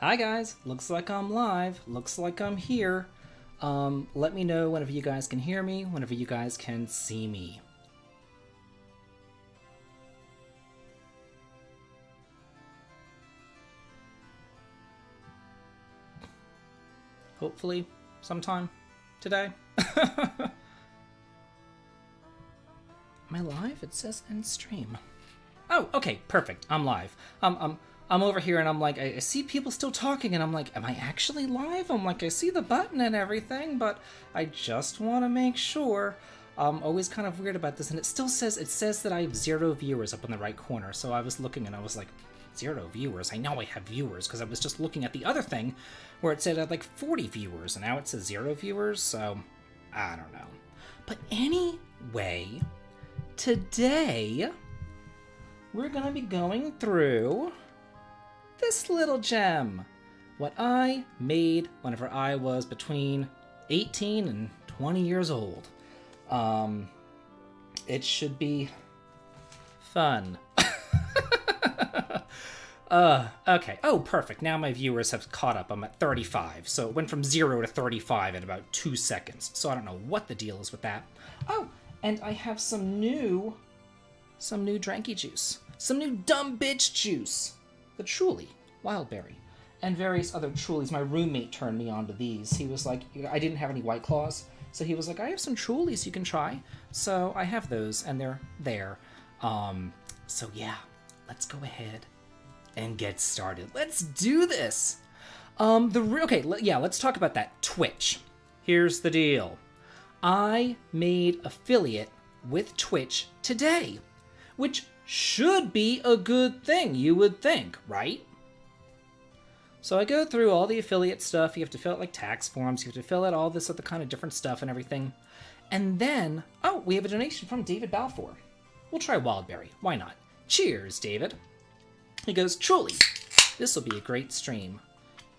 Hi guys, looks like I'm live, looks like I'm here. Let me know whenever you guys can hear me, whenever you guys can see me. Hopefully, sometime today. Am I live? It says end stream. Oh, okay, perfect. I'm live. I'm over here and I'm like, I see people still talking and I'm like, am I actually live? I'm like, I see the button and everything, but I just want to make sure. I'm always kind of weird about this, and it says that I have 0 viewers up in the right corner. So I was looking and I was like, 0 viewers? I know I have viewers because I was just looking at the other thing where it said I had like 40 viewers and now it says 0 viewers. So I don't know. But anyway, today we're going to be going through this little gem. What I made whenever I was between 18 and 20 years old. It should be fun. Okay. Oh, perfect. Now my viewers have caught up. I'm at 35. So it went from 0 to 35 in about 2 seconds. So I don't know what the deal is with that. Oh, and I have some new dranky juice. Some new dumb bitch juice. The Truly Wildberry. And various other Trulies. My roommate turned me on to these. He was like, I didn't have any White Claws. So he was like, I have some Trulies you can try. So I have those, and they're there. So yeah, let's go ahead and get started. Let's do this. Let's talk about that. Twitch. Here's the deal. I made affiliate with Twitch today, which should be a good thing, you would think, right? So I go through all the affiliate stuff. You have to fill out like tax forms. You have to fill out all this other kind of different stuff and everything. And then, oh, we have a donation from David Balfour. We'll try Wildberry. Why not? Cheers, David. He goes, Truly, this will be a great stream.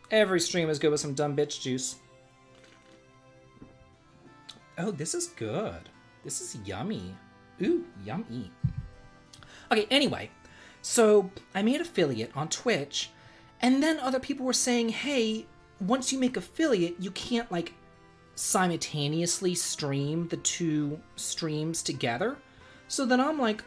Every stream is good with some dumb bitch juice. Oh, this is good. This is yummy. Ooh, yummy. Okay, anyway, so I made affiliate on Twitch, and then other people were saying, hey, once you make affiliate, you can't, like, simultaneously stream the 2 streams together. So then I'm like,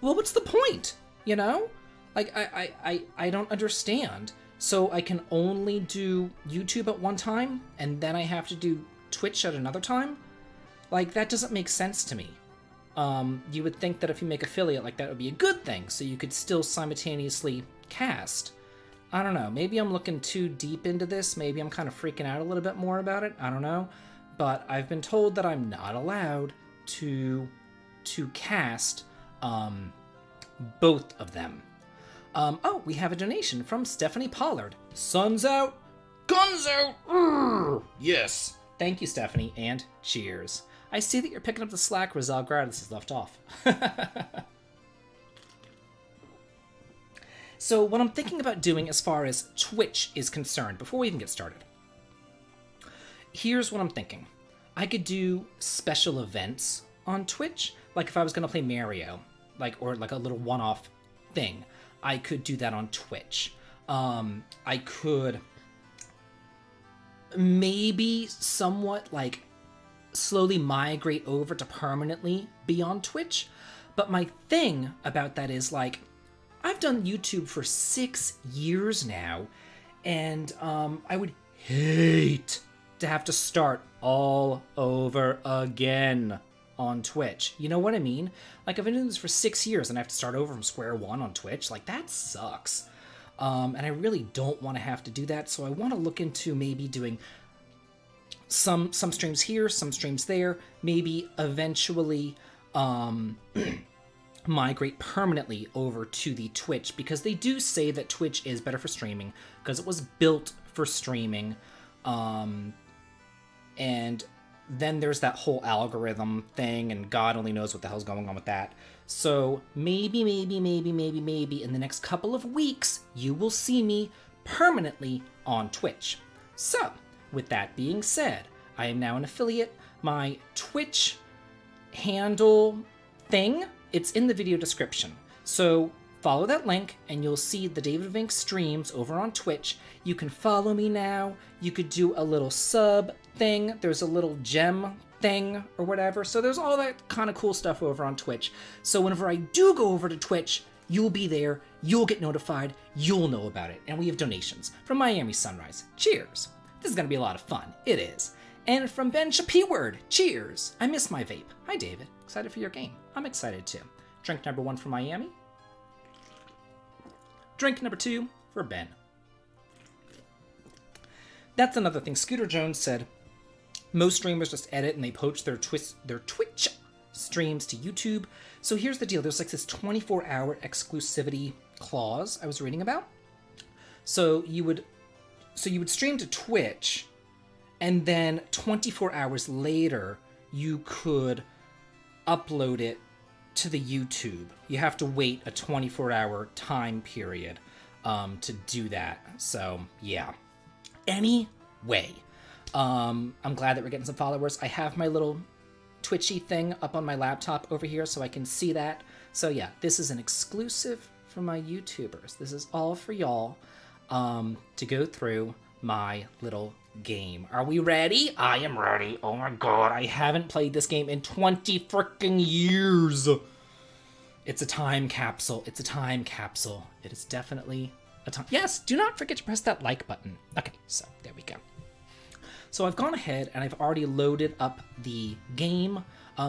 well, what's the point? You know? Like, I don't understand. So I can only do YouTube at one time, and then I have to do Twitch at another time? Like, that doesn't make sense to me. You would think that if you make affiliate like that, it would be a good thing, so you could still simultaneously cast. I don't know, maybe I'm looking too deep into this, maybe I'm kind of freaking out a little bit more about it, I don't know. But I've been told that I'm not allowed to cast both of them. Oh, we have a donation from Stephanie Pollard. Sun's out, guns out! Urgh! Yes! Thank you, Stephanie, and cheers. I see that you're picking up the slack where Zalgradis is left off. So what I'm thinking about doing as far as Twitch is concerned, before we even get started, here's what I'm thinking. I could do special events on Twitch, like if I was going to play Mario, or like a little one-off thing, I could do that on Twitch. I could maybe somewhat like slowly migrate over to permanently be on Twitch. But my thing about that is, like, I've done YouTube for 6 years now, and I would hate to have to start all over again on Twitch. You know what I mean? Like, I've been doing this for 6 years and I have to start over from square one on Twitch. Like, that sucks. And I really don't want to have to do that, so I want to look into maybe doing some streams here, some streams there, maybe eventually migrate permanently over to the Twitch, because they do say that Twitch is better for streaming because it was built for streaming. And then there's that whole algorithm thing, and God only knows what the hell's going on with that. So maybe in the next couple of weeks, you will see me permanently on Twitch. So, with that being said, I am now an affiliate. My Twitch handle thing, it's in the video description. So follow that link and you'll see the Davidvinc streams over on Twitch. You can follow me now. You could do a little sub thing. There's a little gem thing or whatever. So there's all that kind of cool stuff over on Twitch. So whenever I do go over to Twitch, you'll be there. You'll get notified. You'll know about it. And we have donations from Miami Sunrise. Cheers. This is going to be a lot of fun. It is. And from Ben Shapeward. Cheers. I miss my vape. Hi, David. Excited for your game. I'm excited too. Drink number 1 from Miami. Drink number 2 for Ben. That's another thing. Scooter Jones said, most streamers just edit and they poach their Twitch streams to YouTube. So here's the deal. There's like this 24-hour exclusivity clause I was reading about. So you would stream to Twitch, and then 24 hours later, you could upload it to the YouTube. You have to wait a 24-hour time period to do that. So yeah. Anyway, I'm glad that we're getting some followers. I have my little Twitchy thing up on my laptop over here so I can see that. So yeah, this is an exclusive for my YouTubers. This is all for y'all to go through my little game. Are we ready? I am ready. Oh my god, I haven't played this game in 20 freaking years. It's a time capsule. It's a time capsule. It is definitely a time. Yes, do not forget to press that like button. Okay, so there we go. So I've gone ahead and I've already loaded up the game.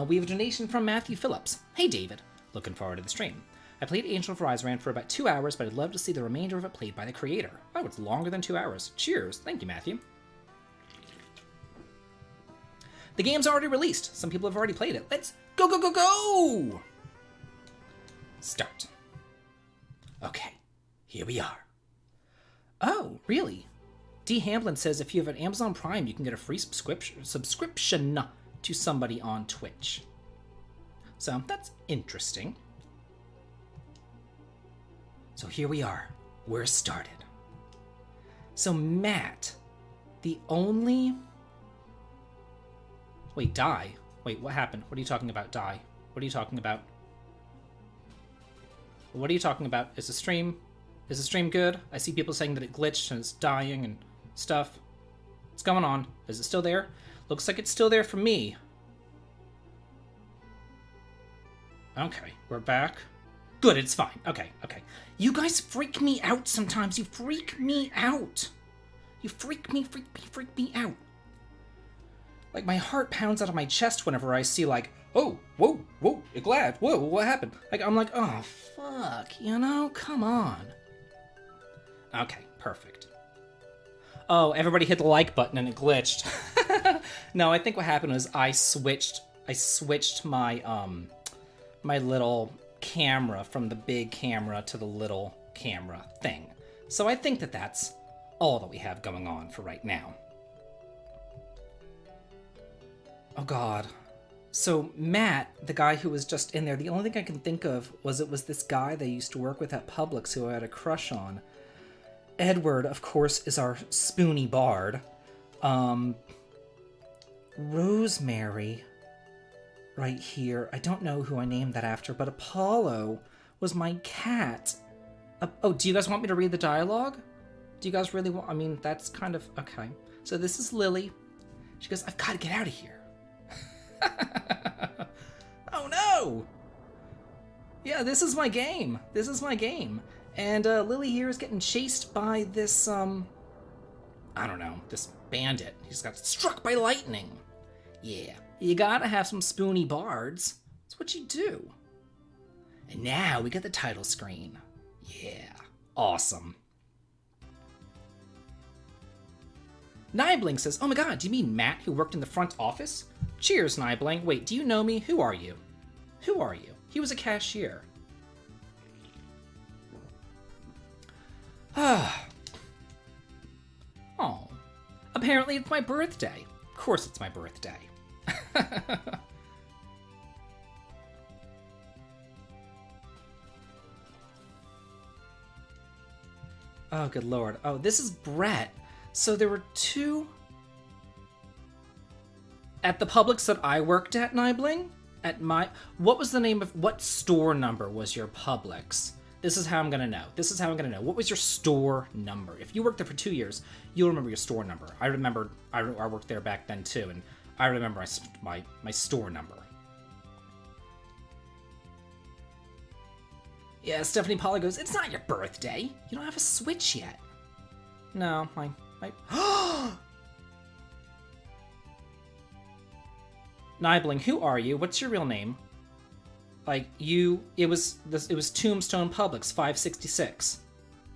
We have a donation from Matthew Phillips. Hey David, looking forward to the stream. I played Angel of Rise for about 2 hours, but I'd love to see the remainder of it played by the creator. Oh, it's longer than 2 hours. Cheers. Thank you, Matthew. The game's already released. Some people have already played it. Let's go, go, go, go! Start. Okay, here we are. Oh, really? D. Hamblin says if you have an Amazon Prime, you can get a free subscription to somebody on Twitch. So that's interesting. So here we are. We're started. So Matt, the only... Wait, die? Wait, what happened? What are you talking about, die? What are you talking about? What are you talking about? Is the stream good? I see people saying that it glitched and it's dying and stuff. What's going on? Is it still there? Looks like it's still there for me. Okay, we're back. Good, it's fine. Okay. You guys freak me out sometimes. You freak me out. You freak me out. Like, my heart pounds out of my chest whenever I see, like, oh, whoa, glad, whoa, what happened? Like, I'm like, oh, fuck, come on. Okay, perfect. Oh, everybody hit the like button and it glitched. No, I think what happened was I switched my, my little camera from the big camera to the little camera thing. So I think that that's all that we have going on for right now. Oh god. So Matt, the guy who was just in there, the only thing I can think of was it was this guy they used to work with at Publix who I had a crush on. Edward, of course, is our spoony bard. Rosemary, right here. I don't know who I named that after, but Apollo was my cat. Oh, do you guys want me to read the dialogue? Do you guys really want... I mean, that's kind of... Okay. So this is Lily. She goes, I've got to get out of here. Oh no! Yeah, this is my game. And Lily here is getting chased by this, I don't know, this bandit. He's got struck by lightning. Yeah, you gotta have some spoony bards. That's what you do. And now we get the title screen. Yeah, awesome. Nibling says, oh my god, do you mean Matt who worked in the front office? Cheers, Nibling. Wait, do you know me? Who are you? He was a cashier. Oh. Apparently it's my birthday. Of course it's my birthday. Oh, good lord. Oh, this is Brett. So there were two... At the Publix that I worked at, Nibling? At my... What was the name of... What store number was your Publix This is how I'm gonna know. This is how I'm gonna know. What was your store number? If you worked there for 2 years, you'll remember your store number. I remember I worked there back then too, and I remember my store number. Yeah, Stephanie Polly goes, it's not your birthday. You don't have a Switch yet. No, my Nibling, who are you? What's your real name? Like, it was Tombstone Publix 566.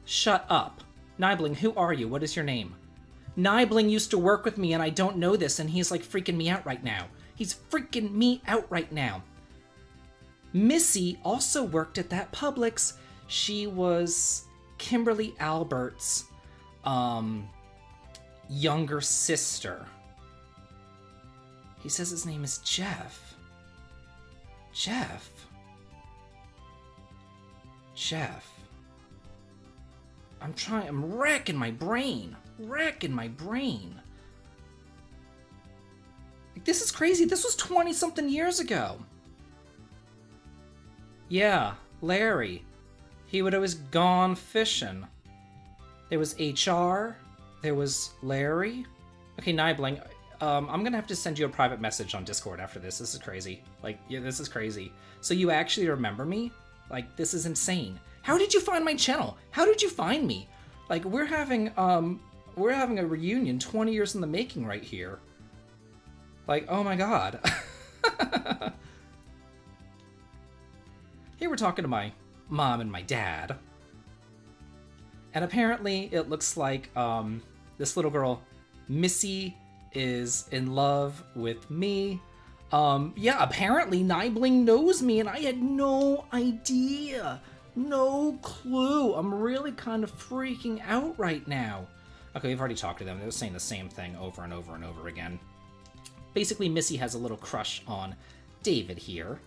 Shut up. Nibling, who are you? What is your name? Nibling used to work with me and I don't know this and he's like freaking me out right now. He's freaking me out right now. Missy also worked at that Publix. She was Kimberly Albert's younger sister. He says his name is Jeff. Jeff. I'm racking my brain. Like, this is crazy. This was 20-something years ago. Yeah, Larry. He would always gone fishing. There was HR. There was Larry. Okay, Nibling, I'm gonna have to send you a private message on Discord after this. This is crazy. Like, yeah, this is crazy. So you actually remember me? Like, this is insane. How did you find my channel? How did you find me? Like, we're having a reunion 20 years in the making right here. Like, oh my god. Here we're talking to my mom and my dad. And apparently it looks like this little girl, Missy, is in love with me. Yeah, apparently Nibling knows me and I had no idea. No clue. I'm really kind of freaking out right now. Okay, we've already talked to them. They were saying the same thing over and over and over again. Basically, Missy has a little crush on David here.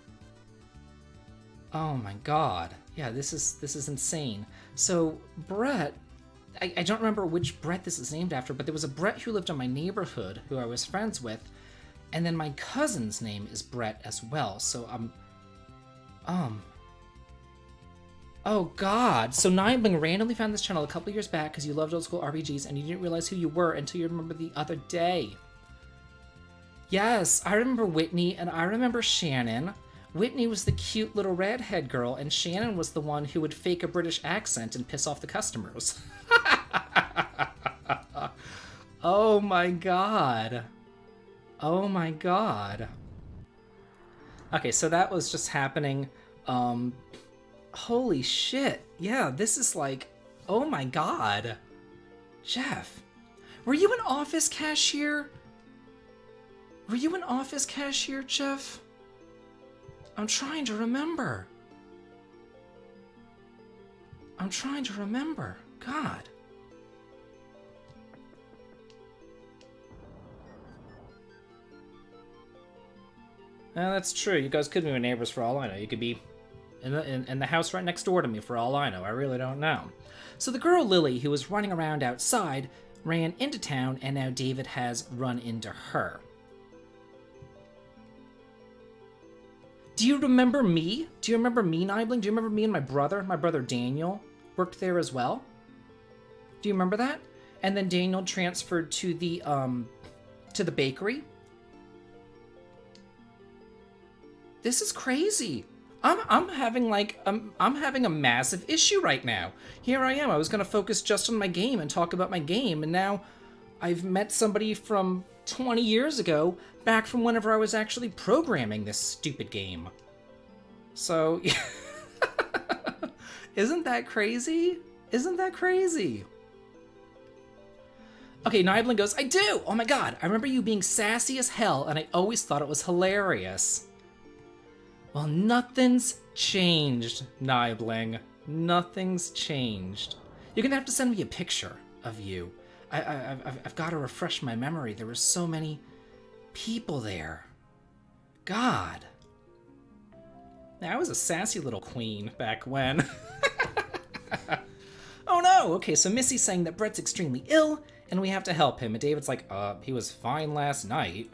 Oh my god. Yeah, this is insane. So, Brett, I don't remember which Brett this is named after, but there was a Brett who lived in my neighborhood who I was friends with, and then my cousin's name is Brett as well, so oh god. So Nibling randomly found this channel a couple years back because you loved old school RPGs and you didn't realize who you were until you remember the other day. Yes, I remember Whitney and I remember Shannon. Whitney was the cute little redhead girl, and Shannon was the one who would fake a British accent and piss off the customers. Oh my god. Oh my god. Okay, so that was just happening. Holy shit. Yeah, this is like, oh my god. Jeff, were you an office cashier? Were you an office cashier, Jeff? I'm trying to remember. God. That's true. You guys could be my neighbors for all I know. You could be in the house right next door to me for all I know. I really don't know. So the girl Lily, who was running around outside, ran into town, and now David has run into her. Do you remember me? Do you remember me, Nibling? Do you remember me and my brother? My brother Daniel worked there as well. Do you remember that? And then Daniel transferred to the bakery. This is crazy. I'm having a massive issue right now. Here I am. I was gonna focus just on my game and talk about my game, and now I've met somebody from 20 years ago, back from whenever I was actually programming this stupid game. So, isn't that crazy? Isn't that crazy? Okay, Nibling goes, I do! Oh my god, I remember you being sassy as hell, and I always thought it was hilarious. Well, nothing's changed, Nibling. Nothing's changed. You're gonna have to send me a picture of you. I've got to refresh my memory. There were so many people there. God. I was a sassy little queen back when. Oh no! Okay, so Missy's saying that Brett's extremely ill, and we have to help him. And David's like, he was fine last night.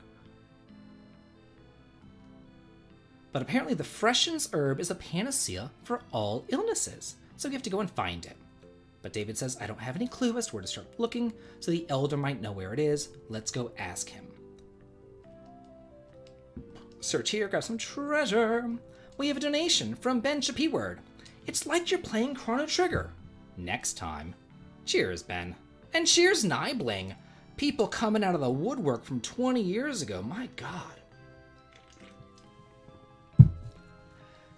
But apparently the Freshen's herb is a panacea for all illnesses. so we have to go and find it. But David says, I don't have any clue as to where to start looking, so the elder might know where it is. Let's go ask him. Search here, grab some treasure. We have a donation from Ben Shapeward. It's like you're playing Chrono Trigger. Next time. Cheers, Ben. And cheers, Nibling. People coming out of the woodwork from 20 years ago. My God.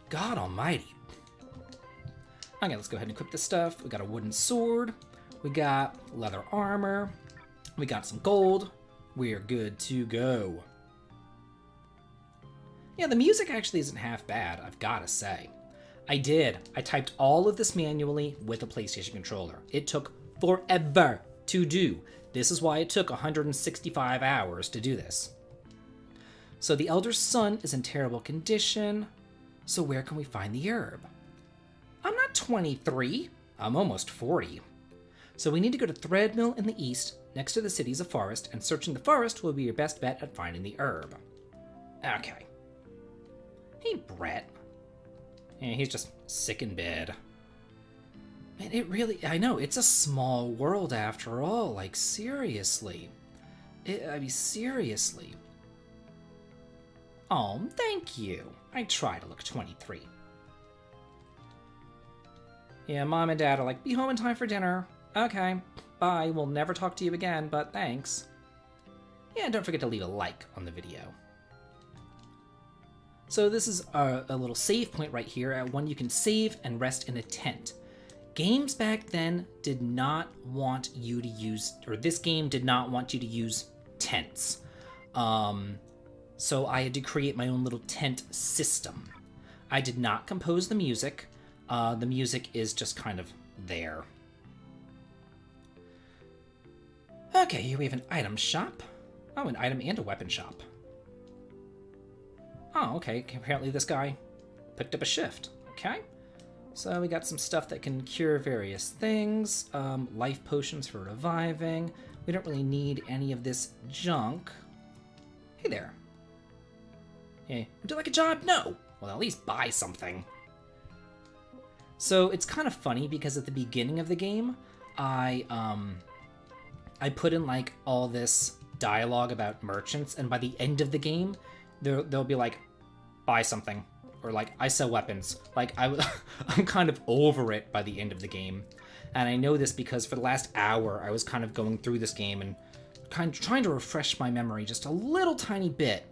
God almighty. Okay, let's go ahead and equip this stuff. We got a wooden sword. We got leather armor. We got some gold. We're good to go. Yeah, the music actually isn't half bad, I've gotta say. I typed all of this manually with a PlayStation controller. It took forever to do. This is why it took 165 hours to do this. So the elder's son is in terrible condition. So where can we find the herb? I'm not 23. I'm almost 40. So we need to go to Threadmill in the east, next to the city's a forest, and searching the forest will be your best bet at finding the herb. Okay. Hey, Brett. Yeah, he's just sick in bed. Man, I know, it's a small world after all, like, seriously. Seriously. Oh, thank you. I try to look 23. Yeah, Mom and Dad are like, be home in time for dinner. Okay, bye, we'll never talk to you again, but thanks. Yeah, and don't forget to leave a like on the video. So this is a little save point right here, at one you can save and rest in a tent. Games back then did not want you to use, or this game did not want you to use tents. So I had to create my own little tent system. I did not compose the music. The music is just kind of there. Okay, here we have an item shop. Oh, an item and a weapon shop. Oh, okay, apparently this guy picked up a shift. Okay, so we got some stuff that can cure various things. Life potions for reviving. We don't really need any of this junk. Hey there. Hey, would you like a job? No. Well, at least buy something. So it's kind of funny because at the beginning of the game, I put in like all this dialogue about merchants, and by the end of the game, they'll be like, buy something, or like, I sell weapons. Like, I'm kind of over it by the end of the game. And I know this because for the last hour, I was kind of going through this game and kind of trying to refresh my memory just a little tiny bit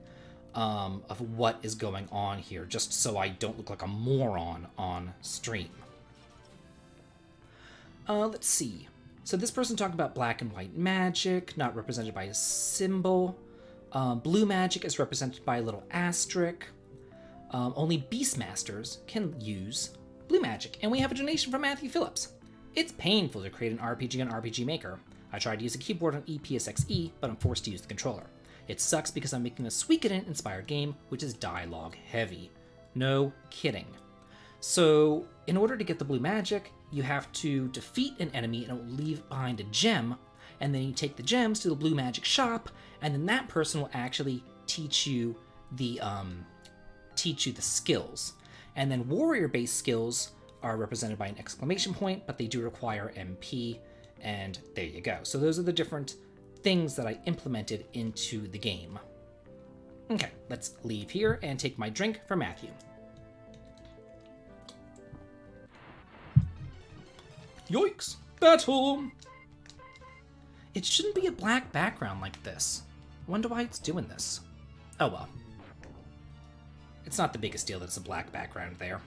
of what is going on here, just so I don't look like a moron on stream. Let's see. So this person talked about black and white magic, not represented by a symbol. Blue magic is represented by a little asterisk. Only Beastmasters can use blue magic. And we have a donation from Matthew Phillips. It's painful to create an RPG on RPG Maker. I tried to use a keyboard on EPSXE, but I'm forced to use the controller. It sucks because I'm making a Suikoden-inspired game, which is dialogue heavy. No kidding. So, in order to get the blue magic, you have to defeat an enemy and it will leave behind a gem, and then you take the gems to the blue magic shop, and then that person will actually teach you the skills. And then warrior-based skills are represented by an exclamation point, but they do require MP, and there you go. So those are the different things that I implemented into the game. Okay, let's leave here and take my drink for Matthew. Yoicks! Battle! It shouldn't be a black background like this. Wonder why it's doing this. Oh well. It's not the biggest deal that it's a black background there.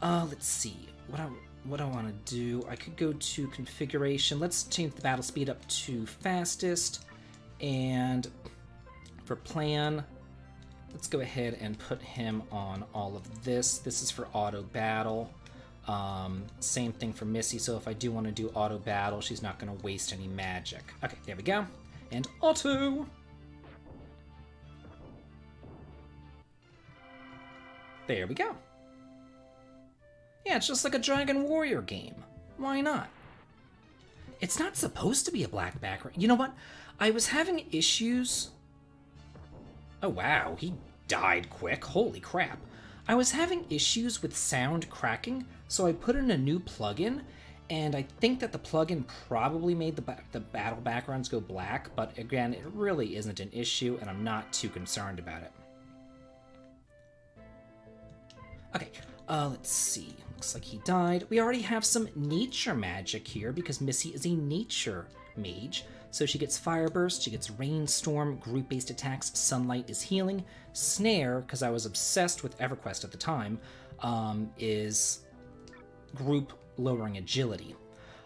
Let's see. What I want to do, I could go to configuration. Let's change the battle speed up to fastest. And for plan, let's go ahead and put him on all of this. This is for auto battle. Same thing for Missy, so if I do want to do auto battle, she's not going to waste any magic. Okay, there we go. And auto! There we go. Yeah, it's just like a Dragon Warrior game. Why not? It's not supposed to be a black background. You know what? I was having issues... Oh wow, he died quick. Holy crap. I was having issues with sound cracking, so I put in a new plugin, and I think that the plugin probably made the battle backgrounds go black, but again, it really isn't an issue, and I'm not too concerned about it. Okay, let's see. Looks like he died. We already have some nature magic here because Missy is a nature mage. So she gets Fire Burst, she gets Rainstorm, group-based attacks, Sunlight is healing. Snare, because I was obsessed with EverQuest at the time, is group lowering agility.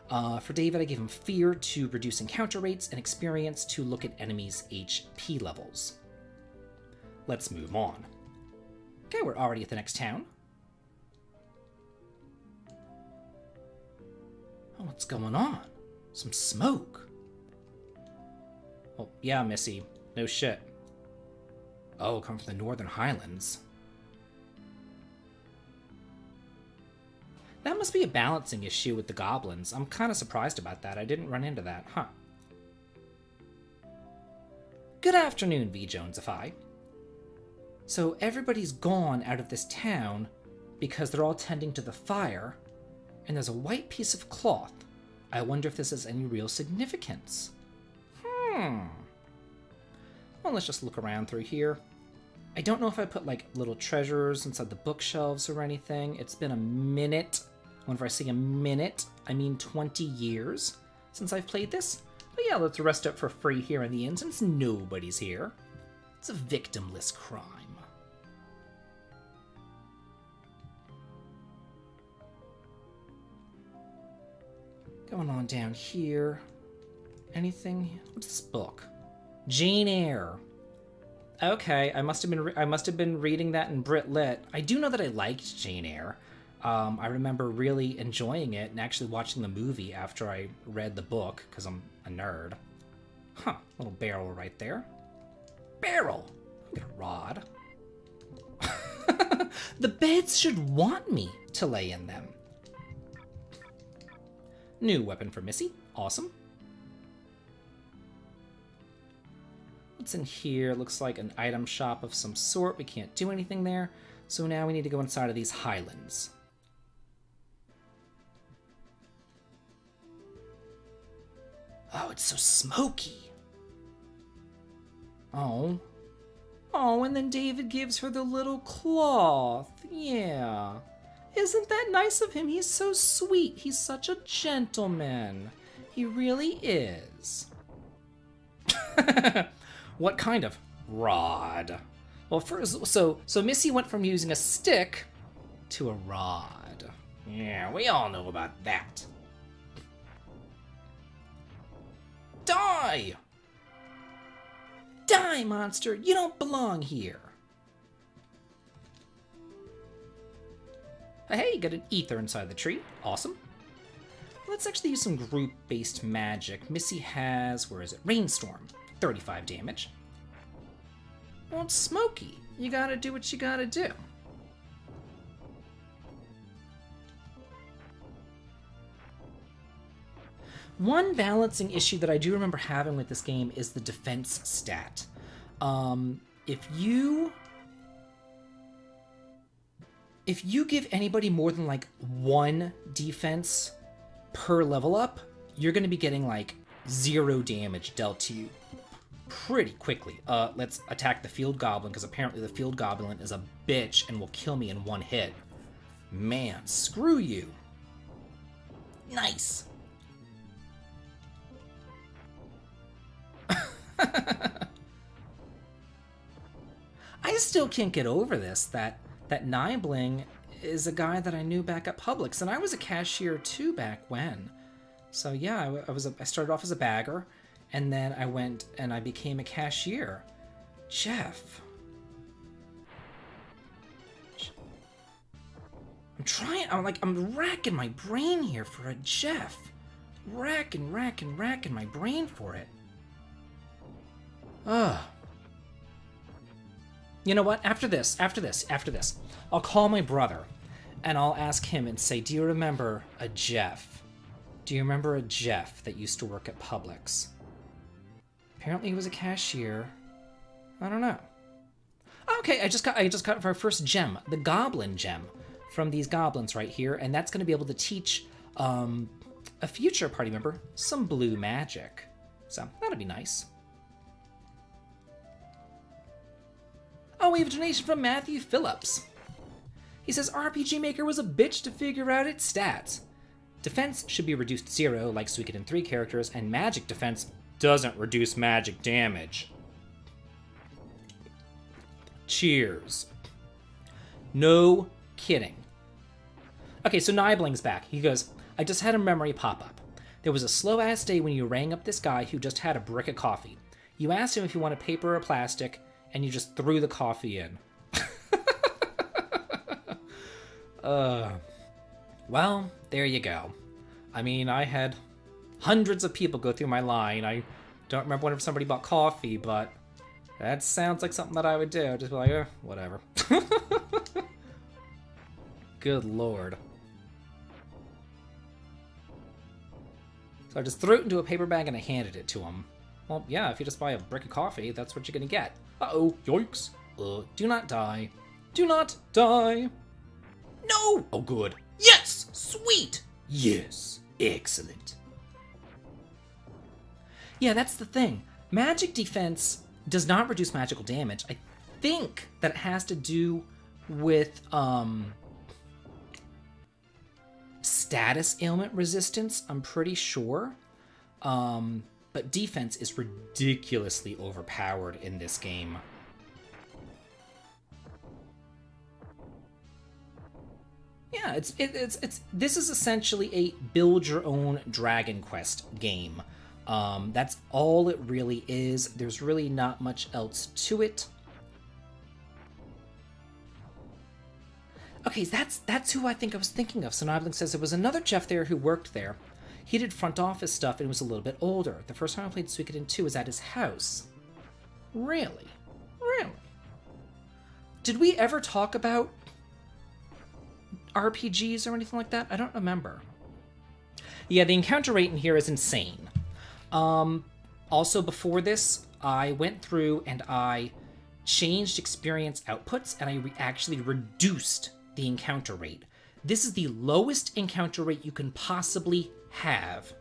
For David, I gave him Fear to reduce encounter rates and Experience to look at enemies' HP levels. Let's move on. Okay, we're already at the next town. Oh, what's going on? Some smoke. Oh, yeah, Missy. No shit. Oh, come from the Northern Highlands. That must be a balancing issue with the goblins. I'm kind of surprised about that. I didn't run into that, huh? Good afternoon, V. Jonesify. So everybody's gone out of this town because they're all tending to the fire, and there's a white piece of cloth. I wonder if this has any real significance. Well, let's just look around through here. I don't know if I put, like, little treasures inside the bookshelves or anything. It's been a minute. Whenever I say a minute, I mean 20 years since I've played this. But yeah, let's rest up for free here in the inn since nobody's here. It's a victimless crime. Going on down here. Anything? What's this book? Jane Eyre. Okay, I must have been reading that in Brit Lit. I do know that I liked Jane Eyre. I remember really enjoying it and actually watching the movie after I read the book because I'm a nerd. Huh? Little barrel right there. Barrel. Get a rod. The beds should want me to lay in them. New weapon for Missy. Awesome. What's in here? Looks like an item shop of some sort. We can't do anything there. So now we need to go inside of these highlands. Oh, it's so smoky. Oh. Oh, and then David gives her the little cloth. Yeah. Isn't that nice of him? He's so sweet. He's such a gentleman. He really is. What kind of rod? Well, first, so Missy went from using a stick to a rod. Yeah, we all know about that. Die! Die, monster! You don't belong here. Hey, you got an ether inside the tree. Awesome. Let's actually use some group-based magic. Missy has, where is it? Rainstorm. 35 damage. Well, it's smoky. You gotta do what you gotta do. One balancing issue that I do remember having with this game is the defense stat. If you give anybody more than like 1 defense per level up, you're going to be getting like 0 damage dealt to you pretty quickly. Let's attack the field goblin because apparently the field goblin is a bitch and will kill me in 1 hit. Man, screw you. Nice. I still can't get over this, that Nibling is a guy that I knew back at Publix, and I was a cashier too back when. So yeah, I started off as a bagger, and then I went and I became a cashier. Jeff. I'm racking my brain here for a Jeff. Racking my brain for it. Ugh. You know what? After this, I'll call my brother, and I'll ask him and say, do you remember a Jeff? Do you remember a Jeff that used to work at Publix? Apparently he was a cashier. I don't know. Okay, I just got our first gem, the goblin gem, from these goblins right here, and that's going to be able to teach a future party member some blue magic. So that'll be nice. Oh, we have a donation from Matthew Phillips. He says, RPG Maker was a bitch to figure out its stats. Defense should be reduced to 0, like Suikoden 3 characters, and magic defense doesn't reduce magic damage. Cheers. No kidding. Okay, so Nibling's back. He goes, I just had a memory pop up. There was a slow-ass day when you rang up this guy who just had a brick of coffee. You asked him if he wanted paper or plastic, and you just threw the coffee in. Well, there you go. I mean, I had hundreds of people go through my line. I don't remember whenever somebody bought coffee, but that sounds like something that I would do. Just be like, whatever. Good lord. So I just threw it into a paper bag and I handed it to him. Well, yeah, if you just buy a brick of coffee, that's what you're gonna get. Uh-oh, yikes. Do not die. Do not die. No! Oh, good. Yes! Sweet! Yes. Excellent. Yeah, that's the thing. Magic defense does not reduce magical damage. I think that it has to do with, status ailment resistance, I'm pretty sure. But defense is ridiculously overpowered in this game. Yeah, this is essentially a build your own Dragon Quest game. That's all it really is. There's really not much else to it. Okay, that's who I think I was thinking of. So Nibling says there was another Jeff there who worked there. He did front office stuff and was a little bit older. The first time I played Suikoden 2 was at his house. Really? Really? Did we ever talk about RPGs or anything like that? I don't remember. Yeah, the encounter rate in here is insane. Also, before this, I went through and I changed experience outputs and I actually reduced the encounter rate. This is the lowest encounter rate you can possibly have.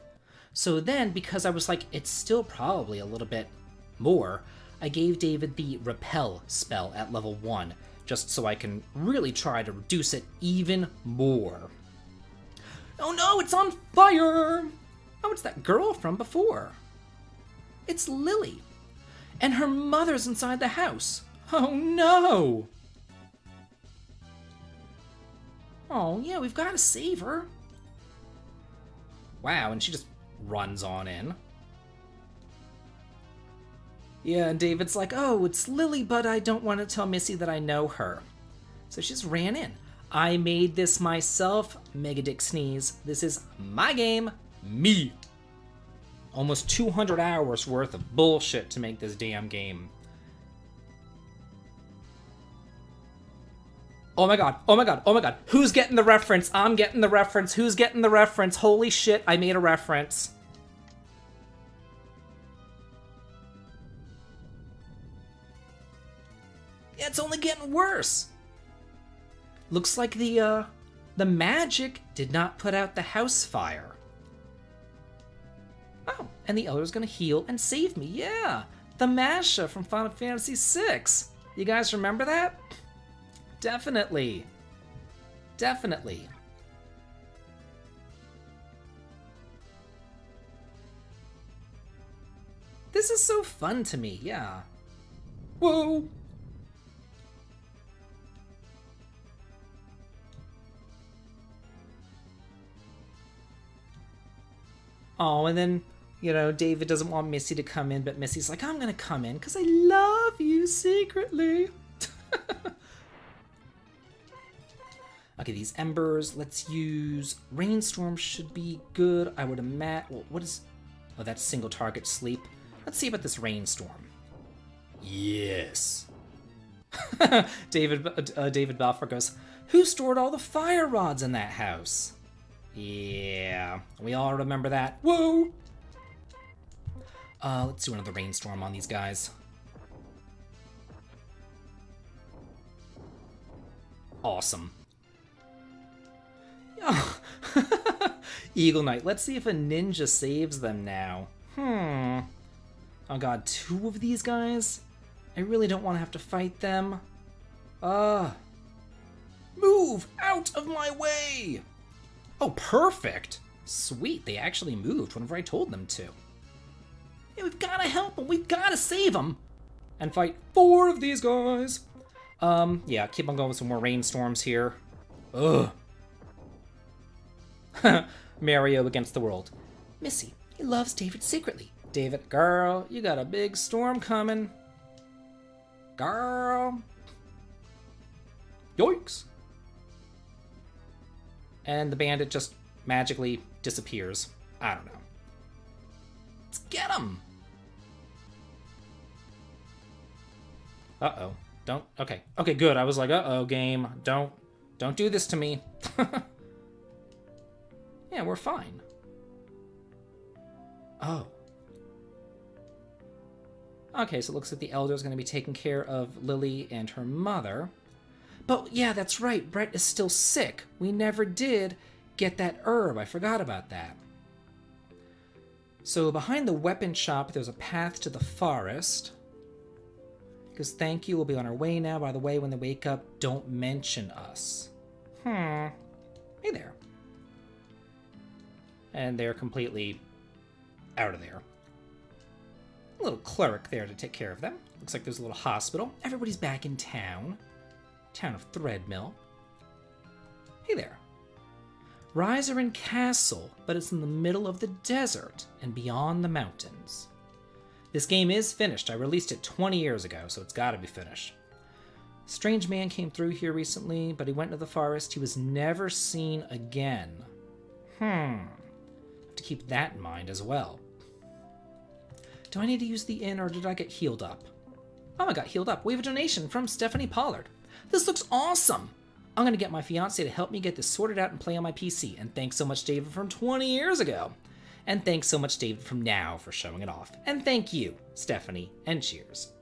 So then, because I was like, it's still probably a little bit more, I gave David the Repel spell at level 1, just so I can really try to reduce it even more. Oh no, it's on fire! Oh, it's that girl from before. It's Lily. And her mother's inside the house. Oh no! Oh yeah, we've got to save her. Wow, and she just runs on in. Yeah, and David's like, oh, it's Lily, but I don't want to tell Missy that I know her. So she just ran in. I made this myself, Mega Dick Sneeze. This is my game, me. Almost 200 hours worth of bullshit to make this damn game. Oh my god, oh my god, oh my god. Who's getting the reference? I'm getting the reference. Who's getting the reference? Holy shit, I made a reference. Yeah, it's only getting worse. Looks like the magic did not put out the house fire. Oh, and the Elder's gonna heal and save me. Yeah, the Masha from Final Fantasy VI. You guys remember that? Definitely. Definitely. This is so fun to me, yeah. Whoa! Oh, and then, you know, David doesn't want Missy to come in, but Missy's like, I'm gonna come in because I love you secretly. Okay, these embers, let's use Rainstorm should be good. I would imagine, well, what is, oh, that's single target sleep. Let's see about this Rainstorm. Yes. David Balfour goes, who stored all the fire rods in that house? Yeah, we all remember that. Whoa! Let's do another Rainstorm on these guys. Awesome. Oh. Eagle Knight. Let's see if a ninja saves them now. Oh god, 2 of these guys? I really don't want to have to fight them. Move out of my way! Oh, perfect! Sweet, they actually moved whenever I told them to. Yeah, we've gotta help them, we've gotta save them! And fight 4 of these guys! Yeah, keep on going with some more rainstorms here. Ugh. Mario against the world. Missy, he loves David secretly. David, girl, you got a big storm coming. Girl. Yoinks. And the bandit just magically disappears. I don't know. Let's get him! Uh-oh. Don't... Okay. Okay, good. I was like, uh-oh, game. Don't do this to me. Yeah, we're fine. Oh. Okay, so it looks like the Elder's going to be taking care of Lily and her mother. But yeah, that's right. Brett is still sick. We never did get that herb. I forgot about that. So behind the weapon shop, there's a path to the forest. Because thank you, we'll be on our way now. By the way, when they wake up, don't mention us. Hey there. And they're completely out of there. A little cleric there to take care of them. Looks like there's a little hospital. Everybody's back in town. Town of Threadmill. Hey there. Riserin Castle, but it's in the middle of the desert and beyond the mountains. This game is finished. I released it 20 years ago, so it's gotta be finished. Strange man came through here recently, but he went into the forest. He was never seen again. Have to keep that in mind as well. Do I need to use the inn, or did I get healed up? Oh, I got healed up. We have a donation from Stephanie Pollard. This looks awesome! I'm gonna get my fiance to help me get this sorted out and play on my PC. And thanks so much, David, from 20 years ago. And thanks so much, David, from now for showing it off. And thank you, Stephanie, and cheers.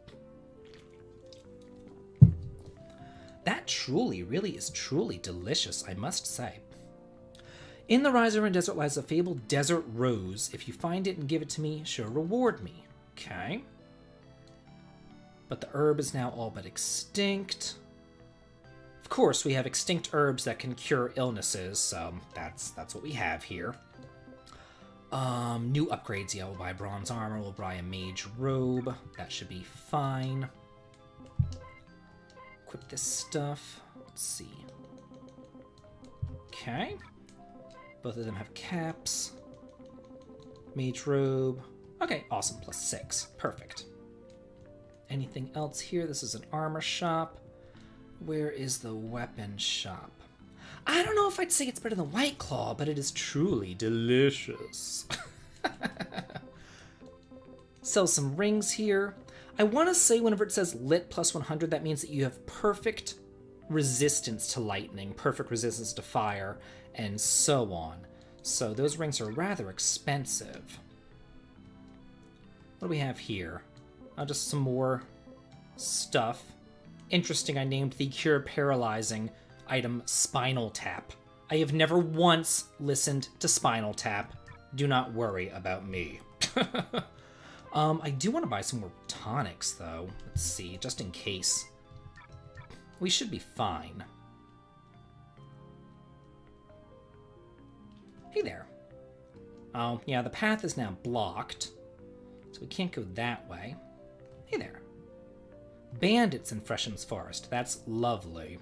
That really is truly delicious, I must say. In the Riserin Desert lies a fabled desert rose. If you find it and give it to me, she'll reward me. Okay. But the herb is now all but extinct. Of course, we have extinct herbs that can cure illnesses, so that's what we have here. New upgrades. Yeah, we'll buy bronze armor, we'll buy a mage robe. That should be fine. Equip this stuff. Let's see. Okay. Both of them have caps. Mage robe. Okay, awesome. +6. Perfect. Anything else here? This is an armor shop. Where is the weapon shop? I don't know if I'd say it's better than White Claw, but it is truly delicious. Sell some rings here. I want to say whenever it says lit +100, that means that you have perfect resistance to lightning, perfect resistance to fire, and so on. So those rings are rather expensive. What do we have here? Oh, just some more stuff. Interesting, I named the cure paralyzing item Spinal Tap. I have never once listened to Spinal Tap. Do not worry about me. I do want to buy some more tonics, though. Let's see, just in case. We should be fine. Hey there. Oh, yeah, the path is now blocked, so we can't go that way. Hey there. Bandits in Fresham's Forest. That's lovely.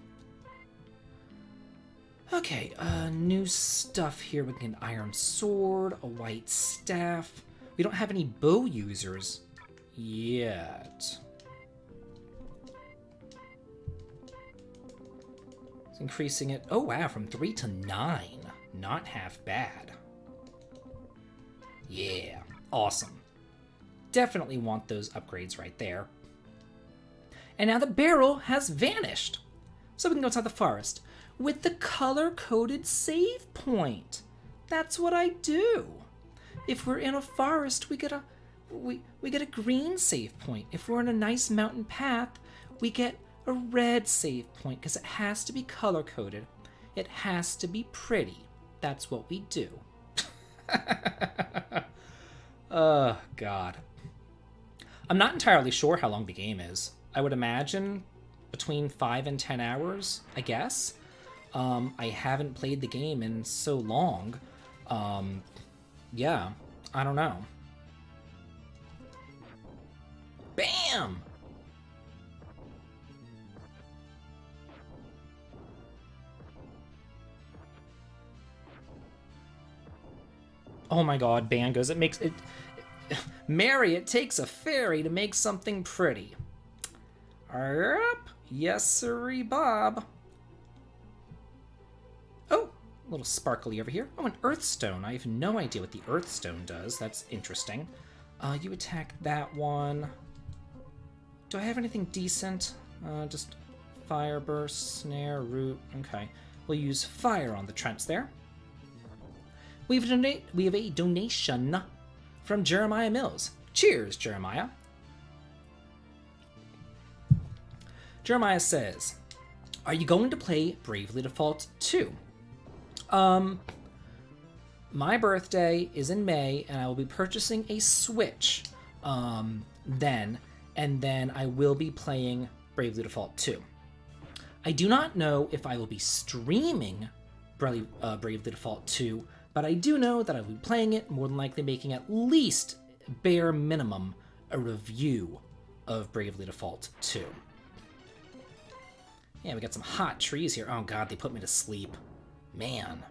Okay, new stuff here. We can get an iron sword, a white staff. We don't have any bow users yet. It's increasing it. Oh, wow, from 3 to 9. Not half bad. Yeah, awesome. Definitely want those upgrades right there. And now the barrel has vanished. So we can go inside the forest with the color-coded save point. That's what I do. If we're in a forest, we get a green save point. If we're in a nice mountain path, we get a red save point because it has to be color-coded. It has to be pretty. That's what we do. Oh, God. I'm not entirely sure how long the game is. I would imagine between 5 and 10 hours, I guess. I haven't played the game in so long. Yeah, I don't know. Bam! Oh my god, Ban goes, it makes it... Mary, it takes a fairy to make something pretty. Yep. Yes, sirree, Bob. Oh, a little sparkly over here. Oh, an Earthstone. I have no idea what the Earthstone does. That's interesting. You attack that one. Do I have anything decent? Just fire burst, snare, root. Okay. We'll use fire on the Trents there. We have a donation from Jeremiah Mills. Cheers, Jeremiah. Jeremiah says, are you going to play Bravely Default 2? My birthday is in May, and I will be purchasing a Switch then, and then I will be playing Bravely Default 2. I do not know if I will be streaming Bravely Default 2, but I do know that I will be playing it, more than likely making at least, bare minimum, a review of Bravely Default 2. Yeah, we got some hot trees here. Oh god, they put me to sleep. Man.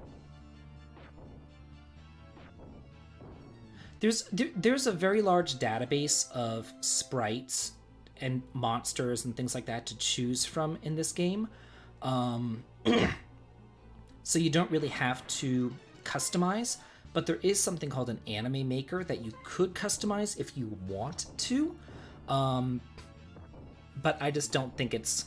There's a very large database of sprites and monsters and things like that to choose from in this game. So you don't really have to customize, but there is something called an anime maker that you could customize if you want to. But I just don't think it's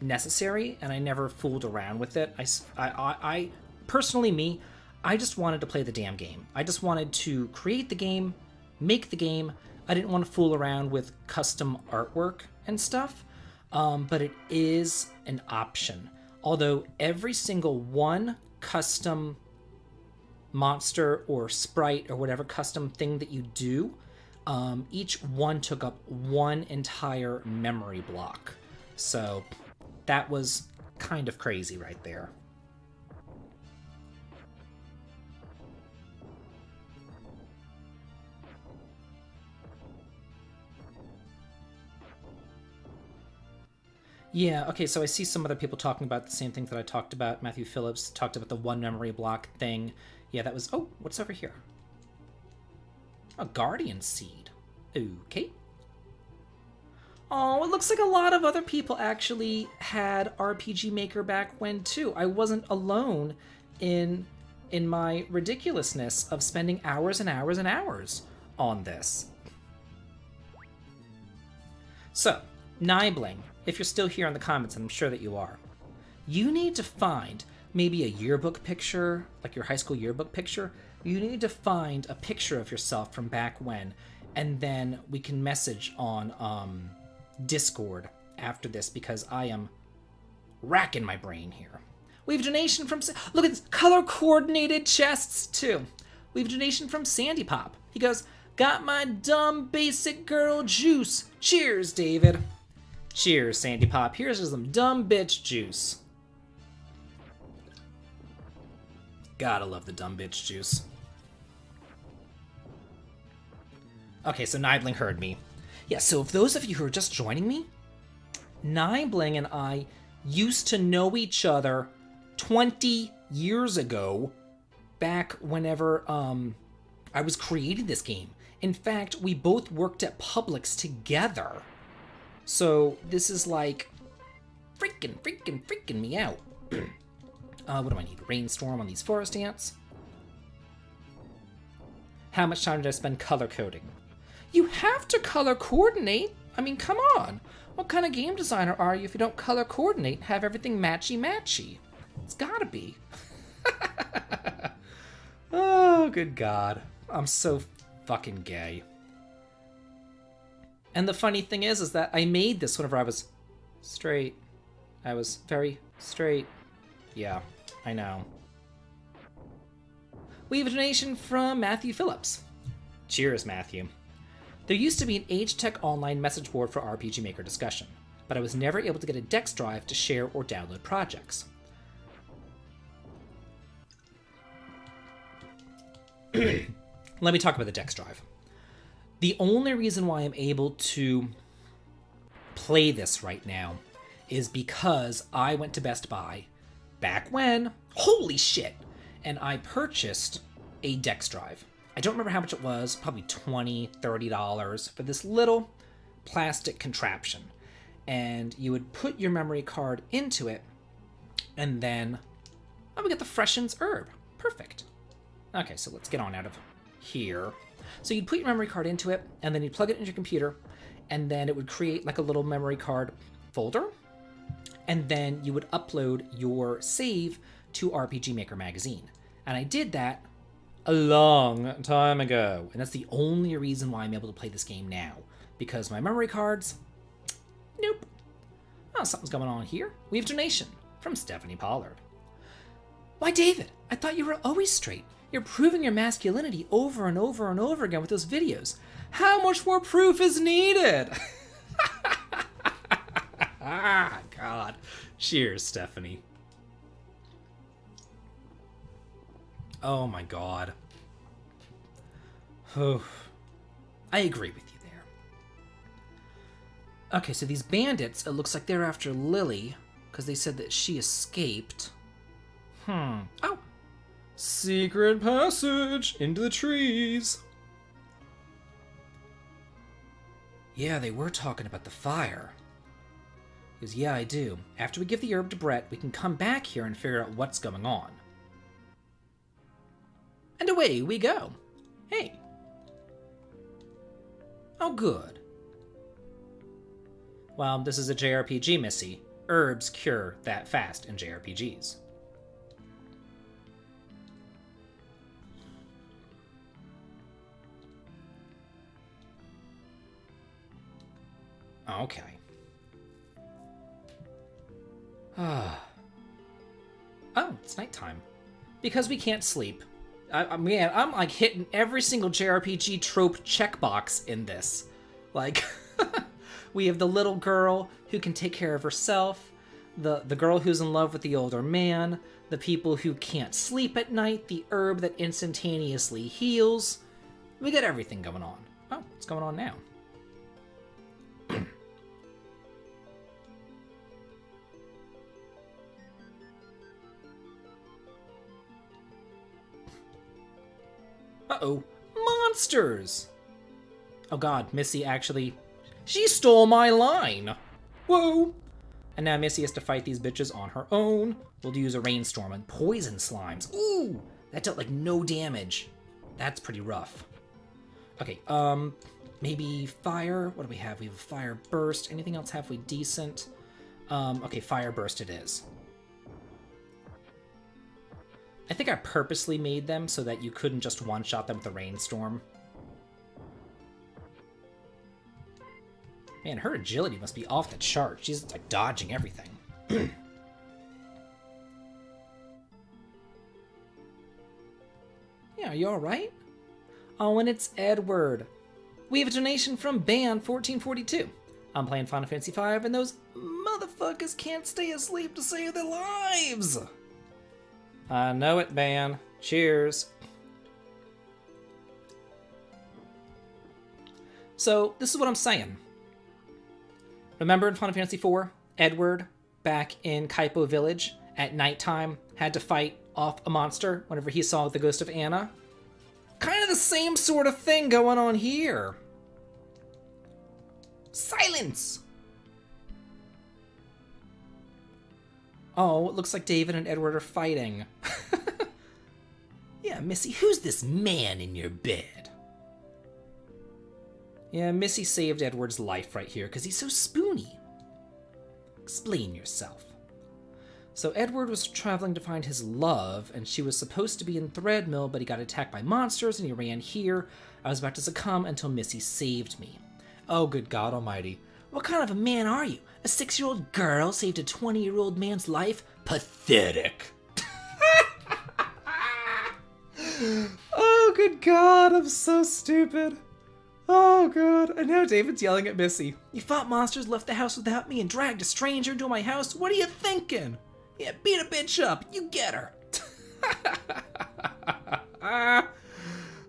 necessary, and I never fooled around with it. I personally, me, I just wanted to play the damn game. I just wanted to create the game, make the game. I didn't want to fool around with custom artwork and stuff, but it is an option. Although every single one custom monster or sprite or whatever custom thing that you do, each one took up one entire memory block. So that was kind of crazy right there. Yeah, okay, so I see some other people talking about the same things that I talked about. Matthew Phillips talked about the one memory block thing. Yeah, that was... Oh, what's over here? A Guardian Seed. Okay. Oh, it looks like a lot of other people actually had RPG Maker back when, too. I wasn't alone in my ridiculousness of spending hours and hours and hours on this. So, Nibling, if you're still here in the comments, and I'm sure that you are, you need to find maybe a yearbook picture, like your high school yearbook picture. You need to find a picture of yourself from back when, and then we can message on Discord after this, because I am racking my brain here. We have a donation from... Look at this! Color-coordinated chests, too. We have a donation from Sandy Pop. He goes, got my dumb basic girl juice. Cheers, David. Cheers, Sandy Pop. Here's some dumb bitch juice. Gotta love the dumb bitch juice. Okay, so Nibling heard me. Yeah, so if those of you who are just joining me, Nibling and I used to know each other 20 years ago, back whenever I was creating this game. In fact, we both worked at Publix together. So this is like freaking me out. What do I need? Rainstorm on these forest ants. How much time did I spend color coding? You have to color coordinate. I mean, come on. What kind of game designer are you if you don't color coordinate and have everything matchy-matchy? It's gotta be. Oh, good God. I'm so fucking gay. And the funny thing is that I made this whenever I was straight. I was very straight. Yeah, I know. We have a donation from Matthew Phillips. Cheers, Matthew. There used to be an Age Tech Online message board for RPG Maker discussion, but I was never able to get a Dex drive to share or download projects. Let me talk about the Dex drive. The only reason why I'm able to play this right now is because I went to Best Buy back when, holy shit, and I purchased a Dex drive. I don't remember how much it was, probably $20, $30 for this little plastic contraption. And you would put your memory card into it, and then, oh, we got the Freshens herb. Perfect. Okay, so let's get on out of here. So you'd put your memory card into it, and then you'd plug it into your computer, and then it would create like a little memory card folder, and then you would upload your save to RPG Maker magazine. And I did that a long time ago, and that's the only reason why I'm able to play this game now, because my memory cards, nope. Oh, something's going on here. We have a donation from Stephanie Pollard. Why, David, I thought you were always straight. You're proving your masculinity over and over and over again with those videos. How much more proof is needed? Ah, God. Cheers, Stephanie. Oh my God. Oh, I agree with you there. Okay, so these bandits, it looks like they're after Lily, because they said that she escaped. Oh! Secret passage into the trees. Yeah, they were talking about the fire. He goes, yeah, I do. After we give the herb to Brett, we can come back here and figure out what's going on. And away we go. Hey. Oh, good. Well, this is a JRPG, Missy. Herbs cure that fast in JRPGs. Okay. Oh, it's nighttime. Because we can't sleep. Man, I'm like hitting every single JRPG trope checkbox in this. Like, we have the little girl who can take care of herself, the girl who's in love with the older man, the people who can't sleep at night, the herb that instantaneously heals. We got everything going on. Oh, what's going on now? Uh-oh. Monsters! Oh god, Missy actually... She stole my line! Whoa! And now Missy has to fight these bitches on her own. We'll use a rainstorm and poison slimes. Ooh! That dealt like no damage. That's pretty rough. Okay, maybe fire? What do we have? We have a fire burst. Anything else halfway decent? Okay, fire burst it is. I think I purposely made them so that you couldn't just one-shot them with a rainstorm. Man, her agility must be off the chart. She's like dodging everything. Yeah, are you alright? Oh, and it's Edward. We have a donation from Ban1442. I'm playing Final Fantasy V, and those motherfuckers can't stay asleep to save their lives! I know it, Ban. Cheers. So, this is what I'm saying. Remember in Final Fantasy IV, Edward, back in Kaipo Village, at nighttime, had to fight off a monster whenever he saw the ghost of Anna? Kind of the same sort of thing going on here. Silence! Oh, it looks like David and Edward are fighting. Yeah, Missy, who's this man in your bed? Yeah, Missy saved Edward's life right here because he's so spoony. Explain yourself. So Edward was traveling to find his love, and she was supposed to be in Threadmill, but he got attacked by monsters and he ran here. I was about to succumb until Missy saved me. Oh, good God almighty. What kind of a man are you? A 6-year-old girl saved a 20-year-old man's life? Pathetic. Oh, good God, I'm so stupid. Oh, God. And now David's yelling at Missy. You fought monsters, left the house without me, and dragged a stranger into my house? What are you thinking? Yeah, beat a bitch up. You get her.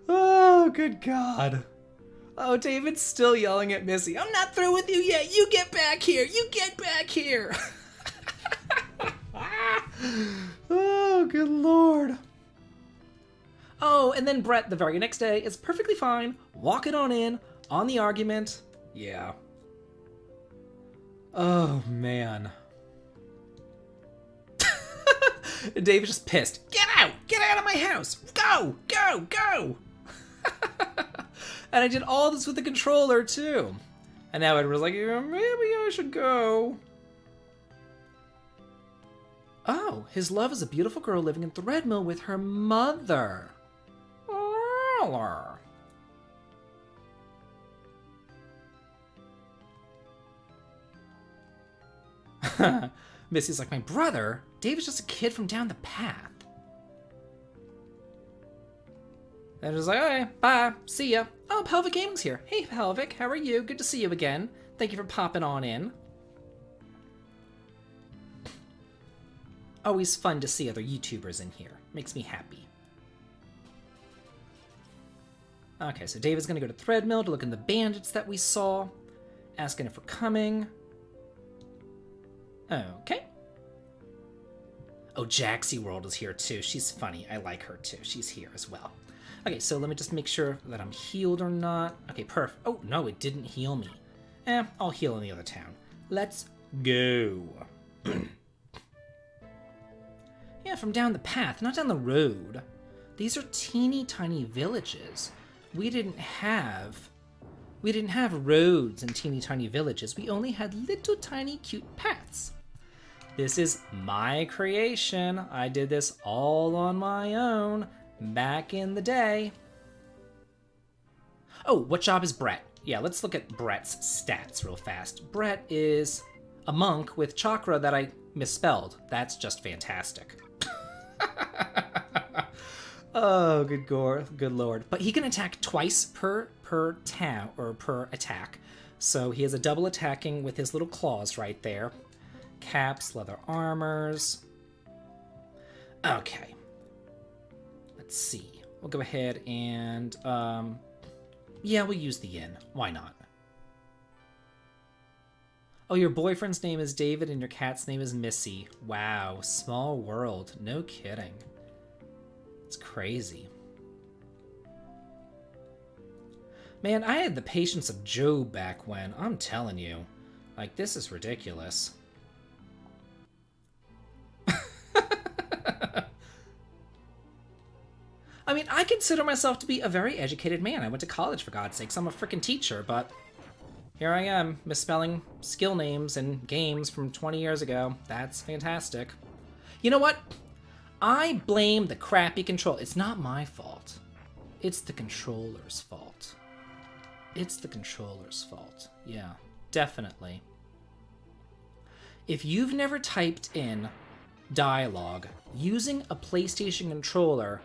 Oh, good God. Oh, David's still yelling at Missy. I'm not through with you yet. You get back here. You get back here. Oh, good Lord. Oh, and then Brett the very next day is perfectly fine, walking on in, on the argument. Yeah. Oh, man. David's just pissed. Get out! Get out of my house! Go! Go! Go! And I did all this with the controller, too. And now Edward's like, yeah, maybe I should go. Oh, his love is a beautiful girl living in Threadmill with her mother. Missy's like, my brother? David's just a kid from down the path. And just like, okay, bye, see ya. Oh, Pelvic Gaming's here. Hey, Pelvic, how are you? Good to see you again. Thank you for popping on in. Always fun to see other YouTubers in here. Makes me happy. Okay, so David's gonna go to Threadmill to look in the bandits that we saw. Asking if we're coming. Okay. Oh, Jaxie World is here too. She's funny. I like her too. She's here as well. Okay, so let me just make sure that I'm healed or not. Okay, perfect. Oh, no, it didn't heal me. I'll heal in the other town. Let's go. Yeah, from down the path, not down the road. These are teeny tiny villages. We didn't have roads in teeny tiny villages. We only had little tiny cute paths. This is my creation. I did this all on my own back in the day. Oh, what job is Brett? Yeah, let's look at Brett's stats real fast. Brett is a monk with chakra that I misspelled. That's just fantastic. Oh, good lord. But he can attack twice per town or per attack. So he has a double attacking with his little claws right there. Caps, leather armors. Okay. Let's see. We'll go ahead and yeah, we'll use the inn. Why not? Oh, your boyfriend's name is David and your cat's name is Missy. Wow, small world. No kidding. It's crazy. Man, I had the patience of Job back when. I'm telling you. Like, this is ridiculous. I mean, I consider myself to be a very educated man. I went to college, for God's sakes. I'm a freaking teacher, but here I am, misspelling skill names in games from 20 years ago. That's fantastic. You know what? I blame the crappy control. It's not my fault. It's the controller's fault. It's the controller's fault. Yeah, definitely. If you've never typed in dialogue using a PlayStation controller,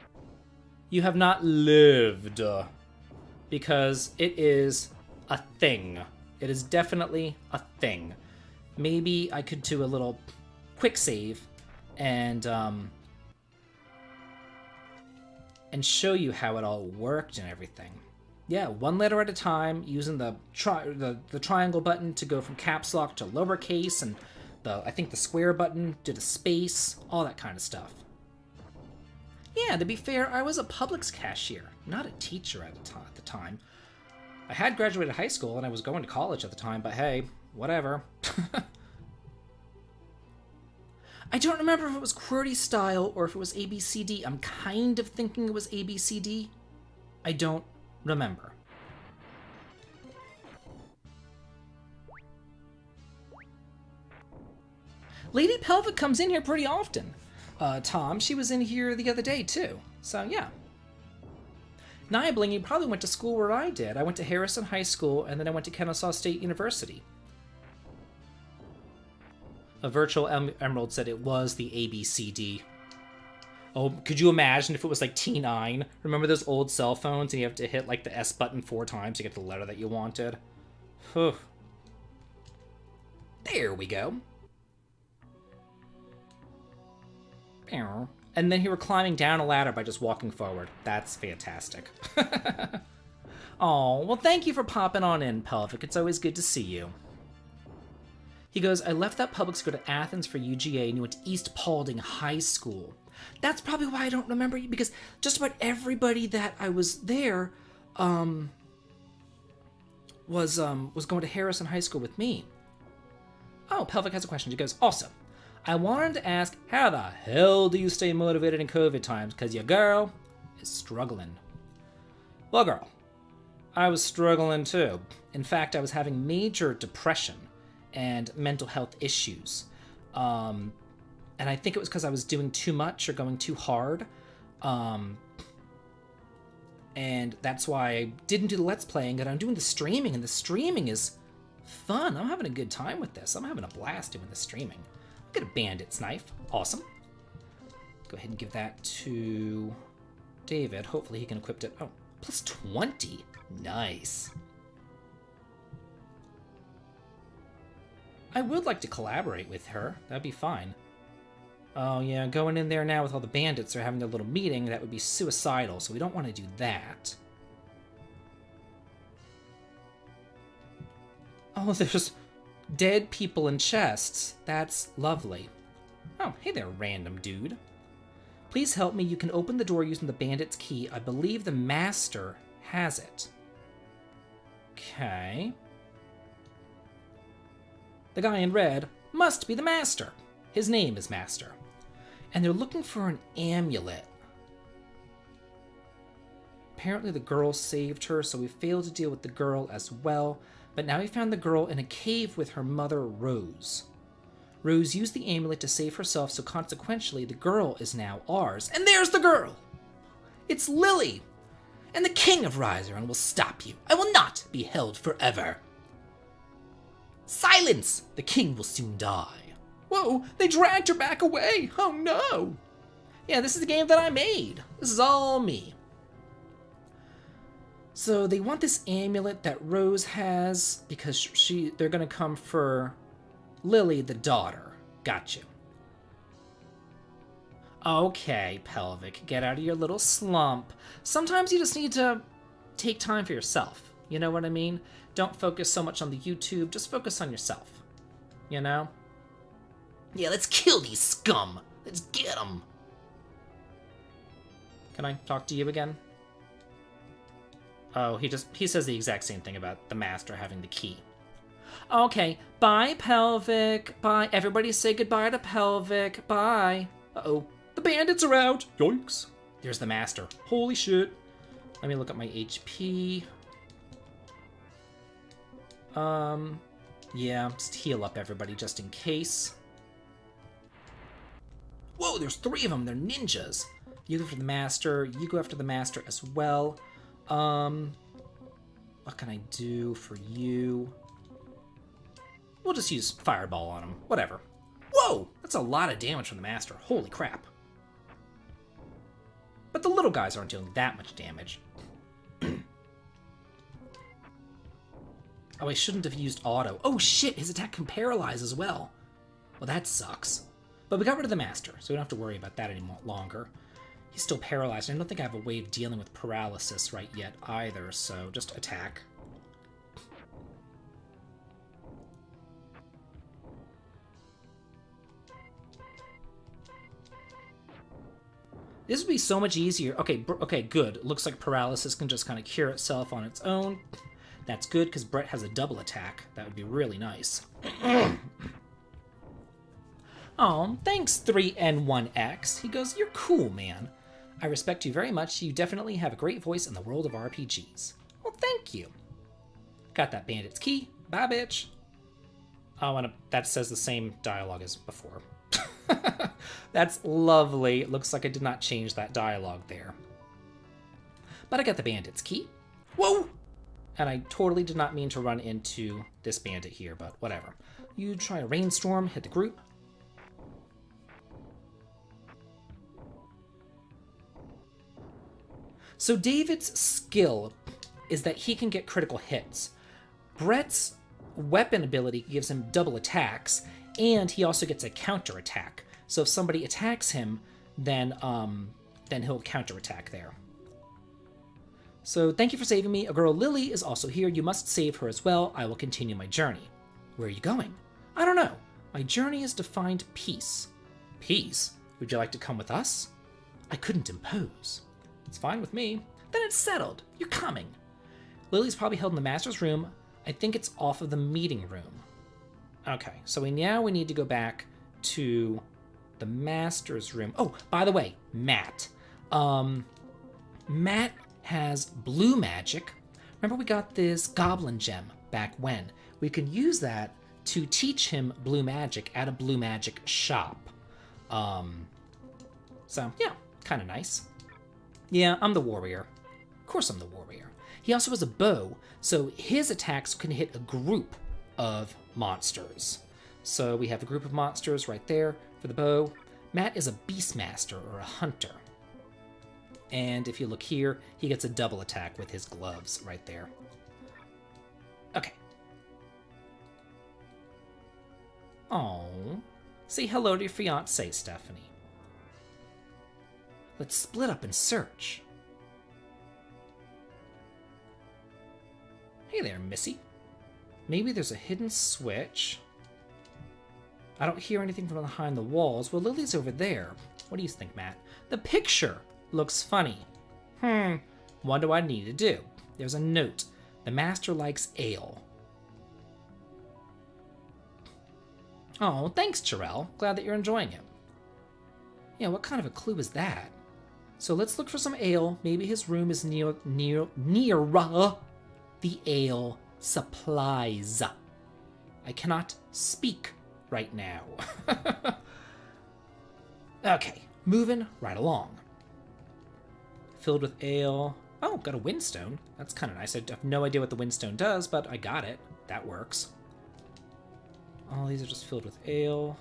you have not lived. Because it is a thing. It is definitely a thing. Maybe I could do a little quick save and show you how it all worked and everything. Yeah, one letter at a time, using the triangle button to go from caps lock to lowercase, and I think the square button did a space, all that kind of stuff. Yeah, to be fair, I was a Publix cashier, not a teacher at the time. I had graduated high school and I was going to college at the time, but hey, whatever. I don't remember if it was QWERTY style or if it was ABCD. I'm kind of thinking it was ABCD. I don't remember. Lady Pelvic comes in here pretty often. Tom, she was in here the other day too. So yeah. Nibling, you probably went to school where I did. I went to Harrison High School and then I went to Kennesaw State University. A virtual emerald said it was the ABCD. Oh, could you imagine if it was like T9? Remember those old cell phones and you have to hit like the S button 4 times to get the letter that you wanted? Whew. There we go. And then you were climbing down a ladder by just walking forward. That's fantastic. Oh, well, thank you for popping on in, Pelvic. It's always good to see you. He goes, I left that public school to Athens for UGA and you went to East Paulding High School. That's probably why I don't remember you, because just about everybody that I was there was going to Harrison High School with me. Oh, Pelvic has a question. He goes, also, I wanted to ask, how the hell do you stay motivated in COVID times? Because your girl is struggling. Well, girl, I was struggling too. In fact, I was having major depression and mental health issues. And I think it was because I was doing too much or going too hard. And that's why I didn't do the Let's Playing, and I'm doing the streaming, and the streaming is fun. I'm having a good time with this. I'm having a blast doing the streaming. I'll get a bandit's knife. Awesome. Go ahead and give that to David. Hopefully he can equip it. Oh, plus 20. Nice. I would like to collaborate with her. That'd be fine. Oh yeah, going in there now with all the bandits are having their little meeting, that would be suicidal, so we don't want to do that. Oh, there's dead people in chests. That's lovely. Oh, hey there, random dude. Please help me. You can open the door using the bandit's key. I believe the master has it. Okay. The guy in red must be the master. His name is Master. And they're looking for an amulet. Apparently the girl saved her, so we failed to deal with the girl as well. But now we found the girl in a cave with her mother, Rose. Rose used the amulet to save herself, so consequentially the girl is now ours. And there's the girl! It's Lily! And the king of Riseron will stop you. I will not be held forever. Silence! The king will soon die. Whoa, they dragged her back away! Oh no! Yeah, this is the game that I made. This is all me. So they want this amulet that Rose has because they're gonna come for Lily, the daughter. Got you. Okay, Pelvic, get out of your little slump. Sometimes you just need to take time for yourself. You know what I mean? Don't focus so much on the YouTube, just focus on yourself. You know? Yeah, let's kill these scum. Let's get them. Can I talk to you again? Oh, he says the exact same thing about the master having the key. Okay, bye, Pelvic. Bye. Everybody say goodbye to Pelvic. Bye. Uh-oh. The bandits are out. Yoinks. There's the master. Holy shit. Let me look at my HP. Yeah, just heal up everybody just in case. Whoa, there's 3 of them. They're ninjas. You go after the master. You go after the master as well. What can I do for you? We'll just use fireball on him. Whatever. Whoa! That's a lot of damage from the master. Holy crap. But the little guys aren't dealing that much damage. Oh, I shouldn't have used auto. Oh shit, his attack can paralyze as well. Well, that sucks. But we got rid of the master, so we don't have to worry about that any longer. He's still paralyzed. I don't think I have a way of dealing with paralysis right yet either, so just attack. This would be so much easier. Okay, good. Looks like paralysis can just kind of cure itself on its own. That's good, because Brett has a double attack. That would be really nice. Oh, thanks 3N1X. He goes, you're cool, man. I respect you very much. You definitely have a great voice in the world of RPGs. Well, thank you. Got that bandit's key. Bye, bitch. Oh, and that says the same dialogue as before. That's lovely. It looks like I did not change that dialogue there. But I got the bandit's key. Whoa! And I totally did not mean to run into this bandit here, but whatever. You try a rainstorm, hit the group. So David's skill is that he can get critical hits. Brett's weapon ability gives him double attacks, and he also gets a counter attack. So if somebody attacks him, then he'll counter attack there. So thank you for saving me. A girl Lily is also here. You must save her as well. I will continue my journey. Where are you going? I don't know. My journey is to find peace. Peace? Would you like to come with us? I couldn't impose. It's fine with me. Then it's settled. You're coming. Lily's probably held in the master's room. I think it's off of the meeting room. Okay, so we need to go back to the master's room. Oh, by the way, Matt. Matt has blue magic. Remember we got this goblin gem back when. We can use that to teach him blue magic at a blue magic shop. So, yeah, kind of nice. Yeah, I'm the warrior. Of course I'm the warrior. He also has a bow, so his attacks can hit a group of monsters. So we have a group of monsters right there for the bow. Matt is a beastmaster or a hunter. And if you look here, he gets a double attack with his gloves right there. Okay. Oh, say hello to your fiancée, Stephanie. Let's split up and search. Hey there, Missy. Maybe there's a hidden switch. I don't hear anything from behind the walls. Well, Lily's over there. What do you think, Matt? The picture looks funny. What do I need to do? There's a note. The master likes ale. Oh, thanks, Jarell. Glad that you're enjoying it. Yeah, what kind of a clue is that? So let's look for some ale. Maybe his room is near the ale supplies. I cannot speak right now. Okay, moving right along. Filled with ale. Oh, got a windstone. That's kind of nice. I have no idea what the windstone does, but I got it. That works. All these are just filled with ale.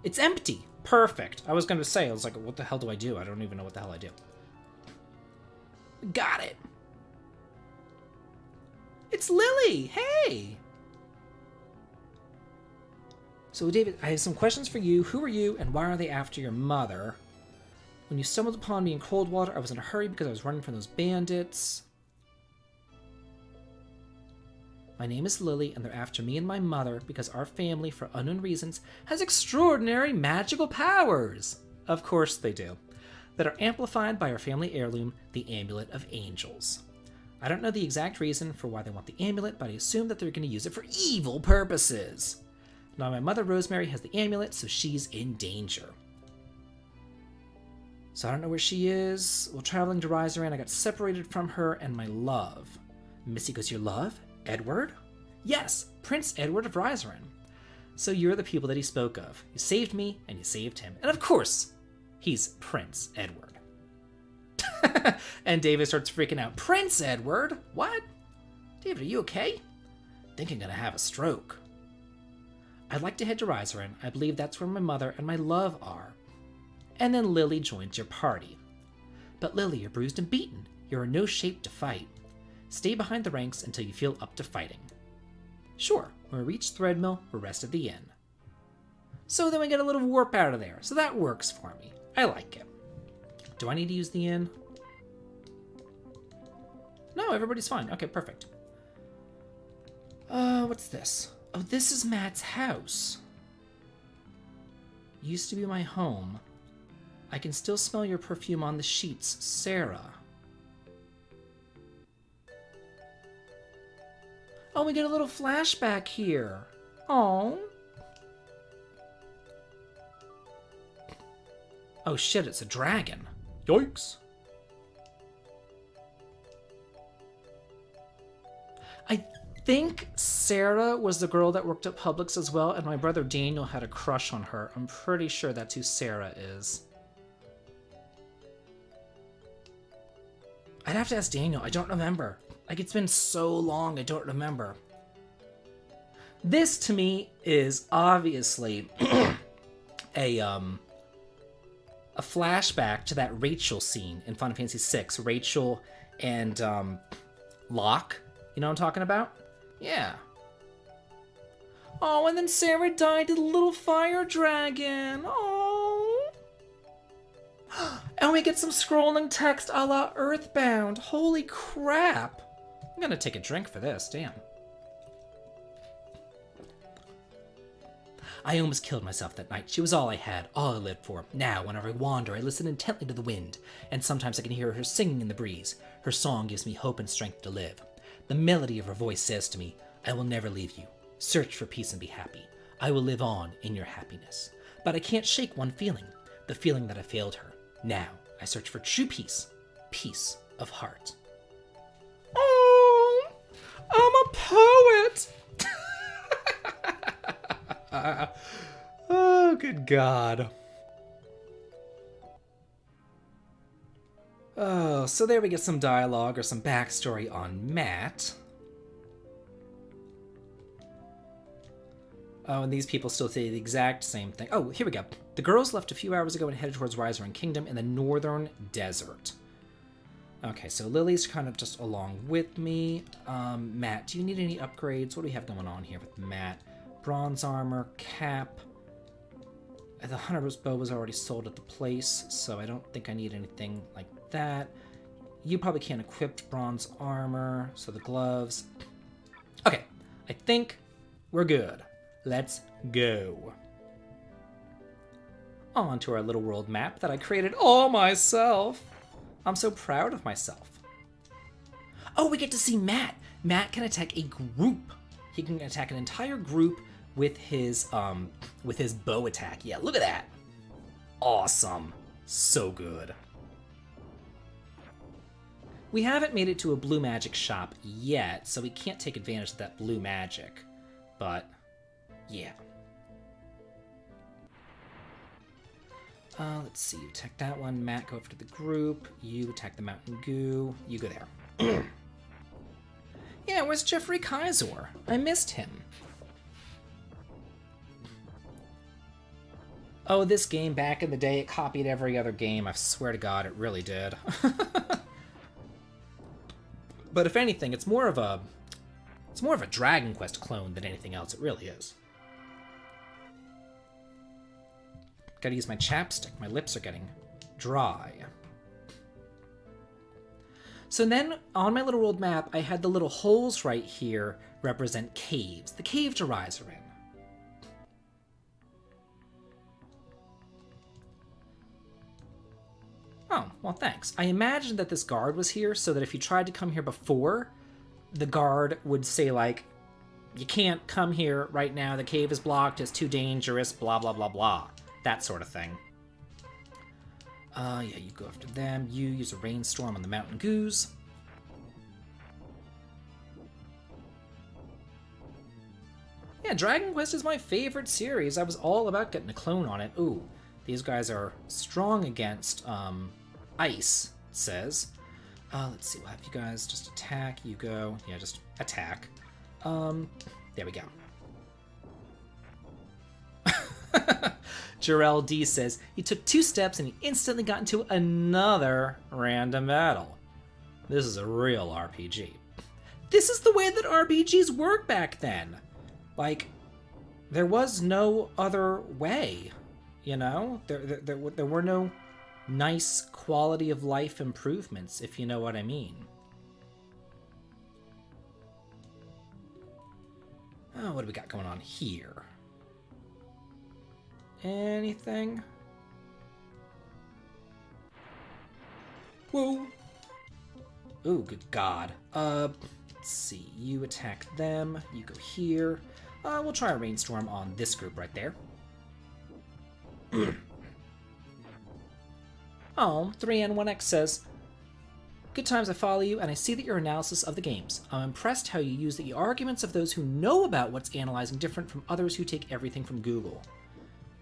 It's empty. Perfect. I was going to say, I was like, what the hell do I do? I don't even know what the hell I do. Got it. It's Lily. Hey. So, David, I have some questions for you. Who are you, and why are they after your mother? When you stumbled upon me in Coldwater, I was in a hurry because I was running from those bandits. My name is Lily, and they're after me and my mother because our family, for unknown reasons, has extraordinary magical powers. Of course they do. That are amplified by our family heirloom, the Amulet of Angels. I don't know the exact reason for why they want the amulet, but I assume that they're going to use it for evil purposes. Now, my mother, Rosemary, has the amulet, so she's in danger. So I don't know where she is. While traveling to Rizaran, I got separated from her and my love. Missy goes, your love? Edward? Yes, Prince Edward of Rizaran. So you're the people that he spoke of. You saved me, and you saved him. And of course, he's Prince Edward. And David starts freaking out. Prince Edward? What? David, are you okay? I think I'm gonna have a stroke. I'd like to head to Rizaran. I believe that's where my mother and my love are. And then Lily joins your party. But Lily, you're bruised and beaten. You're in no shape to fight. Stay behind the ranks until you feel up to fighting. Sure, when we reach Threadmill, we're rest at the inn. So then we get a little warp out of there, so that works for me. I like it. Do I need to use the inn? No, everybody's fine. Okay, perfect. What's this? Oh, this is Matt's house. Used to be my home. I can still smell your perfume on the sheets, Sarah. Oh, we get a little flashback here. Oh. Oh shit, it's a dragon. Yikes. I think Sarah was the girl that worked at Publix as well, and my brother Daniel had a crush on her. I'm pretty sure that's who Sarah is. I'd have to ask Daniel. I don't remember. Like, it's been so long, I don't remember. This, to me, is obviously a a flashback to that Rachel scene in Final Fantasy VI. Rachel and Locke. You know what I'm talking about? Yeah. Oh, and then Sarah died to the little fire dragon. Oh. And we get some scrolling text a la Earthbound. Holy crap. I'm gonna take a drink for this, damn. I almost killed myself that night. She was all I had, all I lived for. Now, whenever I wander, I listen intently to the wind, and sometimes I can hear her singing in the breeze. Her song gives me hope and strength to live. The melody of her voice says to me, I will never leave you. Search for peace and be happy. I will live on in your happiness. But I can't shake one feeling, the feeling that I failed her. Now, I search for true peace, peace of heart. Oh, I'm a poet! Oh, good God. Oh, so there we get some dialogue or some backstory on Matt. Oh, and these people still say the exact same thing. Oh, here we go. The girls left a few hours ago and headed towards Riserun Kingdom in the northern desert. Okay, so Lily's kind of just along with me. Matt, do you need any upgrades? What do we have going on here with Matt? Bronze armor, cap. The hunter's bow was already sold at the place, so I don't think I need anything like that. You probably can't equip bronze armor, so the gloves. Okay, I think we're good. Let's go. On to our little world map that I created all myself. I'm so proud of myself. Oh, we get to see Matt. Matt can attack a group. He can attack an entire group with his bow attack. Yeah, look at that. Awesome. So good. We haven't made it to a blue magic shop yet, so we can't take advantage of that blue magic. But, yeah. Let's see, you attack that one. Matt, go over to the group. You attack the mountain goo. You go there. Yeah, where's Jeffrey Kaiser? I missed him. Oh, this game back in the day, it copied every other game. I swear to God, it really did. But if anything, it's more of a Dragon Quest clone than anything else. It really is. Gotta use my chapstick. My lips are getting dry. So then, on my little world map, I had the little holes right here represent caves. The cave to rise are in. Oh, well, thanks. I imagined that this guard was here so that if you tried to come here before, the guard would say, like, you can't come here right now, the cave is blocked, it's too dangerous, blah, blah, blah, blah. That sort of thing. Yeah, you go after them. You use a rainstorm on the mountain goose. Yeah, Dragon Quest is my favorite series. I was all about getting a clone on it. Ooh, these guys are strong against ice, it says. Let's see, we'll have you guys just attack. You go. Yeah, just attack. There we go. Jarrell D says, he took 2 steps and he instantly got into another random battle. This is a real RPG. This is the way that RPGs worked back then. Like, there was no other way, you know? There were no nice quality of life improvements, if you know what I mean. Oh, what do we got going on here? Anything? Whoa. Ooh, good God. Let's see. You attack them. You go here. We'll try a rainstorm on this group right there. Oh, 3N1X says, good times, I follow you, and I see that your analysis of the games. I'm impressed how you use the arguments of those who know about what's analyzing different from others who take everything from Google.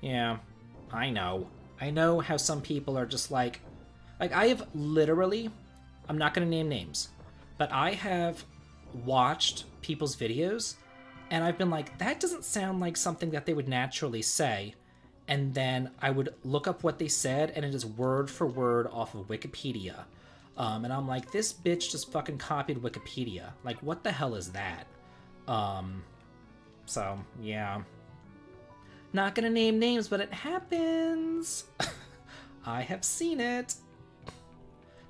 Yeah, I know. I know how some people are just like I have literally, I'm not going to name names, but I have watched people's videos, and I've been like, that doesn't sound like something that they would naturally say. and then I would look up what they said, and it is word for word off of Wikipedia. And I'm like, this bitch just fucking copied Wikipedia. Like, what the hell is that? So, yeah. Not gonna name names, but it happens. I have seen it.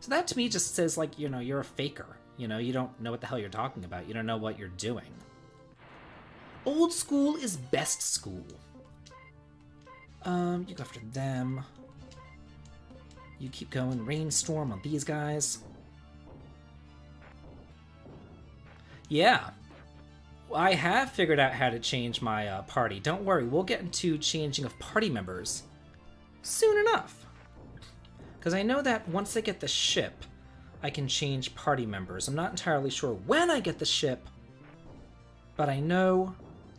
So that to me just says, like, you know, you're a faker. You know, you don't know what the hell you're talking about. You don't know what you're doing. Old school is best school. You go after them. You keep going. Rainstorm on these guys. Yeah. I have figured out how to change my party. Don't worry, we'll get into changing of party members soon enough. Because I know that once I get the ship, I can change party members. I'm not entirely sure when I get the ship, but I know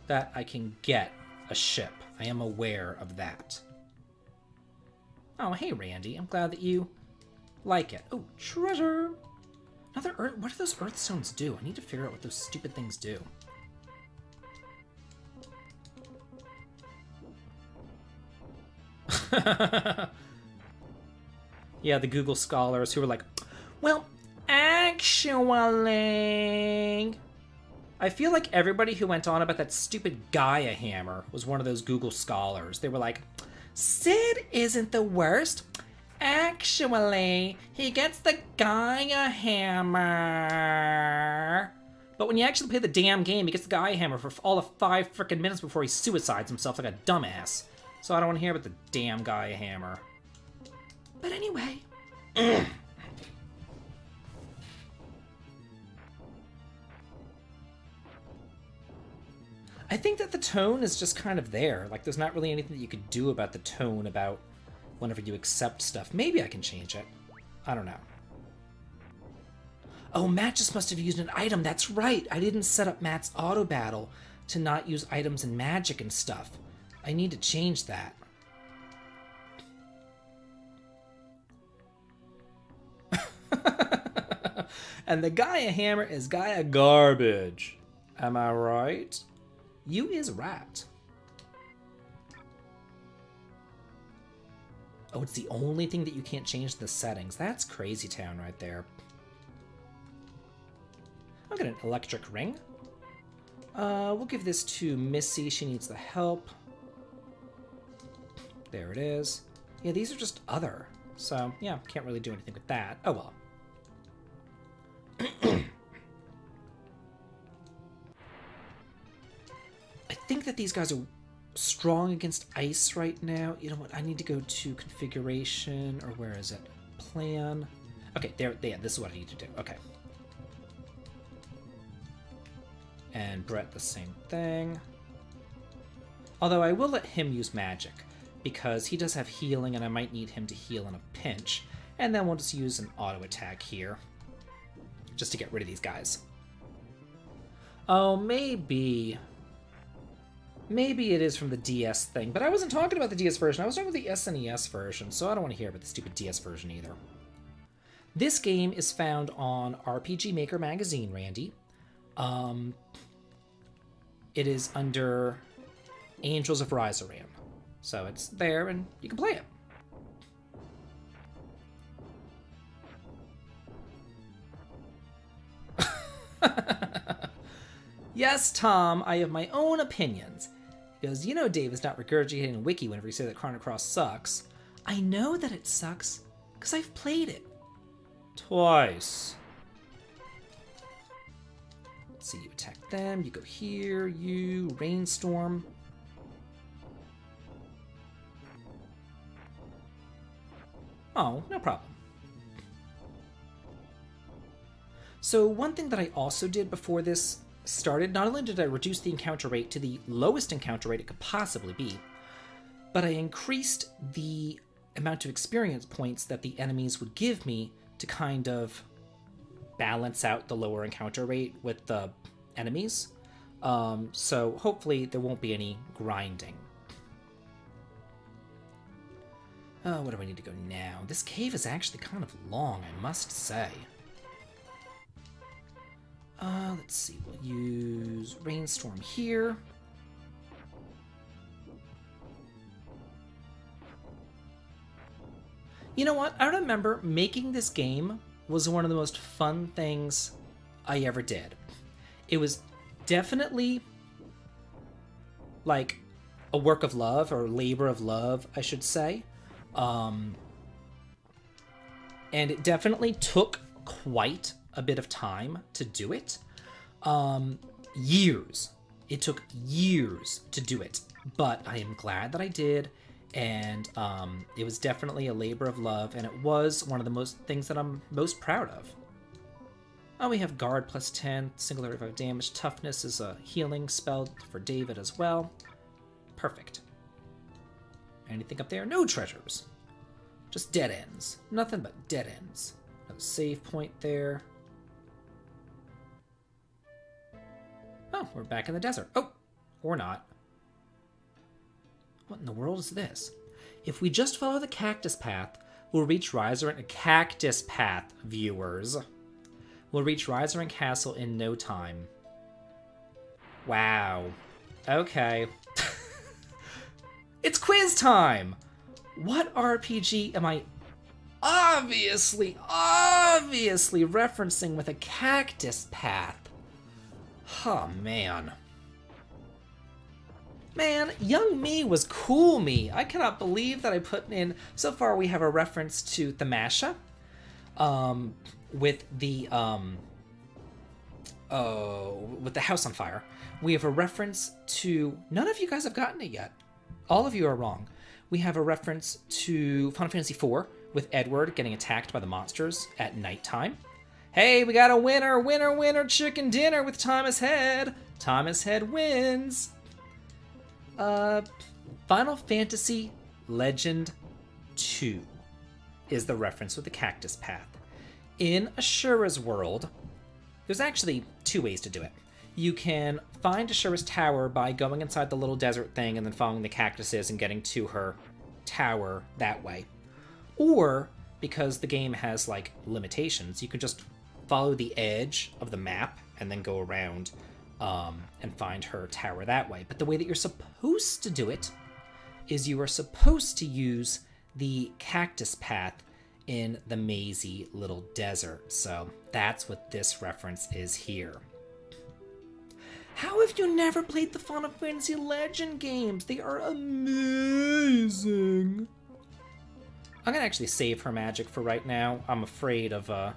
that I can get a ship. I am aware of that. Oh, hey, Randy. I'm glad that you like it. Oh, treasure! Another earth. What do those earth stones do? I need to figure out what those stupid things do. Yeah, the Google scholars who were like, well, actually... I feel like everybody who went on about that stupid Gaia hammer was one of those Google scholars. They were like, Sid isn't the worst. Actually, he gets the Gaia hammer. But when you actually play the damn game, he gets the Gaia hammer for all of 5 frickin' minutes before he suicides himself like a dumbass. So I don't want to hear about the damn Gaia hammer. But anyway... I think that the tone is just kind of there. Like, there's not really anything that you could do about the tone about whenever you accept stuff. Maybe I can change it. I don't know. Oh, Matt just must have used an item. That's right. I didn't set up Matt's auto battle to not use items and magic and stuff. I need to change that. And the Gaia hammer is Gaia garbage. Am I right? You is right. Oh, it's the only thing that you can't change the settings. That's crazy town right there. I'll get an electric ring. We'll give this to Missy. She needs the help. There it is. Yeah, these are just other. So, yeah, can't really do anything with that. Oh, well. I think that these guys are strong against ice right now. You know what? I need to go to configuration, or where is it? Plan. Okay, there. This is what I need to do. Okay. And Brett, the same thing. Although I will let him use magic, because he does have healing, and I might need him to heal in a pinch. And then we'll just use an auto attack here, just to get rid of these guys. Oh, maybe it is from the DS thing, but I wasn't talking about the DS version. I was talking about the SNES version, so I don't want to hear about the stupid DS version either. This game is found on RPG Maker Magazine, Randy. It is under Angels of Rizaran. So it's there, and you can play it. Yes, Tom, I have my own opinions. Because you know Dave is not regurgitating Wiki whenever you say that Chrono Cross sucks. I know that it sucks, because I've played it. Twice. Let's see, you attack them, you go here, you, Rainstorm. Oh, no problem. So one thing that I also did before this started, not only did I reduce the encounter rate to the lowest encounter rate it could possibly be, but I increased the amount of experience points that the enemies would give me to kind of balance out the lower encounter rate with the enemies. So hopefully there won't be any grinding. Oh, where do I need to go now? This cave is actually kind of long, I must say. Let's see, we'll use Rainstorm here. You know what? I remember making this game was one of the most fun things I ever did. It was definitely like a work of love, or labor of love, I should say. And it definitely took quite a bit of time to do it. Years. It took years to do it, but I am glad that I did, and it was definitely a labor of love, and it was one of the most things that I'm most proud of. Oh, we have guard plus 10, single 35 damage. Toughness is a healing spell for David as well. Perfect. Anything up there? No treasures. Just dead ends. Nothing but dead ends. No save point there. Oh, we're back in the desert. Oh, or not. What in the world is this? If we just follow the cactus path, we'll reach Riserant. Cactus path, viewers. We'll reach Riserant Castle in no time. Wow. Okay. It's quiz time! What RPG am I obviously referencing with a cactus path? Oh, man. Man, young me was cool me. I cannot believe that I put in... So far, we have a reference to Thamasha. With the house on fire. We have a reference to... None of you guys have gotten it yet. All of you are wrong. We have a reference to Final Fantasy IV with Edward getting attacked by the monsters at nighttime. Hey, we got a winner, winner, winner, chicken dinner with Thomas Head. Thomas Head wins. Final Fantasy Legend 2 is the reference with the cactus path. In Ashura's world, there's actually two ways to do it. You can find Ashura's tower by going inside the little desert thing and then following the cactuses and getting to her tower that way. Or, because the game has, like, limitations, you can just follow the edge of the map and then go around and find her tower that way. But the way that you're supposed to do it is you are supposed to use the cactus path in the mazy little desert. So that's what this reference is here. How have you never played the Final Fantasy Legend games? They are amazing. I'm gonna actually save her magic for right now. I'm afraid of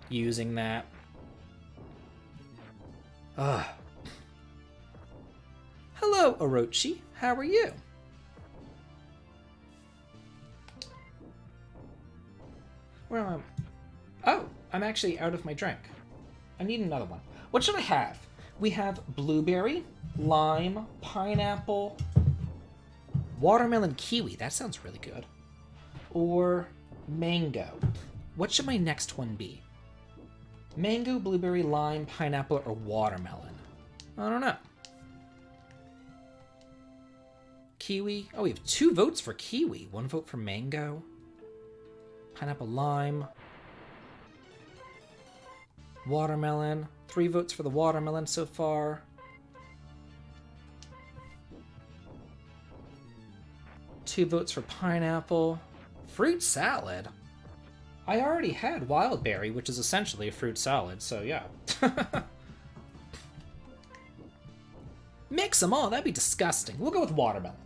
using that. Hello, Orochi. How are you? Where am I? Oh, I'm actually out of my drink. I need another one. What should I have? We have blueberry, lime, pineapple, watermelon, kiwi. That sounds really good. Or mango. What should my next one be? Mango, blueberry, lime, pineapple, or watermelon? I don't know. Kiwi. Oh, we have 2 votes for kiwi. 1 vote for mango. Pineapple, lime. Watermelon. 3 votes for the watermelon so far. Two votes for pineapple. Fruit salad? I already had wild berry, which is essentially a fruit salad, so yeah. Mix them all, that'd be disgusting. We'll go with watermelon.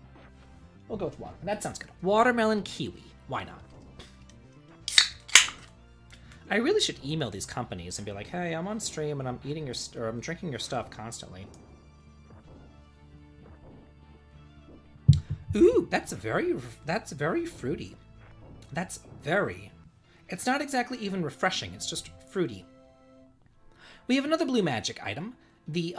We'll go with watermelon. That sounds good. Watermelon kiwi. Why not? I really should email these companies and be like, hey, I'm on stream and I'm eating your or I'm drinking your stuff constantly. Ooh, that's very fruity. It's not exactly even refreshing, it's just fruity. We have another blue magic item, the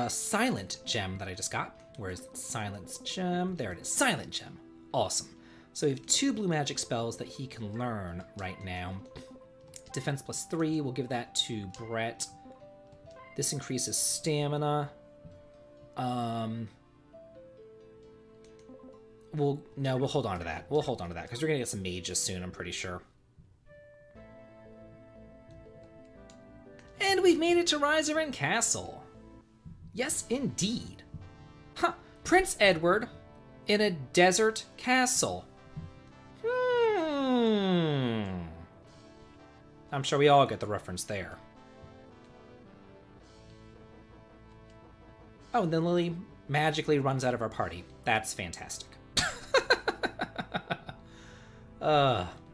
silent gem that I just got. Where is it? Silence gem? There it is. Silent gem. Awesome. So we have 2 blue magic spells that he can learn right now. Defense plus 3, we'll give that to Brett. This increases stamina. We'll hold on to that. We'll hold on to that, because we're going to get some mages soon, I'm pretty sure. And we've made it to Riserant Castle. Yes, indeed. Huh. Prince Edward in a desert castle. I'm sure we all get the reference there. Oh, and then Lily magically runs out of our party. That's fantastic.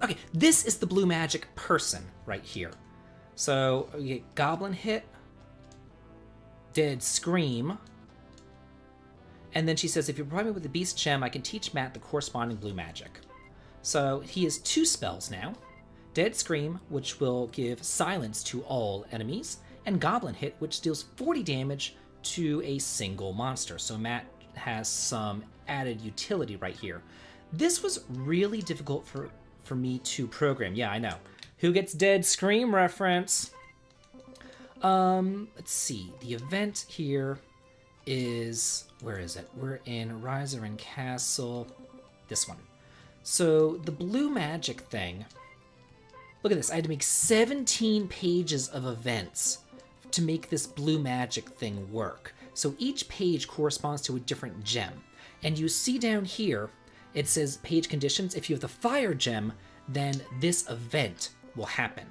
Okay, this is the blue magic person right here. So we get Goblin Hit, Dead Scream, and then she says, if you provide me with the Beast Gem, I can teach Matt the corresponding blue magic. So he has 2 spells now. Dead Scream, which will give silence to all enemies, and Goblin Hit, which deals 40 damage to a single monster. So Matt has some added utility right here. This was really difficult for me to program. Yeah, I know. Who gets Dead Scream reference? Let's see. The event here is... where is it? We're in Riser and Castle. This one. So the blue magic thing... Look at this. I had to make 17 pages of events to make this blue magic thing work. So each page corresponds to a different gem. And you see down here, it says page conditions. If you have the fire gem, then this event will happen.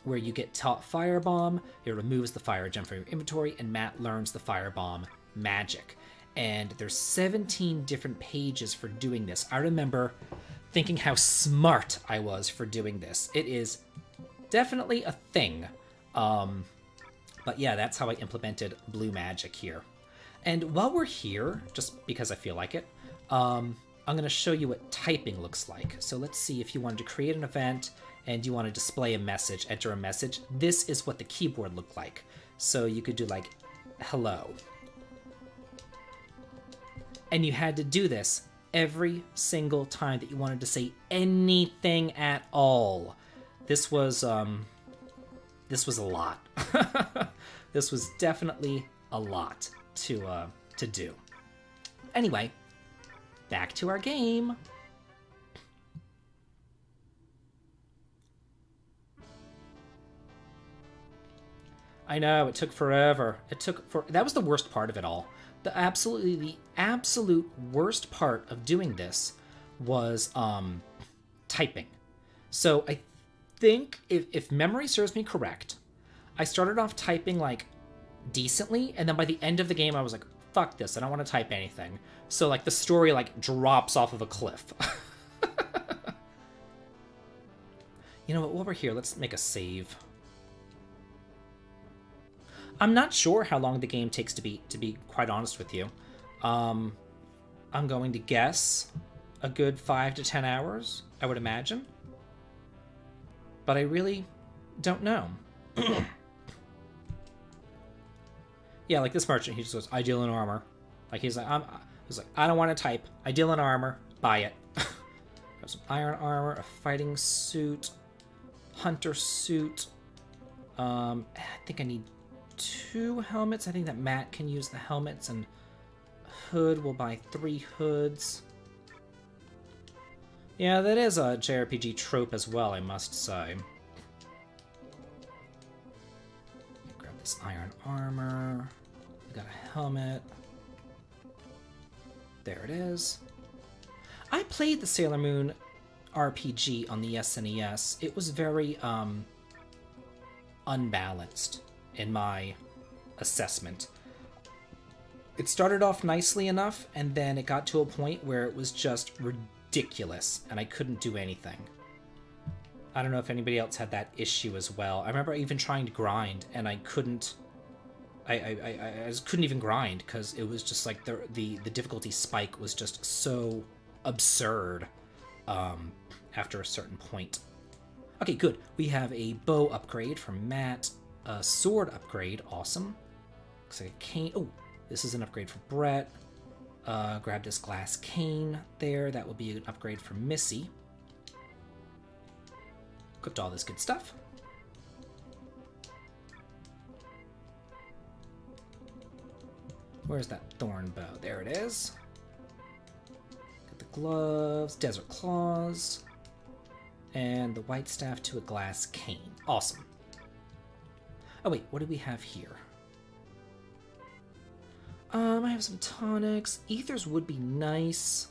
Where you get taught Firebomb, it removes the fire gem from your inventory, and Matt learns the Firebomb magic. And there's 17 different pages for doing this. I remember thinking how smart I was for doing this. It is definitely a thing. But yeah, that's how I implemented blue magic here. And while we're here, just because I feel like it, I'm going to show you what typing looks like. So let's see, if you wanted to create an event and you want to display a message, enter a message, this is what the keyboard looked like. So you could do like, hello. And you had to do this every single time that you wanted to say anything at all. This was a lot. This was definitely a lot to do. Anyway, back to our game. I know, it took forever. That was the worst part of it all. The absolute worst part of doing this was typing. So I think, if memory serves me correct, I started off typing like decently, and then by the end of the game I was like, fuck this, I don't want to type anything. So like the story like drops off of a cliff. You know what, while we're here, let's make a save. I'm not sure how long the game takes, to be quite honest with you. I'm going to guess a good 5 to 10 hours, I would imagine. But I really don't know. Yeah, like this merchant, he just goes, I deal in armor. Like he's like, I don't want to type. I deal in armor. Buy it. Got some iron armor, a fighting suit, hunter suit. I think I need 2 helmets. I think that Matt can use the helmets, and hood will buy 3 hoods. Yeah, that is a JRPG trope as well, I must say. Grab this iron armor. We got a helmet. There it is. I played the Sailor Moon RPG on the SNES. It was very unbalanced in my assessment. It started off nicely enough, and then it got to a point where it was just ridiculous, and I couldn't do anything. I don't know if anybody else had that issue as well. I remember even trying to grind, and I couldn't... I just couldn't even grind, because it was just like the difficulty spike was just so absurd after a certain point. Okay, good. We have a bow upgrade from Matt, a sword upgrade, awesome. Looks like a cane. Oh, this is an upgrade for Brett. Grab this glass cane there. That will be an upgrade for Missy. Equipped all this good stuff. Where's that thorn bow? There it is. Got the gloves, desert claws, and the white staff to a glass cane. Awesome. Oh wait, what do we have here? I have some tonics. Ethers would be nice.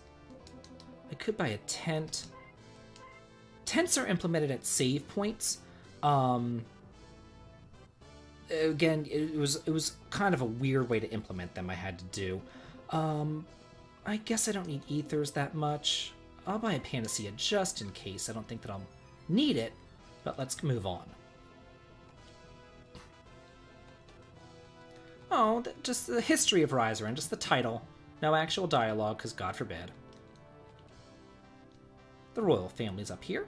I could buy a tent. tents are implemented at save points. Again, it was kind of a weird way to implement them I had to do. I guess I don't need ethers that much. I'll buy a panacea just in case. I don't think that I'll need it, but let's move on. Oh, just the history of Riseran, just the title. No actual dialogue, because God forbid. The royal family's up here.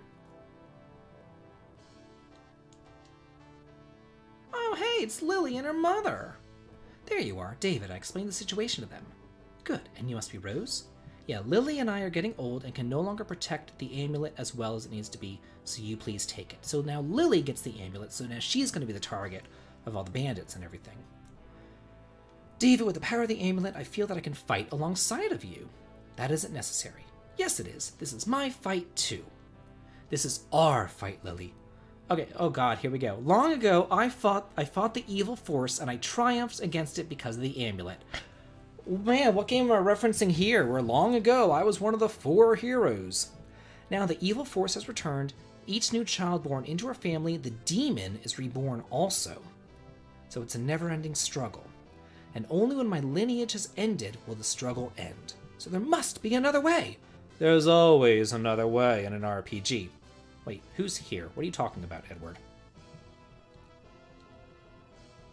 Oh, hey, it's Lily and her mother. There you are. David, I explained the situation to them. Good, and you must be Rose? Yeah, Lily and I are getting old and can no longer protect the amulet as well as it needs to be, so you please take it. So now Lily gets the amulet, so now she's going to be the target of all the bandits and everything. David, with the power of the amulet, I feel that I can fight alongside of you. That isn't necessary. Yes, it is. This is my fight, too. This is our fight, Lily. Okay, oh god, here we go. Long ago, I fought the evil force, and I triumphed against it because of the amulet. Man, what game am I referencing here? Where long ago, I was one of the 4 heroes. Now the evil force has returned. Each new child born into our family, the demon, is reborn also. So it's a never-ending struggle. And only when my lineage has ended will the struggle end. So there must be another way. There's always another way in an RPG. Wait, who's here? What are you talking about, Edward?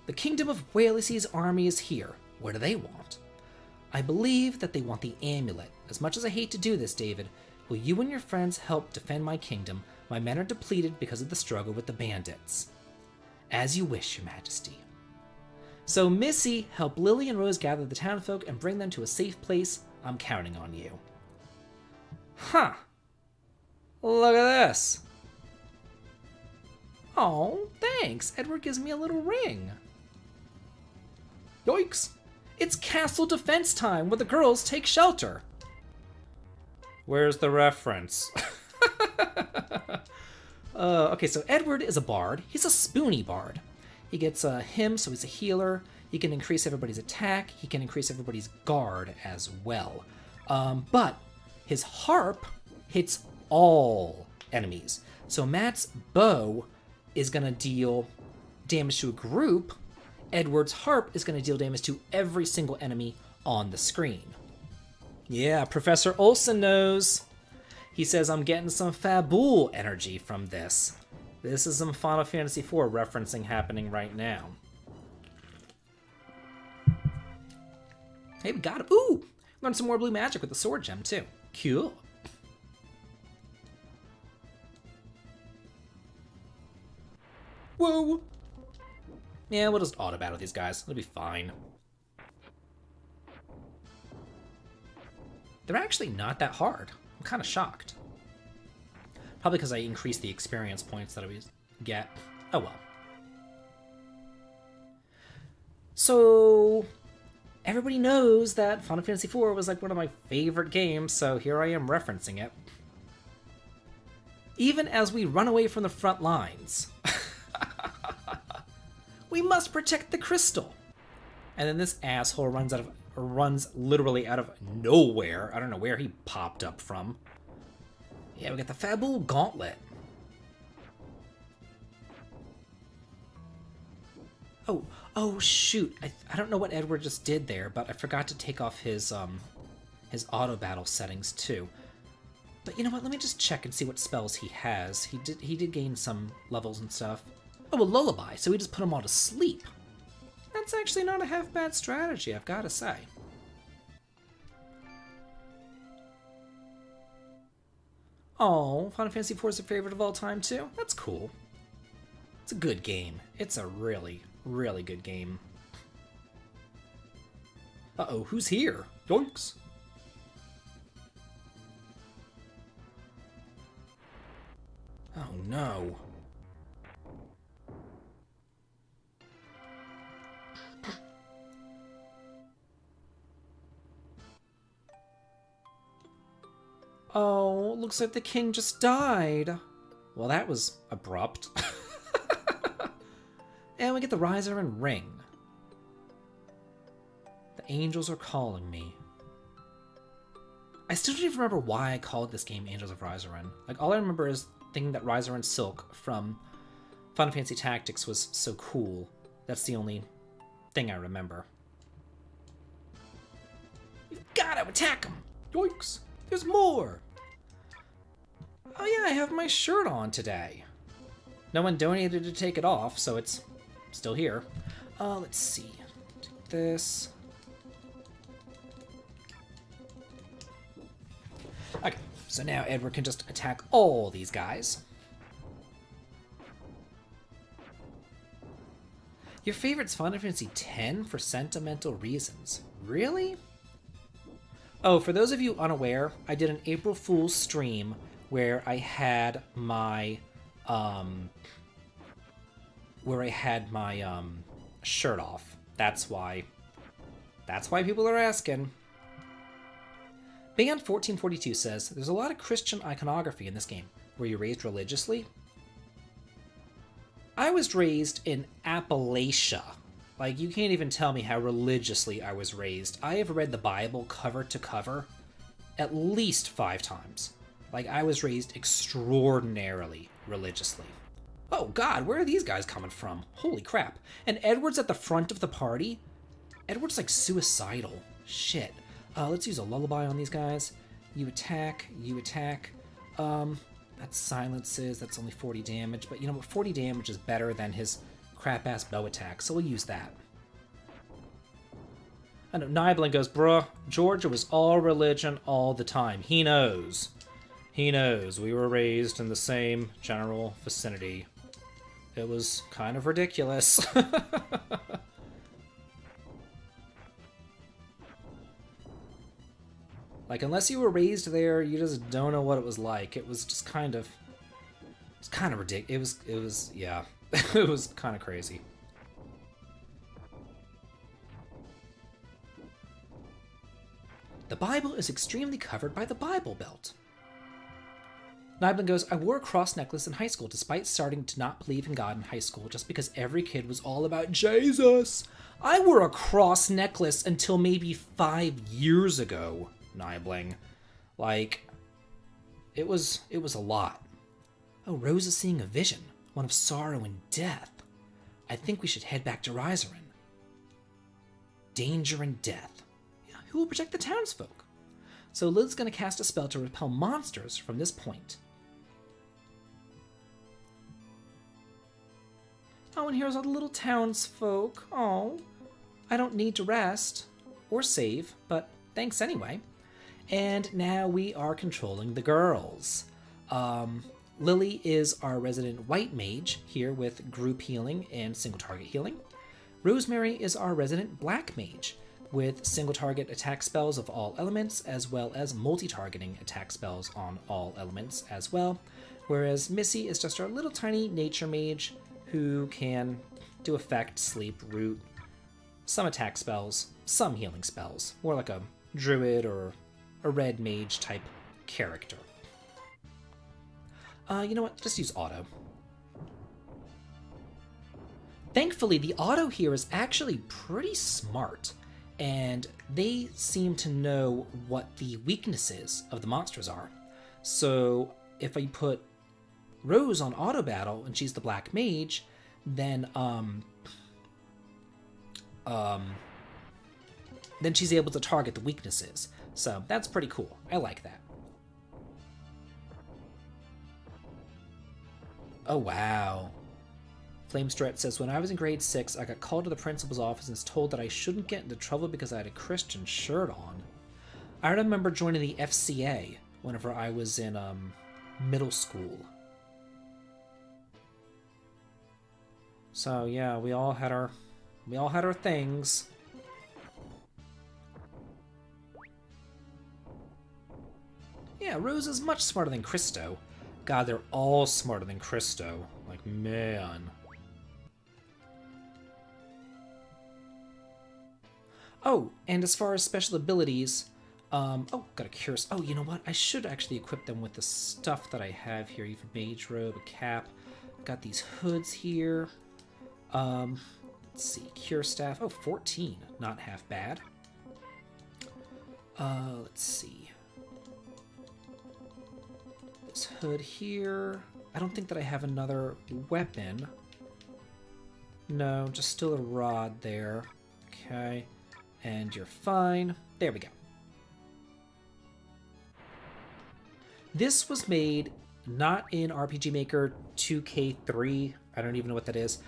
The Kingdom of Whaley's army is here. What do they want? I believe that they want the amulet. As much as I hate to do this, David, will you and your friends help defend my kingdom? My men are depleted because of the struggle with the bandits. As you wish, Your Majesty. So, Missy, help Lily and Rose gather the townfolk and bring them to a safe place. I'm counting on you. Huh. Look at this. Oh, thanks. Edward gives me a little ring. Yikes. It's castle defense time where the girls take shelter. Where's the reference? Okay, so Edward is a bard. He's a spoony bard. He gets him, so he's a healer. He can increase everybody's attack. He can increase everybody's guard as well. But his harp hits all enemies. So Matt's bow is going to deal damage to a group. Edward's harp is going to deal damage to every single enemy on the screen. Yeah, Professor Olsen knows. He says, I'm getting some Fabul energy from this. This is some Final Fantasy IV referencing happening right now. Hey, we got him. Ooh! Learned some more blue magic with the sword gem, too. Cool. Whoa! Yeah, we'll just auto-battle these guys. It'll be fine. They're actually not that hard. I'm kind of shocked. Probably because I increased the experience points that I would get. Oh well. So, everybody knows that Final Fantasy IV was like one of my favorite games, so here I am referencing it. Even as we run away from the front lines. We must protect the crystal. And then this asshole runs literally out of nowhere. I don't know where he popped up from. Yeah, we got the Fabul Gauntlet. Oh shoot. I don't know what Edward just did there, but I forgot to take off his auto battle settings too. But you know what? Let me just check and see what spells he has. He did gain some levels and stuff. Oh, a lullaby, so we just put them all to sleep. That's actually not a half bad strategy, I've got to say. Oh, Final Fantasy IV is a favorite of all time too? That's cool. It's a good game. It's a really, really good game. Uh-oh, who's here? Yoinks! Oh no. Oh, looks like the king just died. Well, that was abrupt. And we get the riser and ring. The angels are calling me. I still don't even remember why I called this game Angels of Rizarin. Like, all I remember is thinking that Rizarin Silk from Final Fantasy Tactics was so cool. That's the only thing I remember. We've gotta attack him! Yoinks! There's more! Oh yeah, I have my shirt on today. No one donated to take it off, so it's still here. Let's see. Take this. Okay, so now Edward can just attack all these guys. Your favorite's Final Fantasy X for sentimental reasons. Really? Oh, for those of you unaware, I did an April Fool's stream where I had my shirt off. That's why people are asking. Band 1442 says, there's a lot of Christian iconography in this game. Were you raised religiously? I was raised in Appalachia. Like, you can't even tell me how religiously I was raised. I have read the Bible cover to cover at least 5 times. Like, I was raised extraordinarily religiously. Oh god, where are these guys coming from? Holy crap. And Edward's at the front of the party? Edward's like suicidal. Shit. Let's use a lullaby on these guys. You attack, you attack. That's silences, that's only 40 damage, but you know what, 40 damage is better than his crap-ass bow attack, so we'll use that. I know, Nibelin goes, bruh, Georgia was all religion all the time. He knows. He knows. We were raised in the same general vicinity. It was kind of ridiculous. Like, unless you were raised there, you just don't know what it was like. It was just kind of... It's kind of ridiculous. It was, yeah. It was kind of crazy. The Bible is extremely covered by the Bible Belt. Nibelin goes, I wore a cross necklace in high school despite starting to not believe in God in high school just because every kid was all about Jesus. I wore a cross necklace until maybe 5 years ago. Nibling. Like, it was a lot. Oh, Rose is seeing a vision, one of sorrow and death. I think we should head back to Rizarin. Danger and death. Yeah, who will protect the townsfolk? So Lil's going to cast a spell to repel monsters from this point. Oh, and here's all the little townsfolk. Oh, I don't need to rest or save, but thanks anyway. And now we are controlling the girls. Lily is our resident white mage here with group healing and single target healing. Rosemary is our resident black mage with single target attack spells of all elements as well as multi-targeting attack spells on all elements as well. Whereas Missy is just our little tiny nature mage who can do effect, sleep, root, some attack spells, some healing spells. More like a druid or a red mage type character. You know what? Just use auto. Thankfully, the auto here is actually pretty smart, and they seem to know what the weaknesses of the monsters are. So if I put Rose on auto battle and she's the black mage, then she's able to target the weaknesses. So that's pretty cool. I like that. Oh, wow. Flamestrat says, when I was in grade 6, I got called to the principal's office and was told that I shouldn't get into trouble because I had a Christian shirt on. I remember joining the FCA whenever I was in middle school. So yeah, we all had our things. Yeah, Rose is much smarter than Christo. God, they're all smarter than Christo. Like, man. Oh, and as far as special abilities, oh, got a curious. Oh, you know what? I should actually equip them with the stuff that I have here. You have a mage robe, a cap. Got these hoods here. Let's see, cure staff. Oh, 14, not half bad. Let's see. This hood here. I don't think that I have another weapon. No, just still a rod there. Okay. And you're fine. There we go. This was made not in RPG Maker 2K3. I don't even know what that is.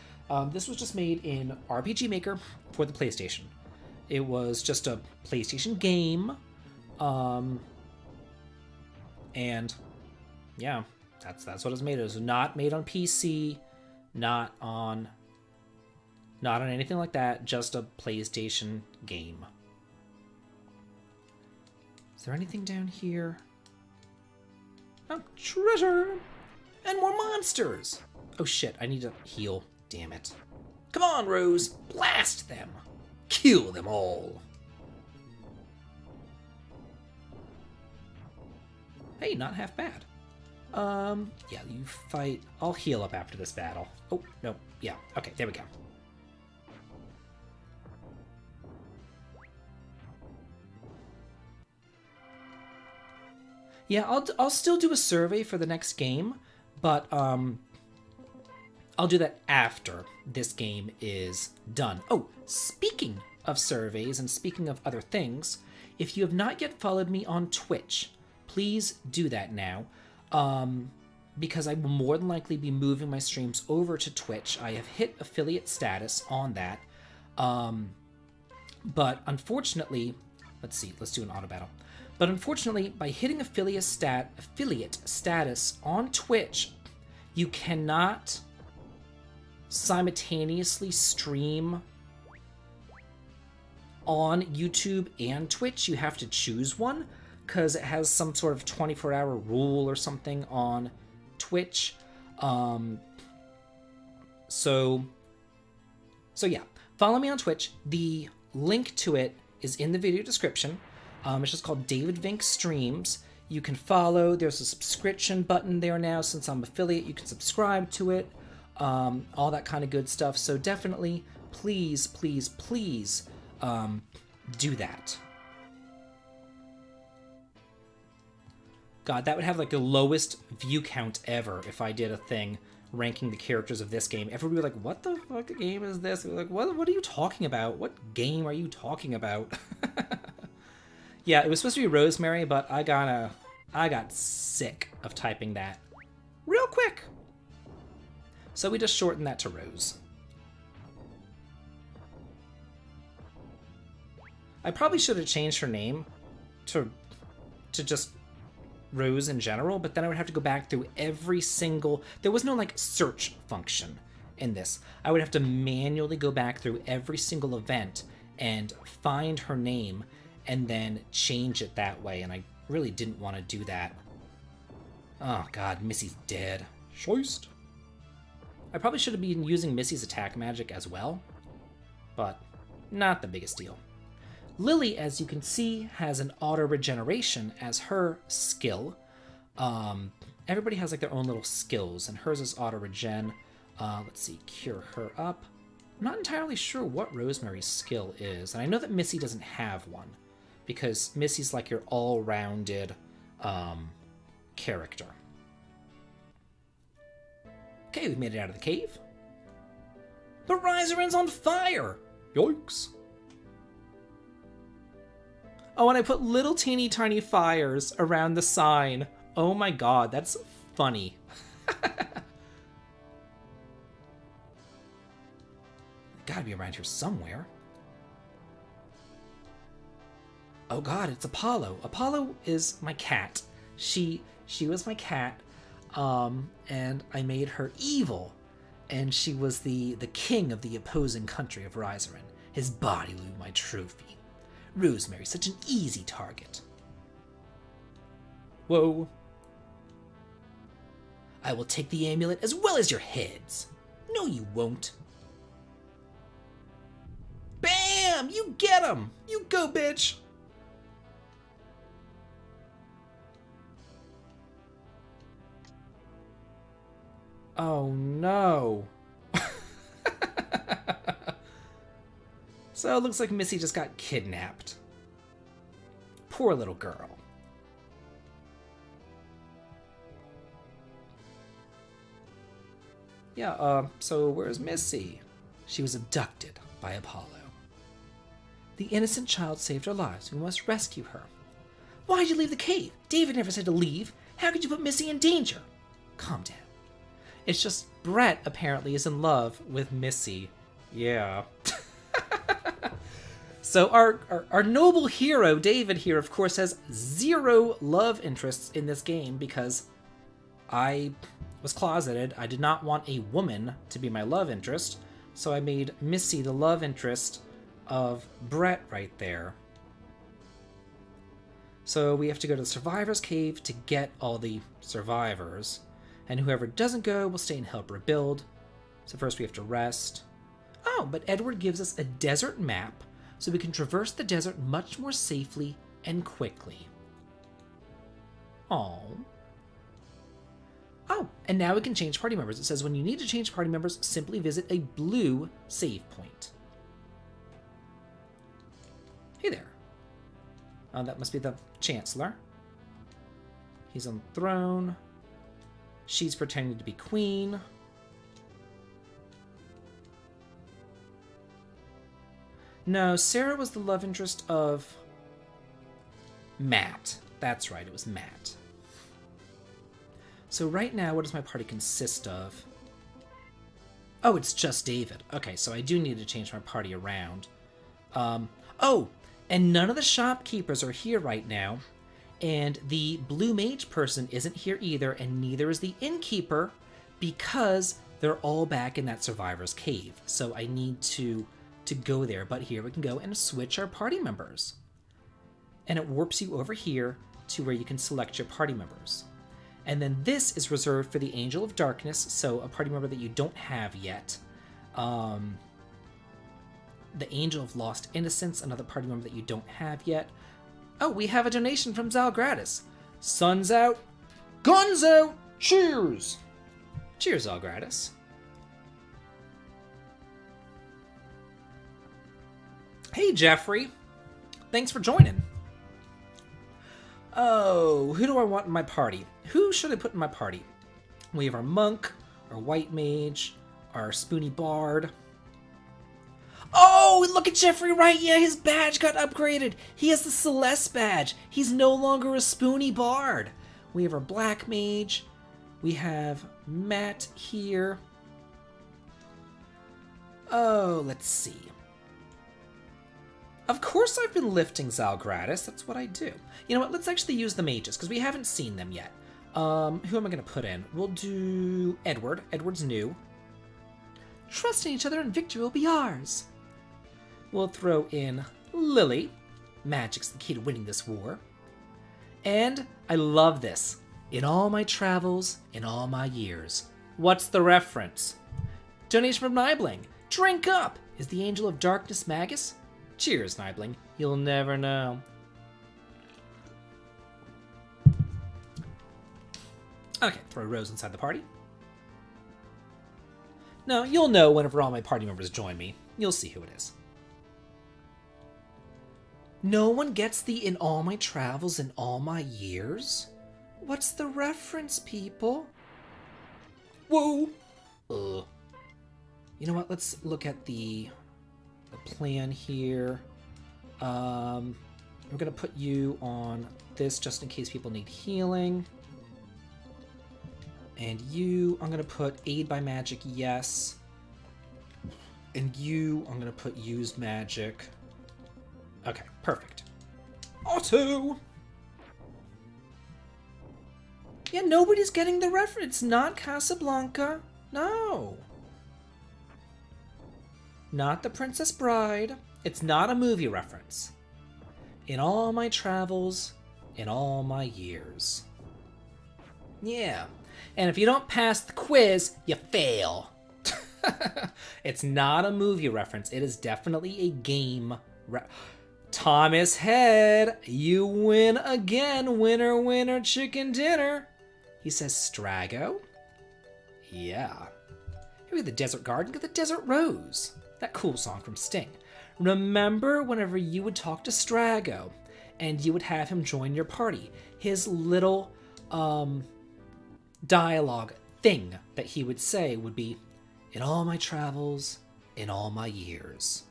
This was just made in RPG Maker for the PlayStation. It was just a PlayStation game. And yeah, that's what it's made. It was not made on PC, not on anything like that, just a PlayStation game. Is there anything down here? Oh, treasure! And more monsters! Oh shit, I need to heal. Damn it. Come on, Rose! Blast them! Kill them all! Hey, not half bad. Yeah, you fight. I'll heal up after this battle. Oh, no. Yeah, okay, there we go. Yeah, I'll still do a survey for the next game, but I'll do that after this game is done. Oh, speaking of surveys and speaking of other things, if you have not yet followed me on Twitch, please do that now, because I will more than likely be moving my streams over to Twitch. I have hit affiliate status on that, but unfortunately, let's do an auto battle. But unfortunately, by hitting affiliate status on Twitch, you cannot simultaneously stream on YouTube and Twitch. You have to choose one because it has some sort of 24-hour rule or something on Twitch. So yeah, follow me on Twitch. The link to it is in the video description. It's just called Davidvinc Streams. You can follow. There's a subscription button there now. Since I'm affiliate, you can subscribe to it. All that kind of good stuff. So definitely, please, please, please do that. God, that would have like the lowest view count ever if I did a thing ranking the characters of this game. Everybody would be like, what the fuck game is this? Like, what are you talking about? What game are you talking about? Yeah, it was supposed to be Rosemary, but I got sick of typing that real quick. So we just shortened that to Rose. I probably should have changed her name to just Rose in general, but then I would have to go back through every single... There was no, like, search function in this. I would have to manually go back through every single event and find her name and then change it that way, and I really didn't want to do that. Oh god, Missy's dead. Shoist. I probably should have been using Missy's attack magic as well, but not the biggest deal. Lily, as you can see, has an auto-regeneration as her skill. Everybody has like their own little skills, and hers is auto-regen. Let's see, cure her up. I'm not entirely sure what Rosemary's skill is, and I know that Missy doesn't have one, because Missy's like your all-rounded character. Okay, we've made it out of the cave. But Rizarin's on fire! Yikes. Oh, and I put little teeny tiny fires around the sign. Oh my god, that's funny. Gotta be around here somewhere. Oh god, it's Apollo. Apollo is my cat. She was my cat, and I made her evil, and she was the king of the opposing country of Rizarin. His body will be my trophy. Rosemary, such an easy target. Whoa. I will take the amulet as well as your heads. No, you won't. Bam! You get him! You go, bitch! Oh, no. So it looks like Missy just got kidnapped. Poor little girl. Yeah, so where's Missy? She was abducted by Apollo. The innocent child saved our lives. We must rescue her. Why'd you leave the cave? David never said to leave. How could you put Missy in danger? Calm down. It's just Brett apparently is in love with Missy. Yeah. So our noble hero, David here, of course, has 0 love interests in this game because I was closeted. I did not want a woman to be my love interest, so I made Missy the love interest of Brett right there. So we have to go to the Survivor's Cave to get all the survivors, and whoever doesn't go will stay and help rebuild. So first we have to rest. Oh, but Edward gives us a desert map, so we can traverse the desert much more safely and quickly. Oh, and now we can change party members. It says when you need to change party members, simply visit a blue save point. Hey there. Oh, that must be the Chancellor. He's on the throne. She's pretending to be queen. No, Sarah was the love interest of Matt. That's right, it was Matt. So right now, what does my party consist of? Oh, it's just David. Okay, so I do need to change my party around. Oh, and none of the shopkeepers are here right now. And the blue mage person isn't here either, and neither is the innkeeper, because they're all back in that survivor's cave. So I need to go there, but here we can go and switch our party members. And it warps you over here to where you can select your party members. And then this is reserved for the Angel of Darkness, so a party member that you don't have yet. The Angel of Lost Innocence, another party member that you don't have yet. Oh, we have a donation from Zalgratis. Sun's out, guns out, cheers! Cheers, Zalgratis. Hey, Jeffrey. Thanks for joining. Oh, who do I want in my party? Who should I put in my party? We have our monk, our white mage, our spoony bard. Oh, look at Jeffrey right. Yeah, his badge got upgraded. He has the Celeste badge. He's no longer a spoony bard. We have our black mage. We have Matt here. Oh, let's see. Of course I've been lifting Zalgratis. That's what I do. You know what? Let's actually use the mages, because we haven't seen them yet. Who am I going to put in? We'll do Edward. Edward's new. Trust in each other and victory will be ours. We'll throw in Lily. Magic's the key to winning this war. And I love this. In all my travels, in all my years. What's the reference? Donation from Nibling. Drink up! Is the Angel of Darkness Magus? Cheers, Nibling. You'll never know. Okay, throw Rose inside the party. No, you'll know whenever all my party members join me. You'll see who it is. No one gets the in all my travels in all my years? What's the reference, people? Whoa! You know what? Let's look at the plan here. We're gonna put you on this just in case people need healing. And you, I'm gonna put aid by magic, yes. And you, I'm gonna put use magic. Okay, perfect. Auto! Yeah, nobody's getting the reference. Not Casablanca. No. Not The Princess Bride. It's not a movie reference. In all my travels, in all my years. Yeah. And if you don't pass the quiz, you fail. It's not a movie reference. It is definitely a game Thomas Head, you win again. Winner, winner, chicken dinner. He says Strago. Yeah. Here we have the Desert Garden. Get the Desert Rose. That cool song from Sting. Remember whenever you would talk to Strago and you would have him join your party, his little dialogue thing that he would say would be, "In all my travels, in all my years."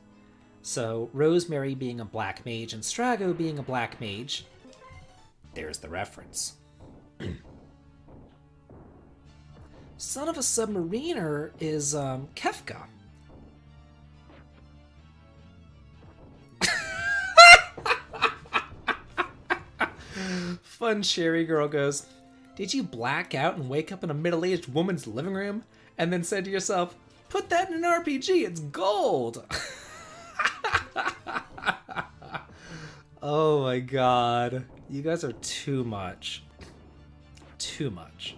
So Rosemary being a black mage and Strago being a black mage, there's the reference. Son of a Submariner is Kefka. Fun Sherry Girl goes, "Did you black out and wake up in a middle-aged woman's living room and then said to yourself, 'Put that in an RPG, it's gold'?" Oh my god. You guys are too much. Too much.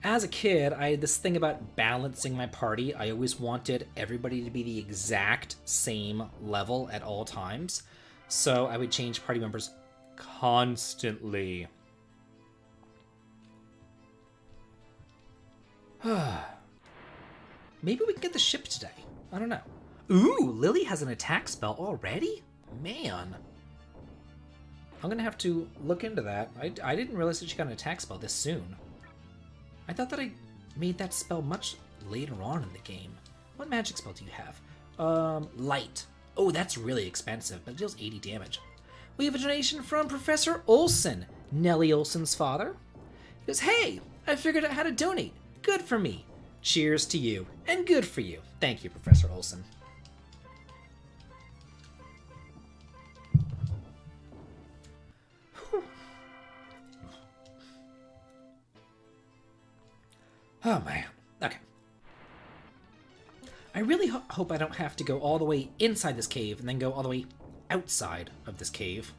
As a kid, I had this thing about balancing my party. I always wanted everybody to be the exact same level at all times. So I would change party members constantly. Maybe we can get the ship today. I don't know. Ooh, Lily has an attack spell already? Man. I'm gonna have to look into that. I didn't realize that she got an attack spell this soon. I thought that I made that spell much later on in the game. What magic spell do you have? Light. Oh, that's really expensive, but it deals 80 damage. We have a donation from Professor Olson, Nellie Olson's father. He goes, "Hey, I figured out how to donate. Good for me. Cheers to you, and good for you." Thank you, Professor Olson. Oh man. Okay. I really hope I don't have to go all the way inside this cave and then go all the way outside of this cave.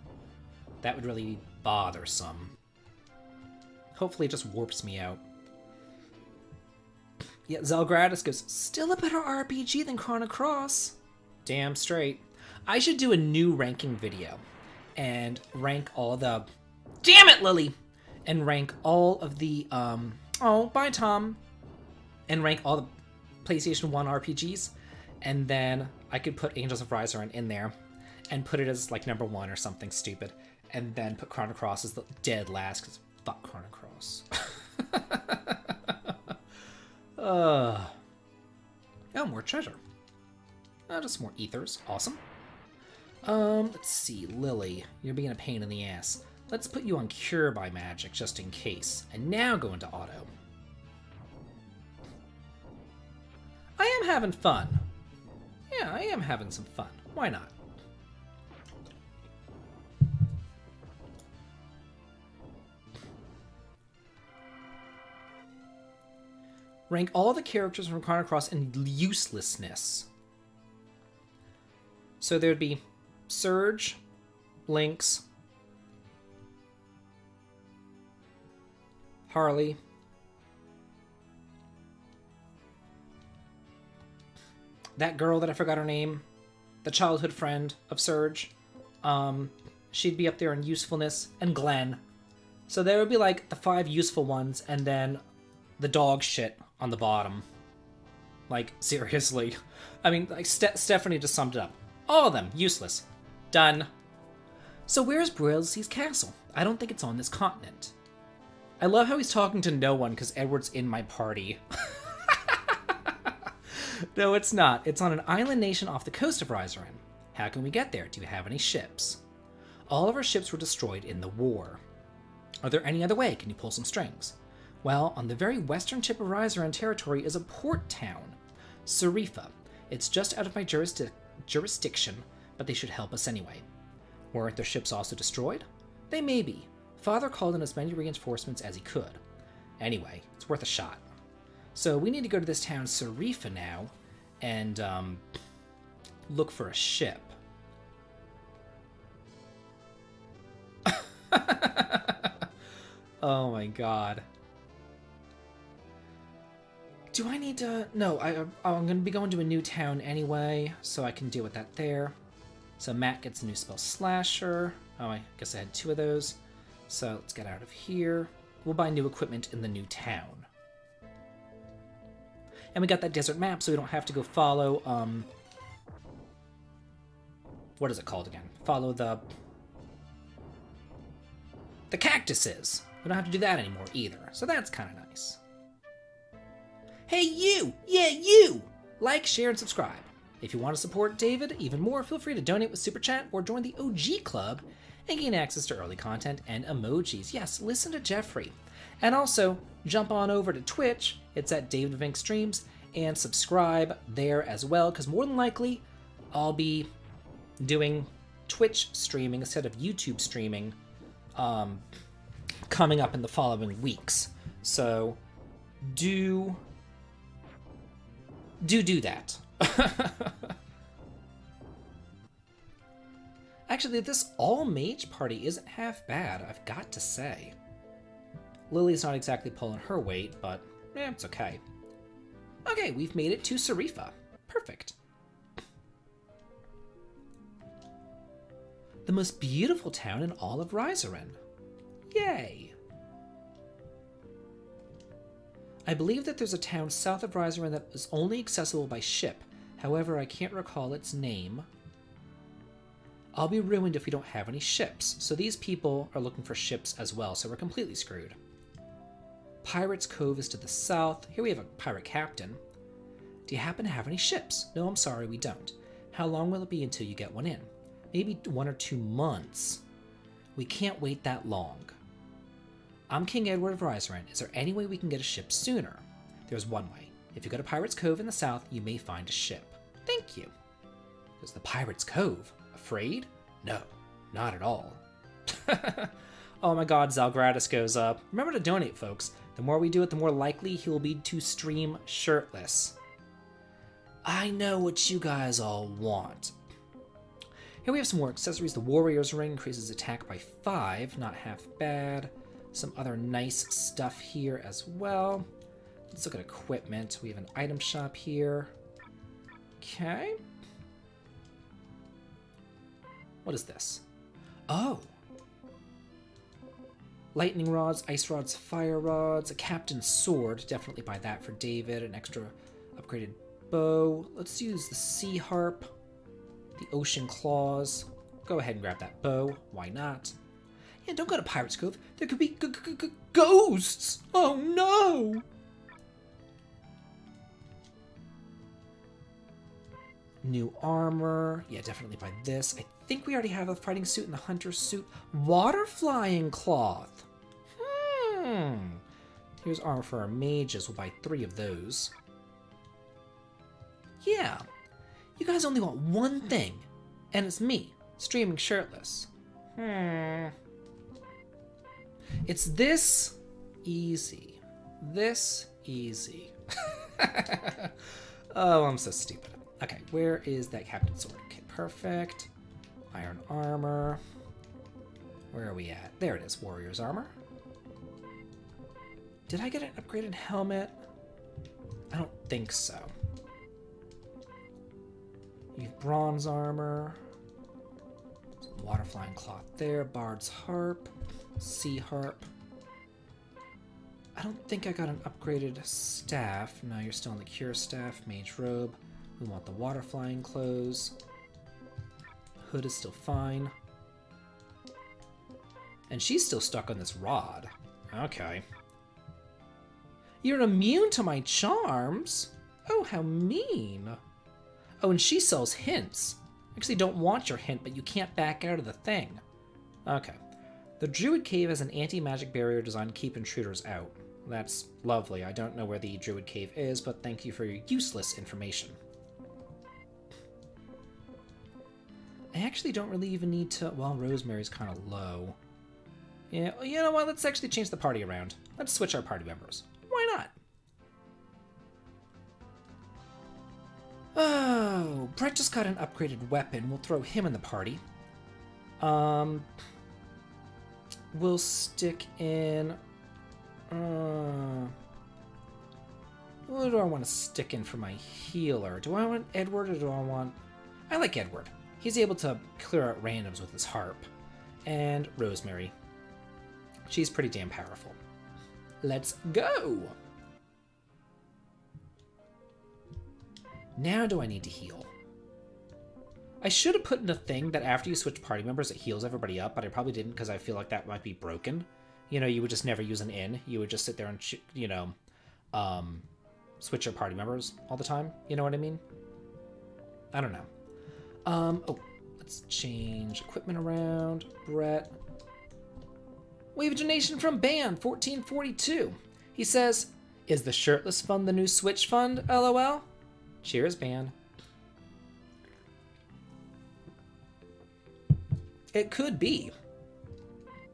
That would really be bothersome. Hopefully it just warps me out. Yeah, Zelgradis goes, "Still a better RPG than Chrono Cross." Damn straight. I should do a new ranking video and rank all the... Damn it, Lily! And rank all of the, oh, bye, Tom. And rank all the PlayStation 1 RPGs. And then I could put Angels of Rizaran in there and put it as, like, number 1 or something stupid. And then put Chrono Cross as the dead last, because fuck Chrono Cross. Oh, more treasure. Just more ethers. Awesome. Let's see. Lily, you're being a pain in the ass. Let's put you on Cure by Magic, just in case. And now go into Auto. I am having fun. Yeah, I am having some fun. Why not? Rank all the characters from Chrono Cross in uselessness. So there'd be Surge, Lynx, Harley, that girl that I forgot her name, the childhood friend of Surge, she'd be up there in usefulness, and Glenn. So there would be like the 5 useful ones, and then the dog shit on the bottom. Like, seriously. I mean, like, Stephanie just summed it up. All of them, useless. Done. So where's Braillesee's castle? I don't think it's on this continent. I love how he's talking to no one because Edward's in my party. No, it's not. It's on an island nation off the coast of Rizaran. How can we get there? Do you have any ships? All of our ships were destroyed in the war. Are there any other way? Can you pull some strings? Well, on the very western tip of Rizaran territory is a port town, Sarifa. It's just out of my jurisdiction, but they should help us anyway. Weren't their ships also destroyed? They may be. Father called in as many reinforcements as he could. Anyway, it's worth a shot. So we need to go to this town, Sarifa, now, and look for a ship. Oh my god. Do I need to... No, I'm going to be going to a new town anyway, so I can deal with that there. So Matt gets a new spell, Slasher. Oh, I guess I had 2 of those. So let's get out of here. We'll buy new equipment in the new town. And we got that desert map, so we don't have to go follow, what is it called again? Follow the cactuses. We don't have to do that anymore either, so that's kind of nice. Hey you! Yeah, you! Like, share, and subscribe. If you want to support David even more, feel free to donate with Super Chat or join the OG Club and gain access to early content and emojis. Yes, listen to Jeffrey. And also, jump on over to Twitch. It's at Davidvinc Streams, and subscribe there as well, because more than likely, I'll be doing Twitch streaming instead of YouTube streaming coming up in the following weeks. So do that. Actually, this all-mage party isn't half bad, I've got to say. Lily's not exactly pulling her weight, but it's okay. Okay, we've made it to Sarifa. Perfect. The most beautiful town in all of Ryzerin. Yay! I believe that there's a town south of Ryzerin that is only accessible by ship. However, I can't recall its name. I'll be ruined if we don't have any ships. So these people are looking for ships as well, so we're completely screwed. Pirate's Cove is to the south. Here we have a pirate captain. Do you happen to have any ships? No, I'm sorry, we don't. How long will it be until you get one in? Maybe 1 or 2 months. We can't wait that long. I'm King Edward of Ryzerin. Is there any way we can get a ship sooner? There's one way. If you go to Pirate's Cove in the south, you may find a ship. Thank you. There's the Pirate's Cove. Afraid? No, not at all. Oh my god, Zalgratis goes up. Remember to donate, folks. The more we do it, the more likely he will be to stream shirtless. I know what you guys all want. Here we have some more accessories. The Warrior's Ring increases attack by 5, not half bad. Some other nice stuff here as well. Let's look at equipment. We have an item shop here. Okay. What is this? Oh! Lightning rods, ice rods, fire rods, a captain's sword. Definitely buy that for David. An extra upgraded bow. Let's use the sea harp. The ocean claws. Go ahead and grab that bow. Why not? Yeah, don't go to Pirate's Cove. There could be ghosts! Oh no! New armor. Yeah, definitely buy this. I think we already have a fighting suit and the hunter's suit. Water flying cloth. Here's armor for our mages. We'll buy 3 of those. Yeah. You guys only want one thing, and it's me, streaming shirtless. It's this easy. This easy. Oh, I'm so stupid. Okay, where is that captain's sword? Okay, perfect. Iron armor. Where are we at? There it is, warrior's armor. Did I get an upgraded helmet? I don't think so. You have bronze armor. Some water flying cloth there. Bard's harp. Sea harp. I don't think I got an upgraded staff. No, you're still on the cure staff. Mage robe. We want the water flying clothes. Hood is still fine. And she's still stuck on this rod. Okay. You're immune to my charms? Oh, how mean. Oh, and she sells hints. I actually don't want your hint, but you can't back out of the thing. Okay. The Druid Cave has an anti-magic barrier designed to keep intruders out. That's lovely. I don't know where the Druid Cave is, but thank you for your useless information. I actually don't really even need to... Well, Rosemary's kind of low. Yeah, you know what? Let's actually change the party around. Let's switch our party members. Why not? Oh, Brett just got an upgraded weapon. We'll throw him in the party. We'll stick in... What do I want to stick in for my healer? Do I want Edward or do I want... I like Edward. He's able to clear out randoms with his harp. And Rosemary. She's pretty damn powerful. Let's go! Now do I need to heal? I should have put in a thing that after you switch party members, it heals everybody up, but I probably didn't because I feel like that might be broken. You know, you would just never use an in. You would just sit there and, switch your party members all the time. You know what I mean? I don't know. Oh, let's change equipment around. Brett. We have a donation from Band 1442. He says, "Is the shirtless fund the new Switch fund? LOL." Cheers, Band. It could be.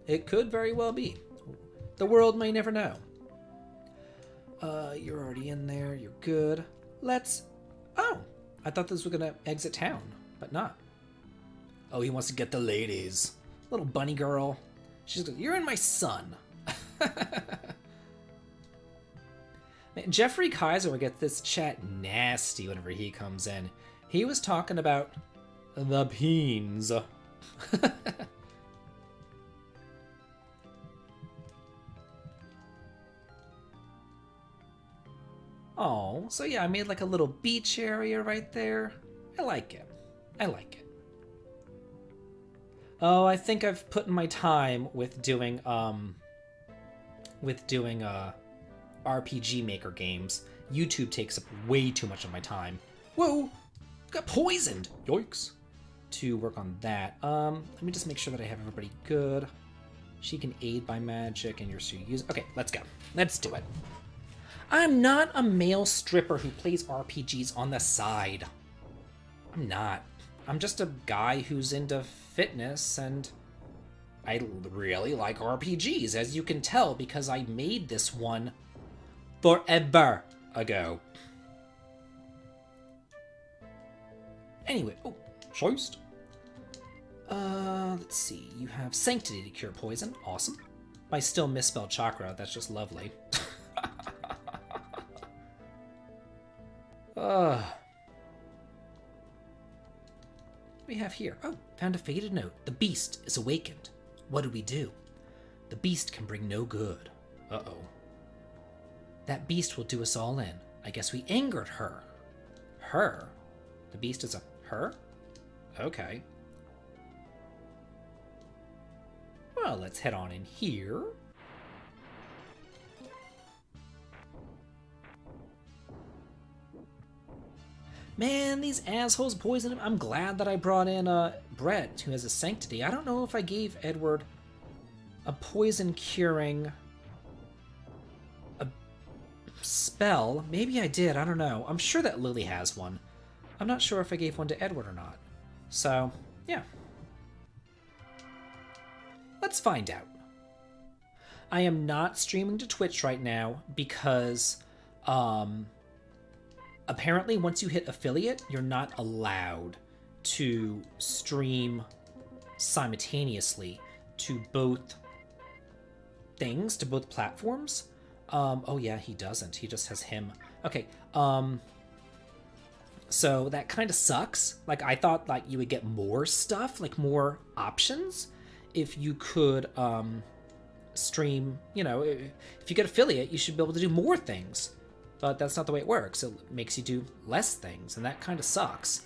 It could very well be. The world may never know. You're already in there. You're good. Let's... Oh, I thought this was going to exit town, but not. Oh, he wants to get the ladies. Little bunny girl. She's like, "You're in my sun." Man, Jeffrey Kaiser will get this chat nasty whenever he comes in. He was talking about the peens. Oh, so yeah, I made like a little beach area right there. I like it. I like it. Oh, I think I've put in my time with doing RPG Maker games. YouTube takes up way too much of my time. Whoa! Got poisoned! Yikes. To work on that. Let me just make sure that I have everybody good. She can aid by magic and you're still using... Okay, let's go. Let's do it. I'm not a male stripper who plays RPGs on the side. I'm not. I'm just a guy who's into fitness, and I really like RPGs, as you can tell, because I made this one forever ago. Anyway, oh, choiced. Let's see. You have Sanctity to cure poison. Awesome. I still misspelled chakra. That's just lovely. What do we have here? Oh, found a faded note. The beast is awakened. What do we do? The beast can bring no good. Uh-oh. That beast will do us all in. I guess we angered her. Her? The beast is a her? Okay. Well, let's head on in here. Man, these assholes poisoned him. I'm glad that I brought in Brett, who has a sanctity. I don't know if I gave Edward a poison curing a spell. Maybe I did. I don't know. I'm sure that Lily has one. I'm not sure if I gave one to Edward or not. So, yeah. Let's find out. I am not streaming to Twitch right now because, apparently, once you hit affiliate, you're not allowed to stream simultaneously to both things, to both platforms. Oh yeah, he doesn't. He just has him. Okay, so that kind of sucks. Like, I thought, like, you would get more stuff, like, more options if you could, stream, you know, if you get affiliate, you should be able to do more things. But that's not the way it works. It makes you do less things, and that kind of sucks.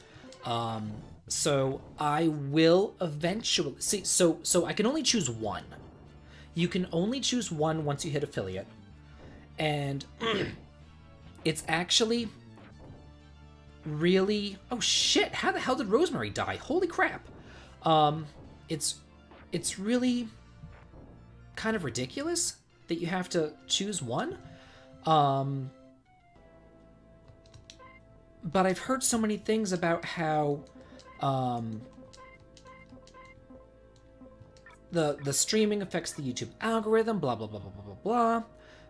So I will eventually... See, so I can only choose one. You can only choose one once you hit affiliate. And it's actually really... Oh, shit! How the hell did Rosemary die? Holy crap! It's really kind of ridiculous that you have to choose one. But I've heard so many things about how the streaming affects the YouTube algorithm, blah blah blah blah blah blah blah.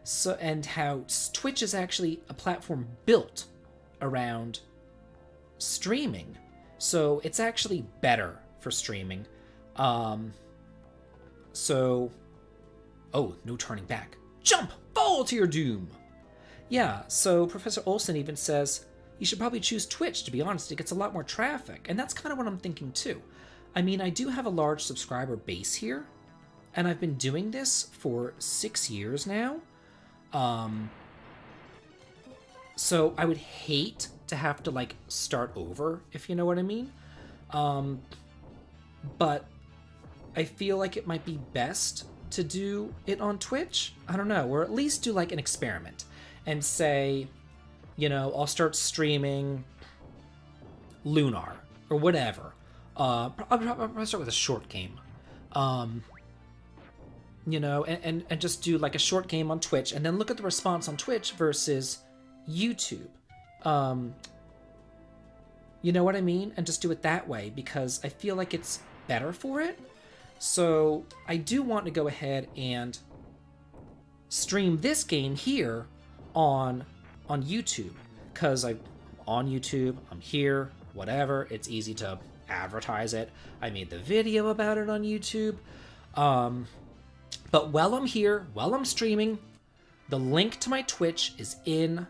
So, and how Twitch is actually a platform built around streaming, so it's actually better for streaming. So, oh, no turning back. Jump, fall to your doom. Yeah. So Professor Olson even says, you should probably choose Twitch, to be honest. It gets a lot more traffic. And that's kind of what I'm thinking, too. I mean, I do have a large subscriber base here, and I've been doing this for 6 years now. So I would hate to have to, like, start over, if you know what I mean. But I feel like it might be best to do it on Twitch. I don't know. Or at least do, like, an experiment and say... You know, I'll start streaming Lunar or whatever. I'll start with a short game. You know, and just do like a short game on Twitch, and then look at the response on Twitch versus YouTube. You know what I mean? And just do it that way, because I feel like it's better for it. So I do want to go ahead and stream this game here on YouTube, because I'm on YouTube, I'm here, whatever. It's easy to advertise it. I made the video about it on YouTube. But while I'm here, while I'm streaming, the link to my Twitch is in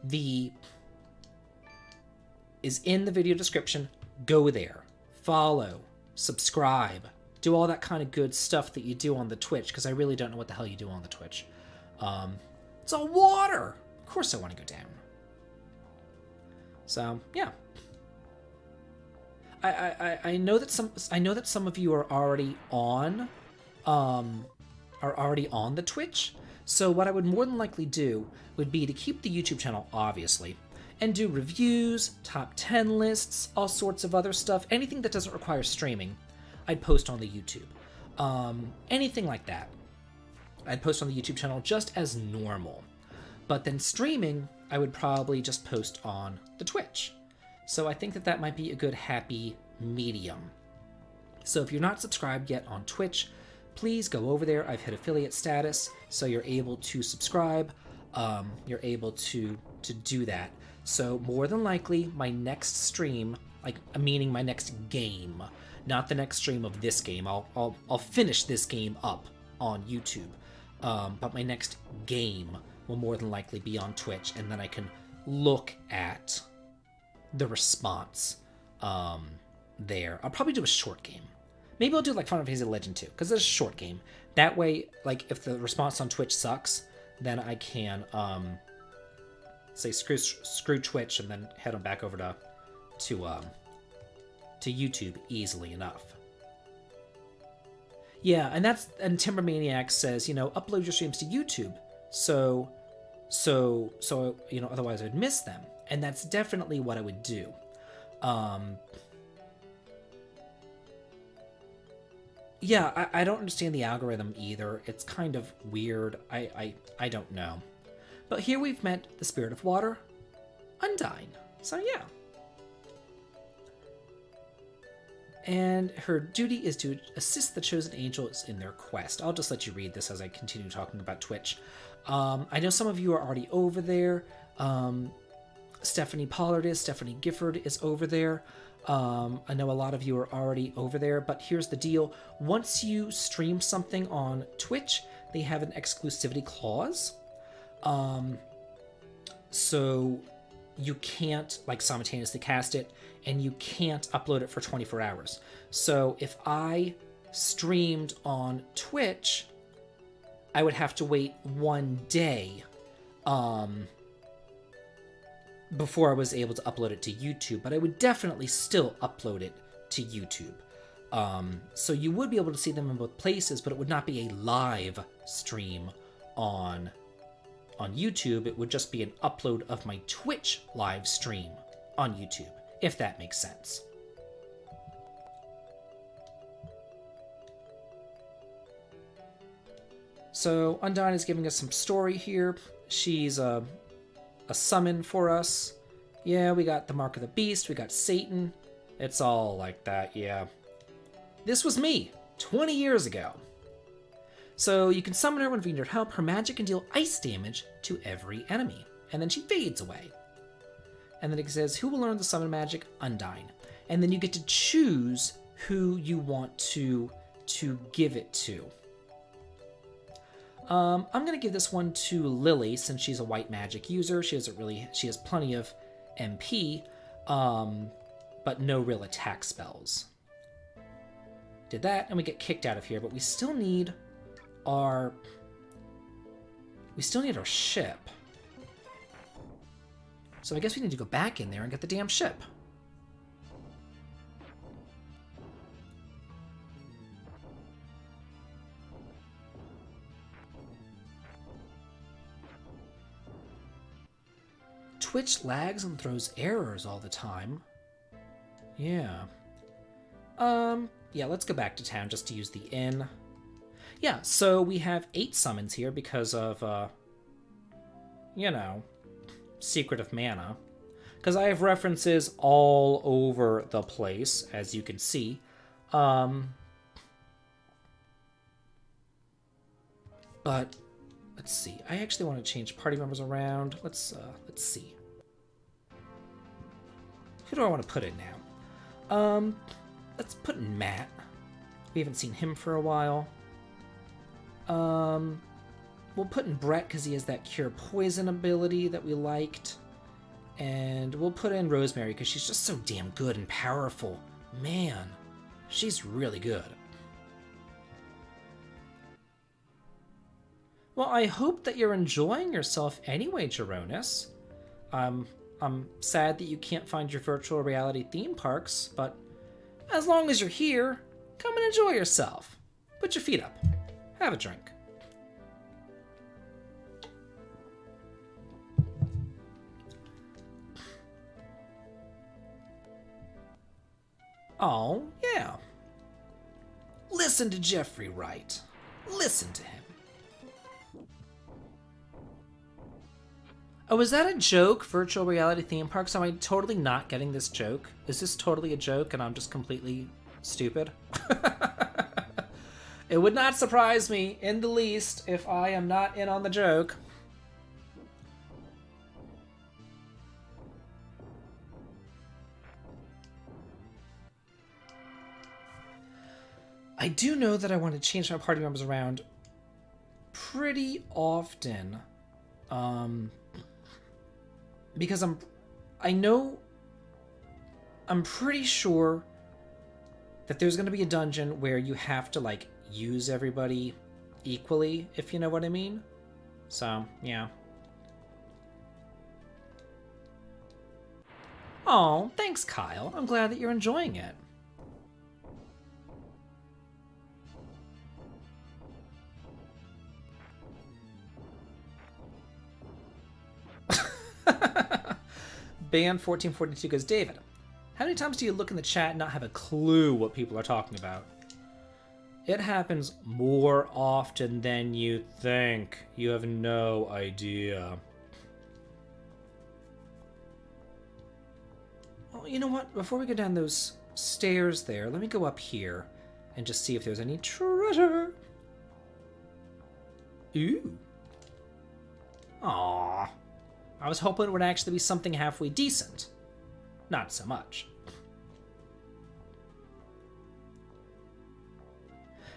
the video description. Go there, follow, subscribe, do all that kind of good stuff that you do on the Twitch, because I really don't know what the hell you do on the Twitch. It's all water. Of course I want to go down. So yeah. I know that some of you are already on the Twitch. So what I would more than likely do would be to keep the YouTube channel, obviously, and do reviews, top 10 lists, all sorts of other stuff. Anything that doesn't require streaming, I'd post on the YouTube. Anything like that, I'd post on the YouTube channel just as normal. But then streaming, I would probably just post on the Twitch. So I think that that might be a good happy medium. So if you're not subscribed yet on Twitch, please go over there. I've hit affiliate status, so you're able to subscribe. You're able to do that. So more than likely, my next stream, like meaning my next game, not the next stream of this game. I'll finish this game up on YouTube, but my next game will more than likely be on Twitch, and then I can look at the response there. I'll probably do a short game. Maybe I'll do like Final Fantasy Legend 2, because it's a short game. That way, like, if the response on Twitch sucks, then I can say screw Twitch and then head on back over to YouTube easily enough. Yeah, and Timber Maniac says, you know, upload your streams to YouTube, so you know, otherwise I'd miss them. And that's definitely what I would do. Yeah, I don't understand the algorithm either. It's kind of weird. I don't know. But here we've met the Spirit of Water, Undyne. So yeah. And her duty is to assist the chosen angels in their quest. I'll just let you read this as I continue talking about Twitch. I know some of you are already over there. Stephanie Pollard is, Stephanie Gifford is over there. I know a lot of you are already over there, but here's the deal. Once you stream something on Twitch, they have an exclusivity clause. So you can't like simultaneously cast it, and you can't upload it for 24 hours. So if I streamed on Twitch, I would have to wait 1 day before I was able to upload it to YouTube, but I would definitely still upload it to YouTube. So you would be able to see them in both places, but it would not be a live stream on YouTube. It would just be an upload of my Twitch live stream on YouTube, if that makes sense. So Undyne is giving us some story here. She's a summon for us. Yeah, we got the Mark of the Beast, we got Satan. It's all like that, yeah. This was me, 20 years ago. So you can summon her when you need help. Her magic can deal ice damage to every enemy. And then she fades away. And then it says, who will learn the summon magic? Undyne. And then you get to choose who you want to give it to. I'm going to give this one to Lily, since she's a white magic user. She has plenty of MP, but no real attack spells. Did that, and we get kicked out of here, but we still need our ship. So I guess we need to go back in there and get the damn ship. Twitch lags and throws errors all the time. Yeah. Yeah, let's go back to town just to use the inn. Yeah, so we have 8 summons here because of, you know, Secret of Mana. Because I have references all over the place, as you can see. But let's see. I actually want to change party members around. Let's see. Who do I want to put in now? Let's put in Matt. We haven't seen him for a while. We'll put in Brett because he has that cure poison ability that we liked. And we'll put in Rosemary because she's just so damn good and powerful. Man, she's really good. Well, I hope that you're enjoying yourself anyway, Geronis. I'm sad that you can't find your virtual reality theme parks, but as long as you're here, come and enjoy yourself. Put your feet up. Have a drink. Oh, yeah. Listen to Jeffrey Wright. Listen to him. Oh, is that a joke, virtual reality theme parks? Am I totally not getting this joke? Is this totally a joke and I'm just completely stupid? It would not surprise me in the least if I am not in on the joke. I do know that I want to change my party members around pretty often. Because I'm pretty sure that there's going to be a dungeon where you have to, like, use everybody equally, if you know what I mean. So, yeah. Oh, thanks, Kyle. I'm glad that you're enjoying it. Band 1442 goes, David, how many times do you look in the chat and not have a clue what people are talking about? It happens more often than you think. You have no idea. Well, you know what? Before we go down those stairs there, let me go up here and just see if there's any treasure. Ooh. Aww. I was hoping it would actually be something halfway decent. Not so much.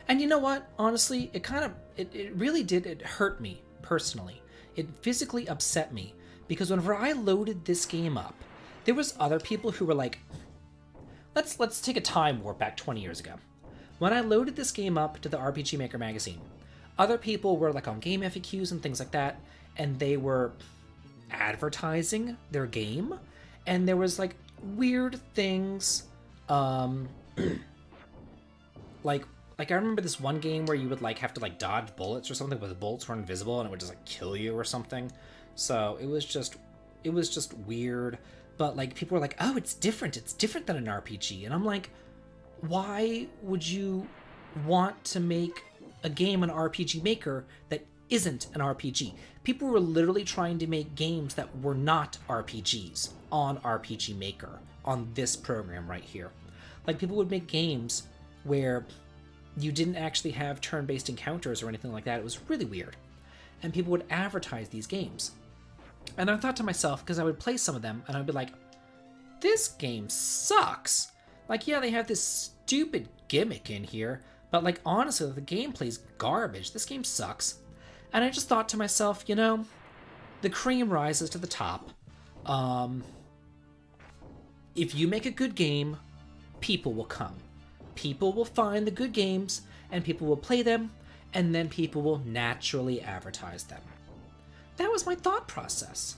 And you know what? Honestly, it really did. It hurt me personally. It physically upset me because whenever I loaded this game up, there was other people who were like, let's take a time warp back 20 years ago. When I loaded this game up to the RPG Maker magazine, other people were like on game FAQs and things like that, and they were advertising their game, and there was like weird things, like I remember this one game where you would like have to like dodge bullets or something, but the bullets were invisible and it would just like kill you or something. So it was just weird. But like people were like, oh, it's different than an RPG, and I'm like, why would you want to make a game on RPG Maker that isn't an RPG? People were literally trying to make games that were not RPGs on RPG Maker, on this program right here. Like, people would make games where you didn't actually have turn-based encounters or anything like that. It was really weird. And people would advertise these games. And I thought to myself, because I would play some of them, and I'd be like, this game sucks. Like, yeah, they have this stupid gimmick in here, but like, honestly, the gameplay's garbage. This game sucks. And I just thought to myself, you know, the cream rises to the top. If you make a good game, people will come. People will find the good games, and people will play them, and then people will naturally advertise them. That was my thought process.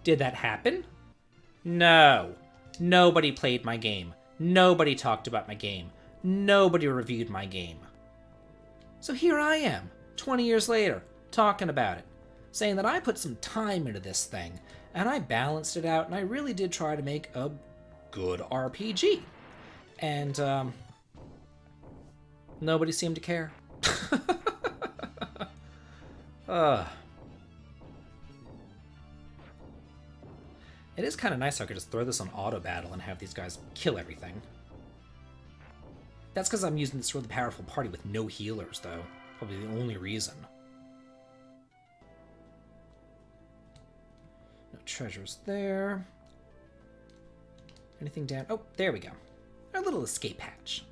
Did that happen? No. Nobody played my game. Nobody talked about my game. Nobody reviewed my game. So here I am, 20 years later, talking about it. saying that I put some time into this thing, and I balanced it out, and I really did try to make a good RPG. And, nobody seemed to care. It is kind of nice how I could just throw this on auto battle and have these guys kill everything. That's because I'm using this really powerful party with no healers, though. Probably the only reason. No treasures there. Anything down? Oh, there we go. Our little escape hatch.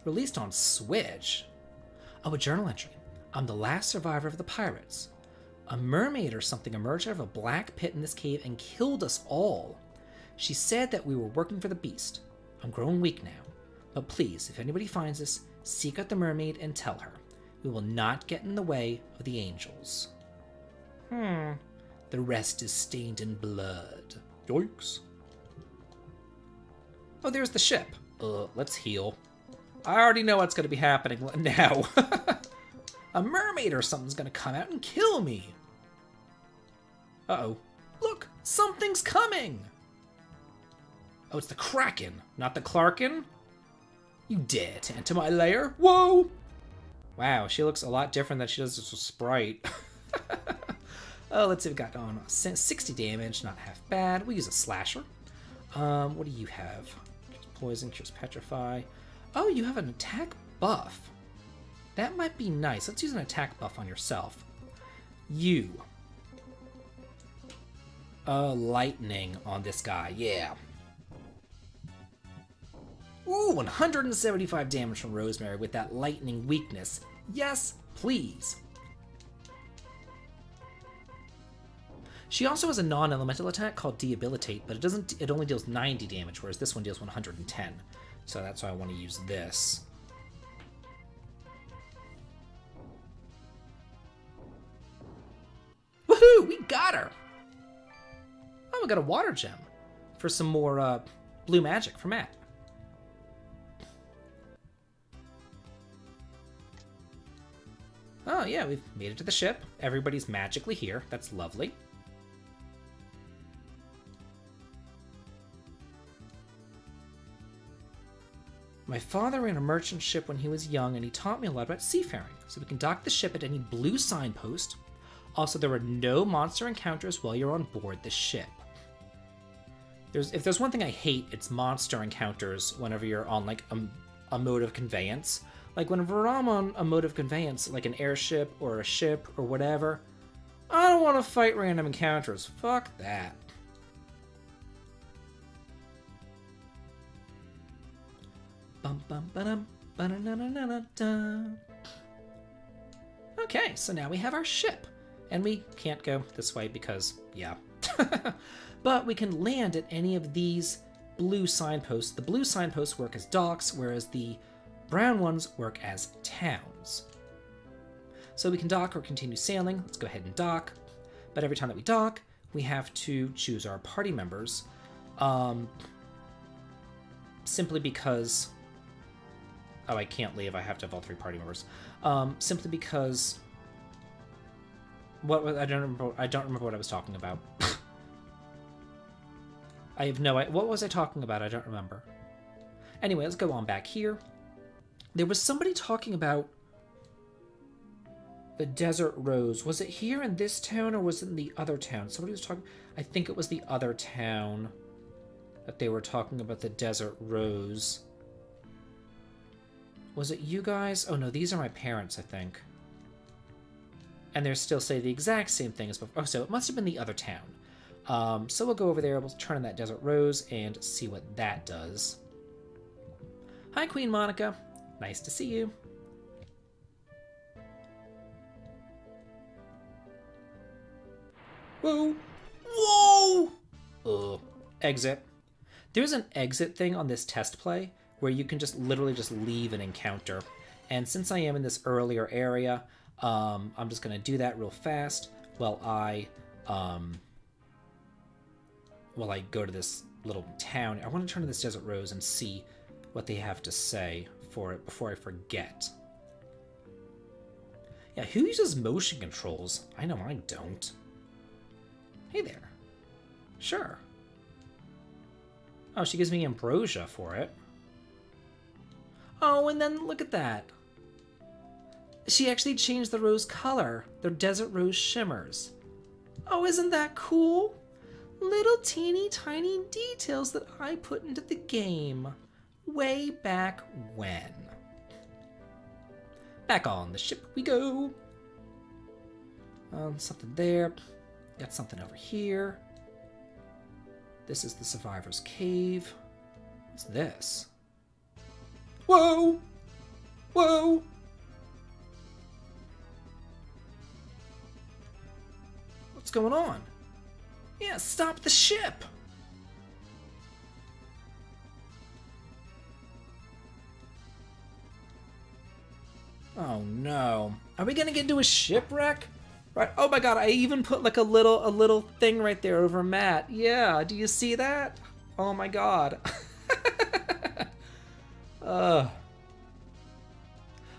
Released on Switch. Oh, a journal entry. I'm the last survivor of the pirates. A mermaid or something emerged out of a black pit in this cave and killed us all. She said that we were working for the beast. I'm growing weak now. But please, if anybody finds us, seek out the mermaid and tell her. We will not get in the way of the angels. The rest is stained in blood. Yikes. Oh, there's the ship. Let's heal. I already know what's going to be happening now. A mermaid or something's going to come out and kill me. Uh-oh. Look, something's coming. Oh, it's the Kraken, not the Clarkin. You dare to enter my lair? Whoa! Wow, she looks a lot different than she does as a sprite. Oh, let's see what we got on. 60 damage, not half bad. We'll use a slasher. What do you have? Cures poison, cures petrify. Oh, you have an attack buff. That might be nice. Let's use an attack buff on yourself. You. Lightning on this guy. Yeah. Ooh, 175 damage from Rosemary with that lightning weakness. Yes, please. She also has a non-elemental attack called Debilitate, but it only deals 90 damage, whereas this one deals 110. So that's why I want to use this. Woohoo! We got her! Oh, we got a water gem for some more blue magic for Matt. Oh yeah, we've made it to the ship. Everybody's magically here. That's lovely. My father ran a merchant ship when he was young, and he taught me a lot about seafaring, so we can dock the ship at any blue signpost. Also, there were no monster encounters while you're on board the ship. If there's one thing I hate, it's monster encounters whenever you're on, like, a mode of conveyance. Like, whenever I'm on a mode of conveyance, like an airship or a ship or whatever, I don't want to fight random encounters. Fuck that. Okay, so now we have our ship. And we can't go this way because, yeah. But we can land at any of these blue signposts. The blue signposts work as docks, whereas the brown ones work as towns. So we can dock or continue sailing. Let's go ahead and dock. But every time that we dock, we have to choose our party members. Simply because... Oh, I can't leave. I have to have all 3 party members. Simply because... I don't remember what I was talking about. I have no idea. What was I talking about? I don't remember. Anyway, let's go on back here. There was somebody talking about the Desert Rose. Was it here in this town or was it in the other town? Somebody was talking... I think it was the other town that they were talking about the Desert Rose. Was it you guys? Oh no, these are my parents, I think. And they still say the exact same thing as before. Oh, so it must have been the other town. So we'll go over there, we'll turn on that Desert Rose and see what that does. Hi, Queen Monica. Nice to see you. Whoa! Whoa! Exit. There's an exit thing on this test play where you can just literally just leave an encounter. And since I am in this earlier area, I'm just going to do that real fast while I go to this little town. I want to turn to this Desert Rose and see what they have to say for it before I forget. Yeah, who uses motion controls? I know I don't. Hey there. Sure. Oh, she gives me ambrosia for it. Oh, and then look at that. She actually changed the rose color. They're desert rose shimmers. Oh, isn't that cool? Little teeny tiny details that I put into the game way back when. Back on the ship we go. Something there. Got something over here. This is the survivor's cave. What's this? Whoa! Whoa! What's going on? Yeah, stop the ship! Oh no. Are we gonna get into a shipwreck? Right. Oh my god, I even put like a little thing right there over Matt. Yeah, do you see that? Oh my god.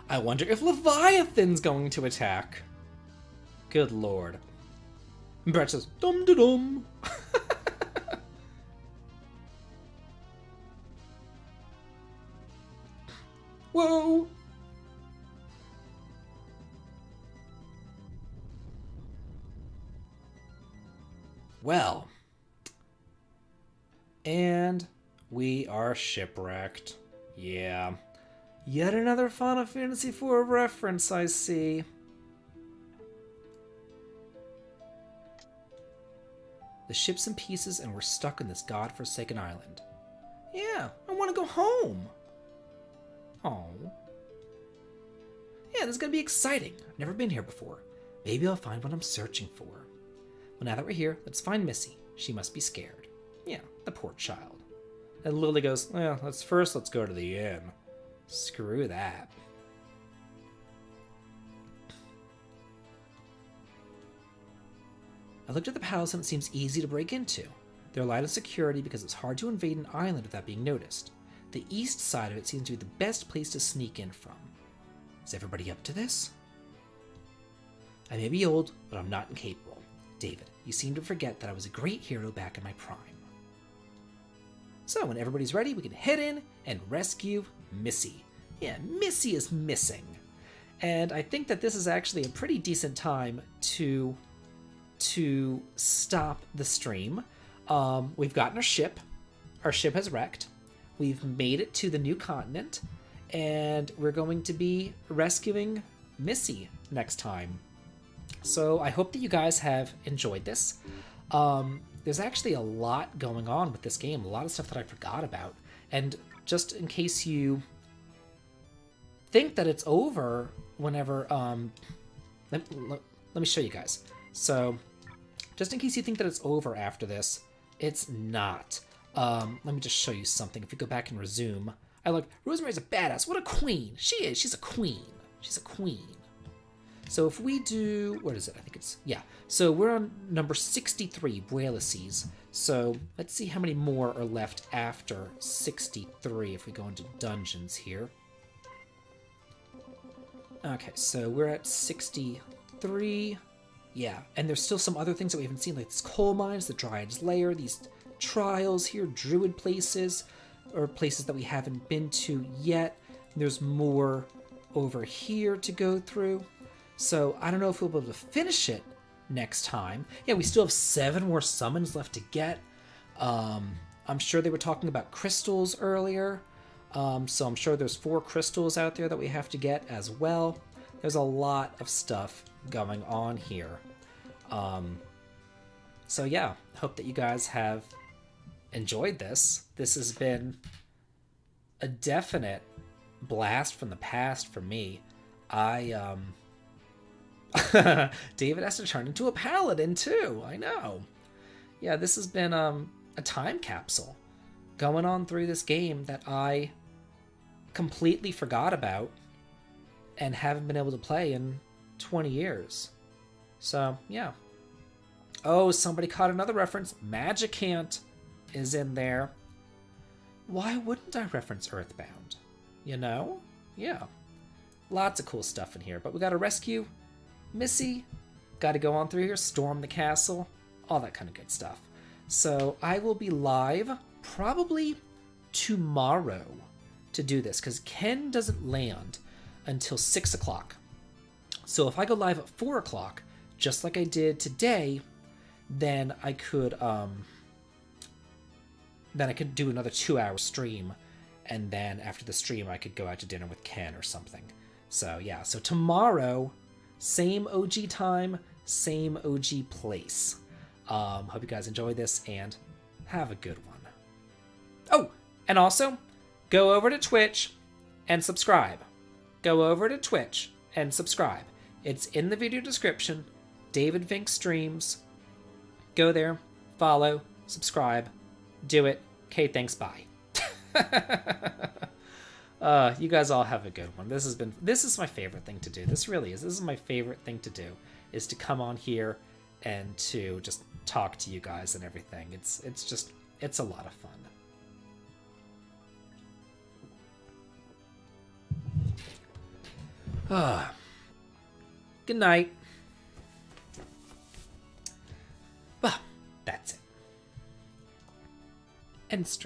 I wonder if Leviathan's going to attack. Good lord. And Brett says, dum-da-dum. Whoa. Well. And we are shipwrecked. Yeah. Yet another Final Fantasy IV reference, I see. The ship's in pieces and we're stuck in this godforsaken island. Yeah, I want to go home. Oh. Yeah, this is going to be exciting. I've never been here before. Maybe I'll find what I'm searching for. Well, now that we're here, let's find Missy. She must be scared. Yeah, the poor child. And Lily goes, well, let's go to the inn. Screw that. I looked at the palace and it seems easy to break into. They're light on security because it's hard to invade an island without being noticed. The east side of it seems to be the best place to sneak in from. Is everybody up to this? I may be old, but I'm not incapable. David, you seem to forget that I was a great hero back in my prime. So when everybody's ready, we can head in and rescue Missy. Yeah, Missy is missing. And I think that this is actually a pretty decent time to stop the stream. We've gotten our ship. Our ship has wrecked. We've made it to the new continent. And we're going to be rescuing Missy next time. So I hope that you guys have enjoyed this. There's actually a lot going on with this game. A lot of stuff that I forgot about. And just in case you think that it's over whenever... let me show you guys. So, just in case you think that it's over after this, it's not. Let me just show you something. If we go back and resume, Rosemary's a badass. What a queen. She is. She's a queen. She's a queen. So if we do, what is it? I think it's, yeah. So we're on number 63, Buelices. So let's see how many more are left after 63 if we go into dungeons here. Okay, so we're at 63. Yeah, and there's still some other things that we haven't seen, like this coal mines, the Dryad's Lair, these trials here, druid places, or places that we haven't been to yet. There's more over here to go through. So I don't know if we'll be able to finish it next time. Yeah, we still have 7 more summons left to get. I'm sure they were talking about crystals earlier. So I'm sure there's 4 crystals out there that we have to get as well. There's a lot of stuff going on here. So yeah, hope that you guys have enjoyed this. This has been a definite blast from the past for me. David has to turn into a paladin too. I know. Yeah, this has been a time capsule going on through this game that I completely forgot about and haven't been able to play in 20 years. So, yeah. Oh, somebody caught another reference. Magicant is in there. Why wouldn't I reference Earthbound? You know? Yeah. Lots of cool stuff in here. But we gotta rescue Missy, gotta go on through here, storm the castle, all that kind of good stuff. So I will be live probably tomorrow to do this, because Ken doesn't land until 6 o'clock. So if I go live at 4 o'clock, just like I did today, then I could do another 2-hour stream, and then after the stream I could go out to dinner with Ken or something. So yeah, so tomorrow, same OG time, same OG place. Hope you guys enjoy this and have a good one. Oh, and also, go over to Twitch and subscribe. Go over to Twitch and subscribe. It's in the video description. Davidvinc streams. Go there, follow, subscribe, do it. Okay, thanks, bye. You guys all have a good one. This is my favorite thing to do. This really is. This is my favorite thing to do, is to come on here and to just talk to you guys and everything. It's a lot of fun. Good night. Well, that's it. End stream.